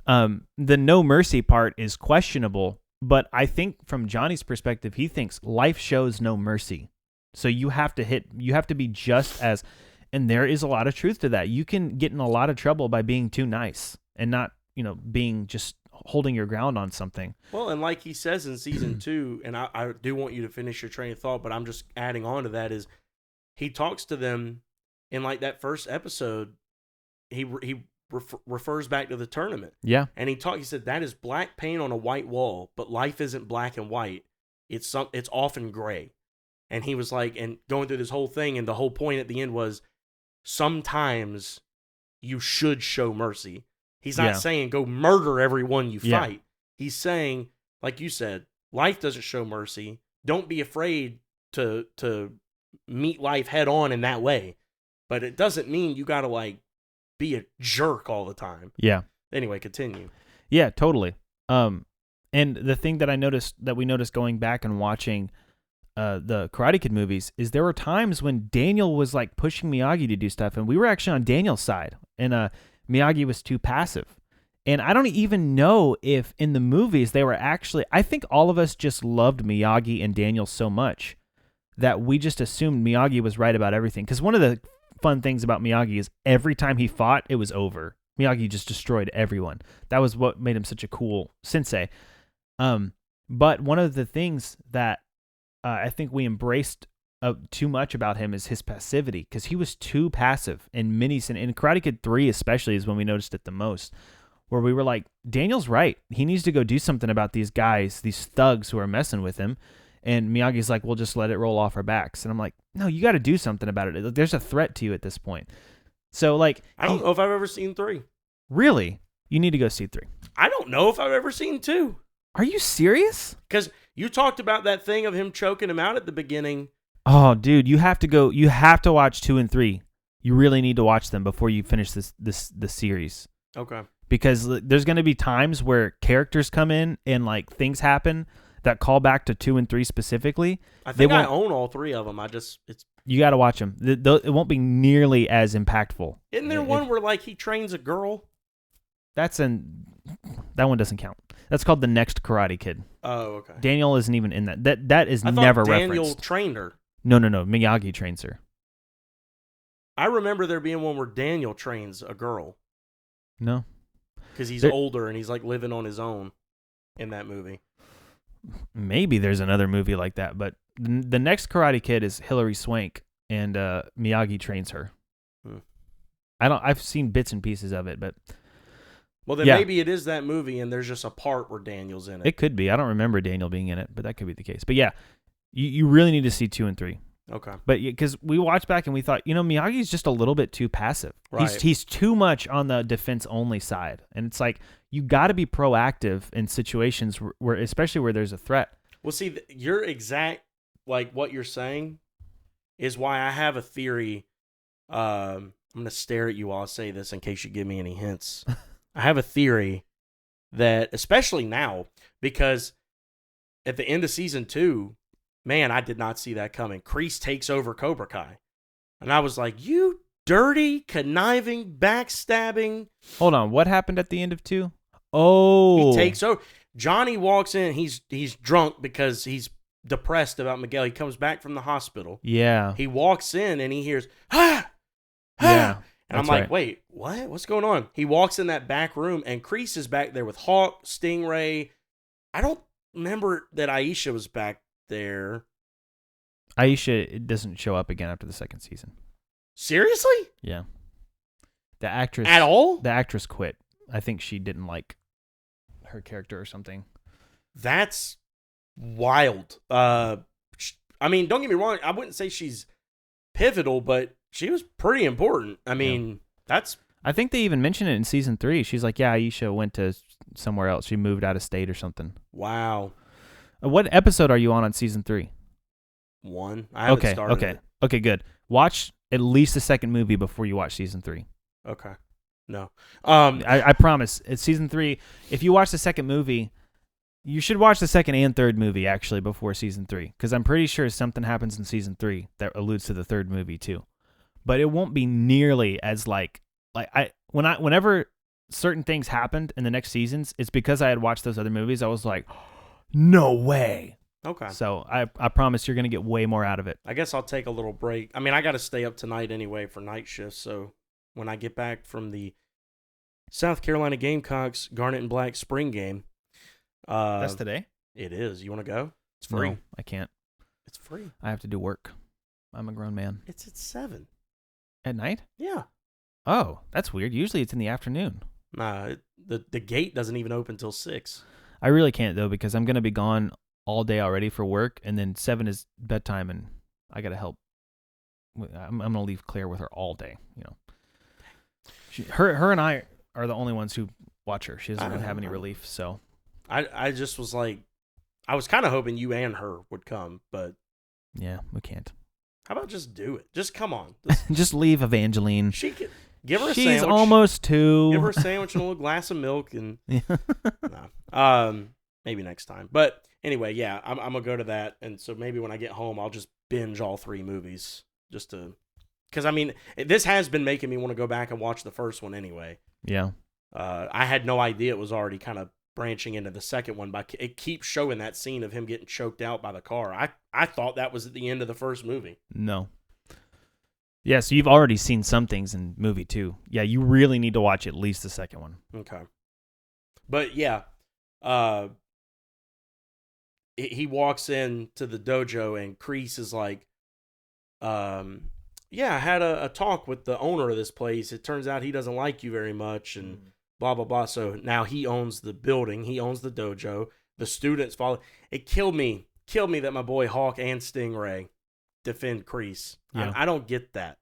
The no mercy part is questionable, but I think from Johnny's perspective, he thinks life shows no mercy. So you have to be just as. And there is a lot of truth to that. You can get in a lot of trouble by being too nice and not, being just holding your ground on something. Well, and like he says in season 2, and I do want you to finish your train of thought, but I'm just adding on to that, is he talks to them in like that first episode. He refers back to the tournament. Yeah. And he said that is black paint on a white wall, but life isn't black and white. It's often gray. And he was like, and going through this whole thing, and the whole point at the end was sometimes you should show mercy. He's not saying go murder everyone you fight. He's saying, like you said, life doesn't show mercy. Don't be afraid to meet life head on in that way. But it doesn't mean you got to like be a jerk all the time. Yeah. Anyway, continue. Yeah, totally. And the thing that we noticed going back and watching the Karate Kid movies is there were times when Daniel was like pushing Miyagi to do stuff, and we were actually on Daniel's side, and Miyagi was too passive. And I don't even know if in the movies they were actually, I think all of us just loved Miyagi and Daniel so much that we just assumed Miyagi was right about everything. Because one of the fun things about Miyagi is every time he fought, it was over. Miyagi just destroyed everyone. That was what made him such a cool sensei. But one of the things that I think we embraced too much about him is his passivity, because he was too passive in many scenarios. In Karate Kid 3 especially is when we noticed it the most, where we were like, Daniel's right. He needs to go do something about these guys, these thugs who are messing with him. And Miyagi's like, we'll just let it roll off our backs. And I'm like, no, you got to do something about it. There's a threat to you at this point. So like, I don't know if I've ever seen 3. Really? You need to go see 3. I don't know if I've ever seen 2. Are you serious? Because you talked about that thing of him choking him out at the beginning. Oh, dude, you have to go. You have to watch 2 and 3. You really need to watch them before you finish this series. Okay. Because there's going to be times where characters come in and like things happen that call back to 2 and 3 specifically. I think I own all 3 of them. You got to watch them. It won't be nearly as impactful. Isn't there one where like he trains a girl? That one doesn't count. That's called The Next Karate Kid. Oh, okay. Daniel isn't even in that. That is I thought never Daniel referenced. trained her. No. Miyagi trains her. I remember there being one where Daniel trains a girl. No. Because he's older and he's like living on his own in that movie. Maybe there's another movie like that, but the Next Karate Kid is Hilary Swank, and Miyagi trains her. I've seen bits and pieces of it, but well, then maybe it is that movie, and there's just a part where Daniel's in it. It could be. I don't remember Daniel being in it, but that could be the case. But yeah, you really need to see 2 and 3. Okay. But because we watched back and we thought, Miyagi's just a little bit too passive. Right. He's too much on the defense only side, and it's like you got to be proactive in situations where, especially where there's a threat. Well, see, your exact like what you're saying is why I have a theory. I'm gonna stare at you while I say this in case you give me any hints. I have a theory that, especially now, because at the end of season 2. Man, I did not see that coming. Kreese takes over Cobra Kai. And I was like, you dirty, conniving, backstabbing. Hold on. What happened at the end of 2? Oh. He takes over. Johnny walks in. He's drunk because he's depressed about Miguel. He comes back from the hospital. Yeah. He walks in and he hears, ah! Yeah. And I'm like, wait, what? What's going on? He walks in that back room and Kreese is back there with Hawk, Stingray. I don't remember that Aisha was back there. Aisha doesn't show up again after the 2nd season. Seriously? Yeah. The actress at all? The actress quit. I think she didn't like her character or something. That's wild. I mean, don't get me wrong. I wouldn't say she's pivotal, but she was pretty important. I mean, that's. I think they even mentioned it in season 3. She's like, yeah, Aisha went to somewhere else. She moved out of state or something. Wow. What episode are you on season 3? 1. I haven't started it. Okay, good. Watch at least the 2nd movie before you watch season 3. Okay. No. I promise. It's season 3. If you watch the 2nd movie, you should watch the 2nd and 3rd movie actually before season 3, because I'm pretty sure something happens in season 3 that alludes to the 3rd movie too. But it won't be nearly as whenever certain things happened in the next seasons, it's because I had watched those other movies. I was like, no way. Okay. So I promise you're going to get way more out of it. I guess I'll take a little break. I mean, I got to stay up tonight anyway for night shifts. So when I get back from the South Carolina Gamecocks Garnet and Black spring game. That's today? It is. You want to go? It's free. No, I can't. It's free. I have to do work. I'm a grown man. It's at 7. At night? Yeah. Oh, that's weird. Usually it's in the afternoon. Nah, the gate doesn't even open till 6. I really can't though because I'm gonna be gone all day already for work, and then 7 is bedtime, and I gotta help. I'm gonna leave Claire with her all day. You know, her and I are the only ones who watch her. She doesn't have any relief, so I just was like, I was kind of hoping you and her would come, but yeah, we can't. how about just do it? Just come on. Just leave Evangeline. She could give her a She's sandwich. almost 2. Give her a sandwich and a little glass of milk, and maybe next time. But anyway, yeah, I'm gonna go to that, and so maybe when I get home, I'll just binge all 3 movies just to, because I mean, this has been making me want to go back and watch the first one anyway. Yeah. I had no idea it was already kind of branching into the second one, but it keeps showing that scene of him getting choked out by the car. I thought that was at the end of the first movie. No. Yeah, so you've already seen some things in movie 2. Yeah, you really need to watch at least the second one. Okay. But yeah, he walks into the dojo and Kreese is like, yeah, I had a talk with the owner of this place. It turns out he doesn't like you very much and blah, blah, blah. So now he owns the building. He owns the dojo. The students follow. It killed me that my boy Hawk and Stingray defend Kreese. Yeah. I don't get that.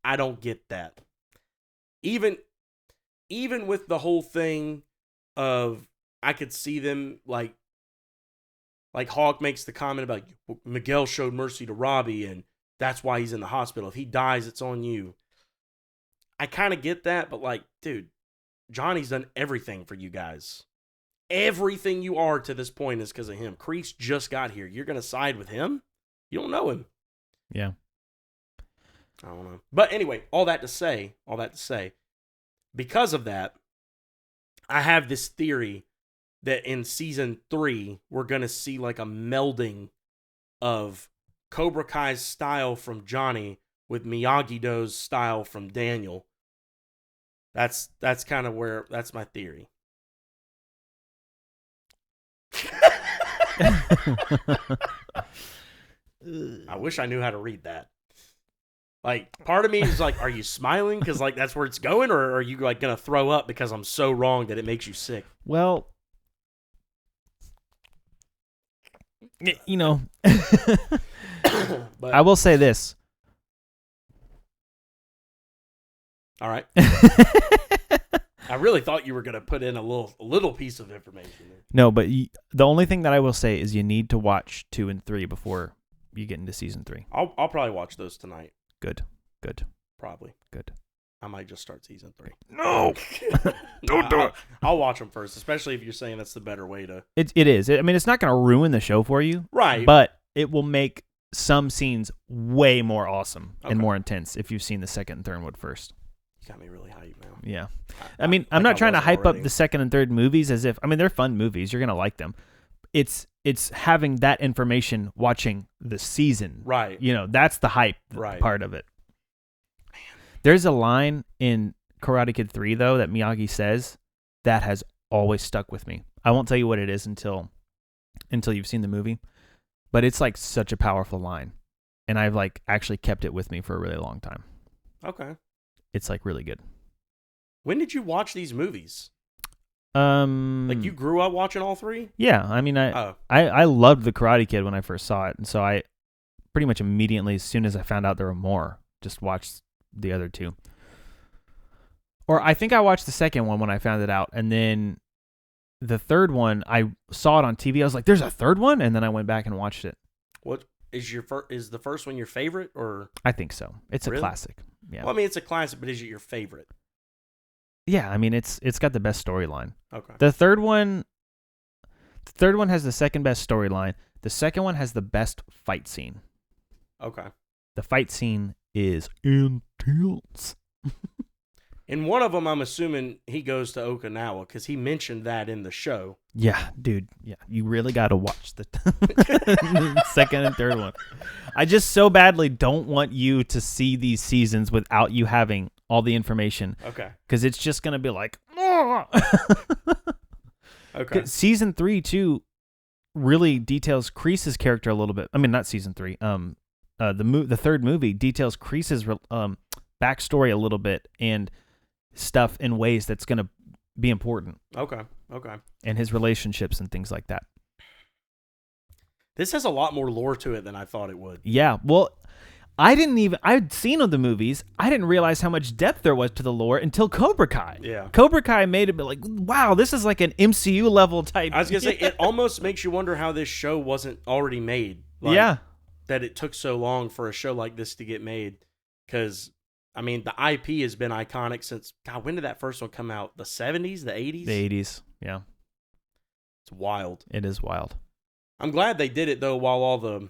I don't get that. Even with the whole thing of, I could see them like Hawk makes the comment about Miguel showed mercy to Robbie and that's why he's in the hospital. If he dies, it's on you. I kind of get that, but like, dude, Johnny's done everything for you guys. Everything you are to this point is because of him. Kreese just got here. You're going to side with him? You don't know him. Yeah. I don't know. But anyway, all that to say, because of that, I have this theory that in season 3, we're going to see like a melding of Cobra Kai's style from Johnny with Miyagi-Do's style from Daniel. That's kind of where, that's my theory. I wish I knew how to read that. Like, part of me is like, are you smiling because like that's where it's going, or are you like gonna throw up because I'm so wrong that it makes you sick? Well, you know, But, I will say this. all right. I really thought you were gonna put in a little piece of information there. No, but the only thing that I will say is you need to watch 2 and 3 before you get into season 3. I'll probably watch those tonight. Good. Probably. Good. I might just start season 3. No, don't do it. I'll watch them first, especially if you're saying that's the better way to. It is. I mean, it's not going to ruin the show for you, Right. but it will make some scenes way more awesome Okay. and more intense if you've seen the second and third one first. You got me really hyped now. Yeah. I mean, I'm not trying to hype up the second and third movies as if, I mean, they're fun movies. You're going to like them. It's having that information watching the season. Right. You know, that's the hype part of it. There's a line in Karate Kid 3, though, that Miyagi says that has always stuck with me. I won't tell you what it is until you've seen the movie, but it's like such a powerful line, and I've like actually kept it with me for a really long time. Okay. It's like really good. When did you watch these movies? Like you grew up watching all 3? Yeah, I mean, I loved the Karate Kid when I first saw it, and so I pretty much immediately, as soon as I found out there were more, just watched the other 2. Or I think I watched the second one when I found it out, and then the third one I saw it on TV. I was like, "There's a third one," and then I went back and watched it. What is is the first one your favorite, or? I think so. It's Really? a classic. Yeah. Well, I mean, it's a classic, but is it your favorite? Yeah, I mean, it's got the best storyline. Okay. The third one has the second best storyline. The second one has the best fight scene. Okay. The fight scene is intense. In one of them, I'm assuming he goes to Okinawa because he mentioned that in the show. Yeah, dude. Yeah, you really got to watch the second and third one. I just so badly don't want you to see these seasons without you having all the information. Okay. Because it's just going to be like, Okay. Season 3, too, really details Kreese's character a little bit. I mean, not season 3. The third movie details Kreese's backstory a little bit and stuff in ways that's going to be important. Okay. And his relationships and things like that. This has a lot more lore to it than I thought it would. Yeah. Well, I'd seen the movies. I didn't realize how much depth there was to the lore until Cobra Kai. Yeah. Cobra Kai made it be like, wow, this is like an MCU level type. I was going to say, it almost makes you wonder how this show wasn't already made. Like, yeah. That it took so long for a show like this to get made. Because, I mean, the IP has been iconic since, God, when did that first one come out? The 70s? The 80s? The 80s. Yeah. It's wild. It is wild. I'm glad they did it, though, while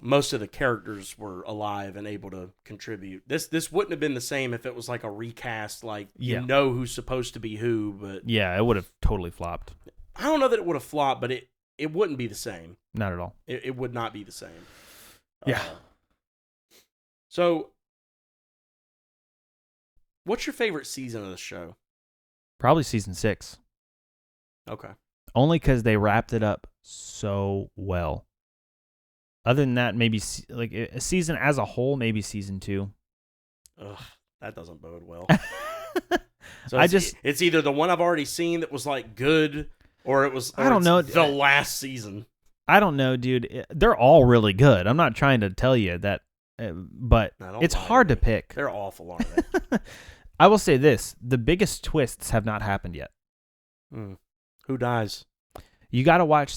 most of the characters were alive and able to contribute. This wouldn't have been the same if it was like a recast, like you know who's supposed to be who, but yeah, it would have totally flopped. I don't know that it would have flopped, but it wouldn't be the same. Not at all. It would not be the same. Yeah. So, what's your favorite season of the show? Probably season 6. Okay. Only because they wrapped it up so well. Other than that, maybe like a season as a whole, maybe season 2. Ugh, that doesn't bode well. So it's either the one I've already seen that was like good, or I don't know, the last season. I don't know, dude. They're all really good. I'm not trying to tell you that, but it's hard to pick. They're awful, aren't they? I will say this: the biggest twists have not happened yet. Who dies? You got to watch.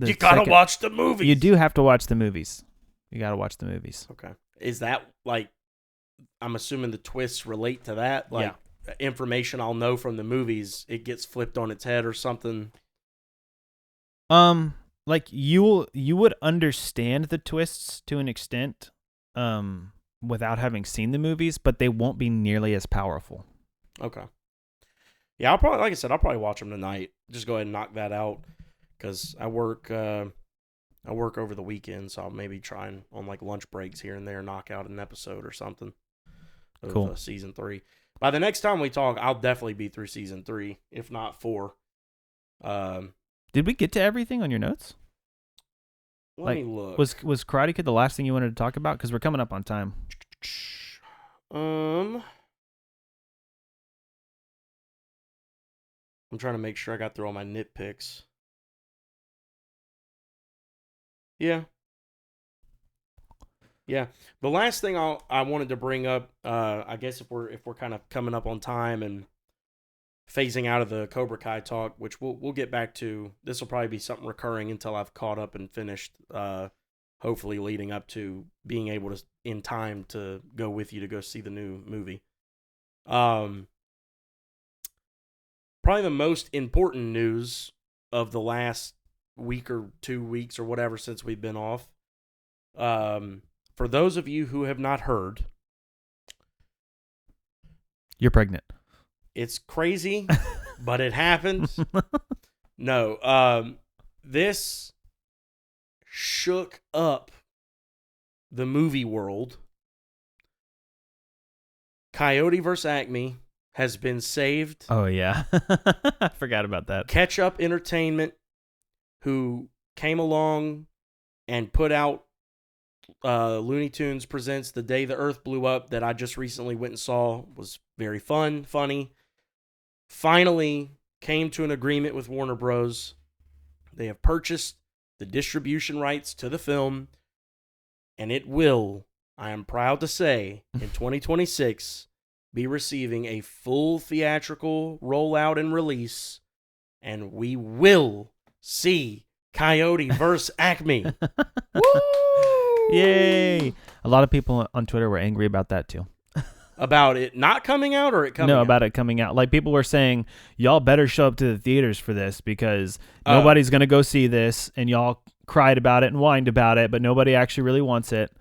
You gotta watch the movies. You do have to watch the movies. You gotta watch the movies. Okay. Is that like? I'm assuming the twists relate to that. Like information I'll know from the movies, it gets flipped on its head or something. Like you would understand the twists to an extent, without having seen the movies, but they won't be nearly as powerful. Okay. Yeah, I'll probably watch them tonight. Just go ahead and knock that out. Because I work over the weekend, so I'll maybe try and on like lunch breaks here and there knock out an episode or something of season 3. By the next time we talk, I'll definitely be through season 3, if not 4. Did we get to everything on your notes? Let me look. Was Karate Kid the last thing you wanted to talk about? Because we're coming up on time. I'm trying to make sure I got through all my nitpicks. Yeah. The last thing I wanted to bring up, I guess if we're kind of coming up on time and phasing out of the Cobra Kai talk, which we'll get back to. This will probably be something recurring until I've caught up and finished. Hopefully, leading up to being able to in time to go with you to go see the new movie. Probably the most important news of the last week or 2 weeks or whatever since we've been off. For those of you who have not heard, you're pregnant. It's crazy, but it happened. No, this shook up the movie world. Coyote vs. Acme has been saved. Oh, yeah. I forgot about that. Catch Up Entertainment, who came along and put out Looney Tunes Presents The Day the Earth Blew Up that I just recently went and saw. Was very fun, funny. Finally came to an agreement with Warner Bros. They have purchased the distribution rights to the film, and it will, I am proud to say, in 2026, be receiving a full theatrical rollout and release, and we will see Coyote vs. Acme. Woo! Yay! A lot of people on Twitter were angry about that too. About it not coming out or it coming out? No, about it coming out. Like people were saying, y'all better show up to the theaters for this because nobody's going to go see this, and y'all cried about it and whined about it, but nobody actually really wants it.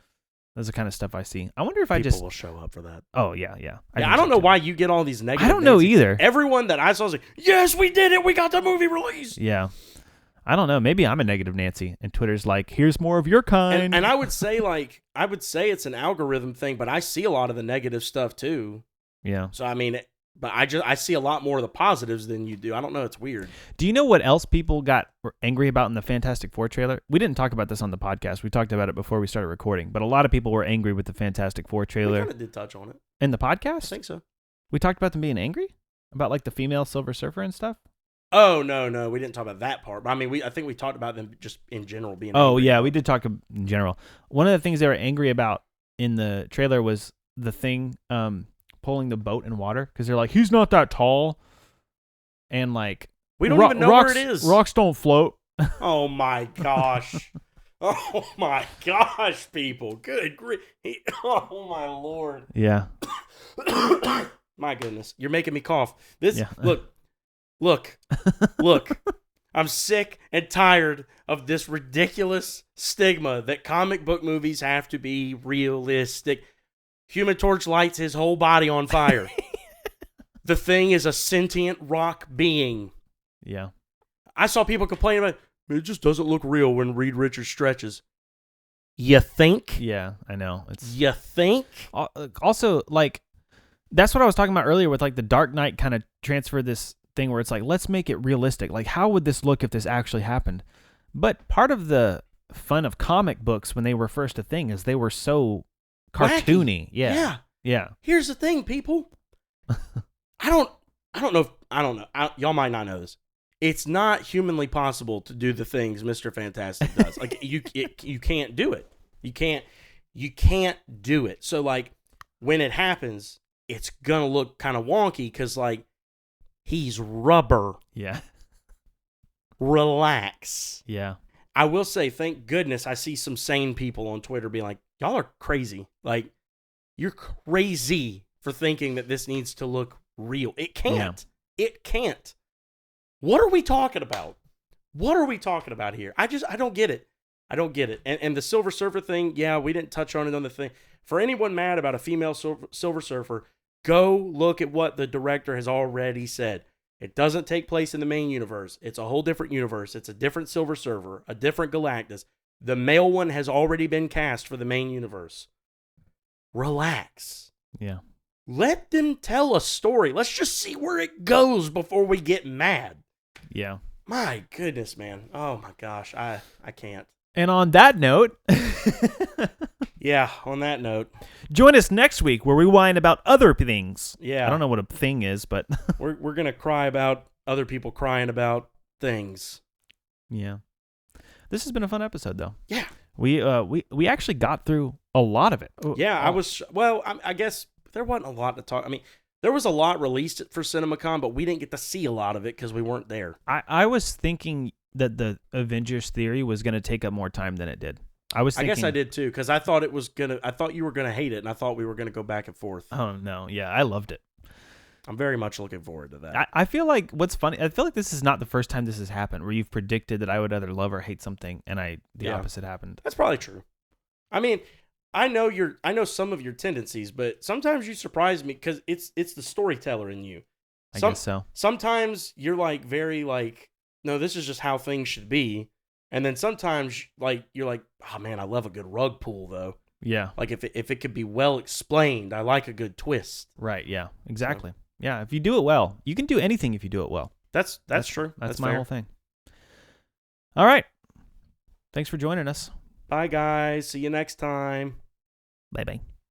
That's the kind of stuff I see. I wonder if people will show up for that. Oh, yeah. I don't know why you get all these negative. I don't know either. Everyone that I saw was like, yes, we did it. We got the movie released. Yeah. I don't know. Maybe I'm a negative Nancy, and Twitter's like, here's more of your kind. And I would say it's an algorithm thing, but I see a lot of the negative stuff too. Yeah. So, I mean, But I see a lot more of the positives than you do. I don't know. It's weird. Do you know what else people were angry about in the Fantastic Four trailer? We didn't talk about this on the podcast. We talked about it before we started recording. But a lot of people were angry with the Fantastic Four We trailer. kind of did touch on it. In the I podcast? think so. We talked about them being angry? About like the female Silver Surfer and stuff? Oh, no. We didn't talk about that part. But I mean, I think we talked about them just in general being Oh, angry. yeah. We did talk in general. One of the things they were angry about in the trailer was the thing pulling the boat in water. Because they're like, he's not that tall. And like... We don't even know rocks, where it is. Rocks don't float. Oh, my gosh. Oh, my gosh, people. Good grief. Oh, my Lord. Yeah. My goodness. You're making me cough. This, Yeah. Look. I'm sick and tired of this ridiculous stigma that comic book movies have to be realistic. Human Torch lights his whole body on fire. The Thing is a sentient rock being. Yeah. I saw people complain about it just doesn't look real when Reed Richards stretches. You think? Yeah, I know. You think? Also, like, that's what I was talking about earlier with like the Dark Knight kind of transferred this thing where it's like, let's make it realistic. Like, how would this look if this actually happened? But part of the fun of comic books when they were first a thing is they were so cartoony. Wacky. Yeah. Yeah. Here's the thing, people. I don't know. Y'all might not know this. It's not humanly possible to do the things Mr. Fantastic does. Like you can't do it. You can't do it. So like when it happens, it's gonna look kind of wonky because like he's rubber. Yeah. Relax. Yeah. I will say, thank goodness I see some sane people on Twitter being like, y'all are crazy. Like, you're crazy for thinking that this needs to look real. It can't. Yeah. It can't. What are we talking about? What are we talking about here? I don't get it. I don't get it. And the Silver Surfer thing, yeah, we didn't touch on it on the thing. For anyone mad about a female Silver Surfer, go look at what the director has already said. It doesn't take place in the main universe. It's a whole different universe. It's a different Silver Surfer, a different Galactus. The male one has already been cast for the main universe. Relax. Yeah. Let them tell a story. Let's just see where it goes before we get mad. Yeah. My goodness, man. Oh my gosh. I can't. And on that note, yeah, on that note, join us next week where we whine about other things. Yeah. I don't know what a thing is, but we're going to cry about other people crying about things. Yeah. This has been a fun episode though. Yeah. We actually got through a lot of it. Yeah, I guess there wasn't a lot to talk. I mean, there was a lot released for CinemaCon, but we didn't get to see a lot of it because we weren't there. I was thinking that the Avengers theory was going to take up more time than it did. I guess I did too, because I thought I thought you were gonna hate it, and I thought we were gonna go back and forth. Oh no, yeah, I loved it. I'm very much looking forward to that. I feel like what's funny, I feel like this is not the first time this has happened where you've predicted that I would either love or hate something, and the opposite happened. That's probably true. I mean, I know some of your tendencies, but sometimes you surprise me because it's the storyteller in you. I guess so. Sometimes you're like very like, no, this is just how things should be. And then sometimes like you're like, oh man, I love a good rug pull though. Yeah. Like if it could be well explained, I like a good twist. Right, yeah. Exactly. So, yeah, if you do it well, you can do anything if you do it well. That's true. That's my whole thing. All right. Thanks for joining us. Bye guys. See you next time. Bye-bye.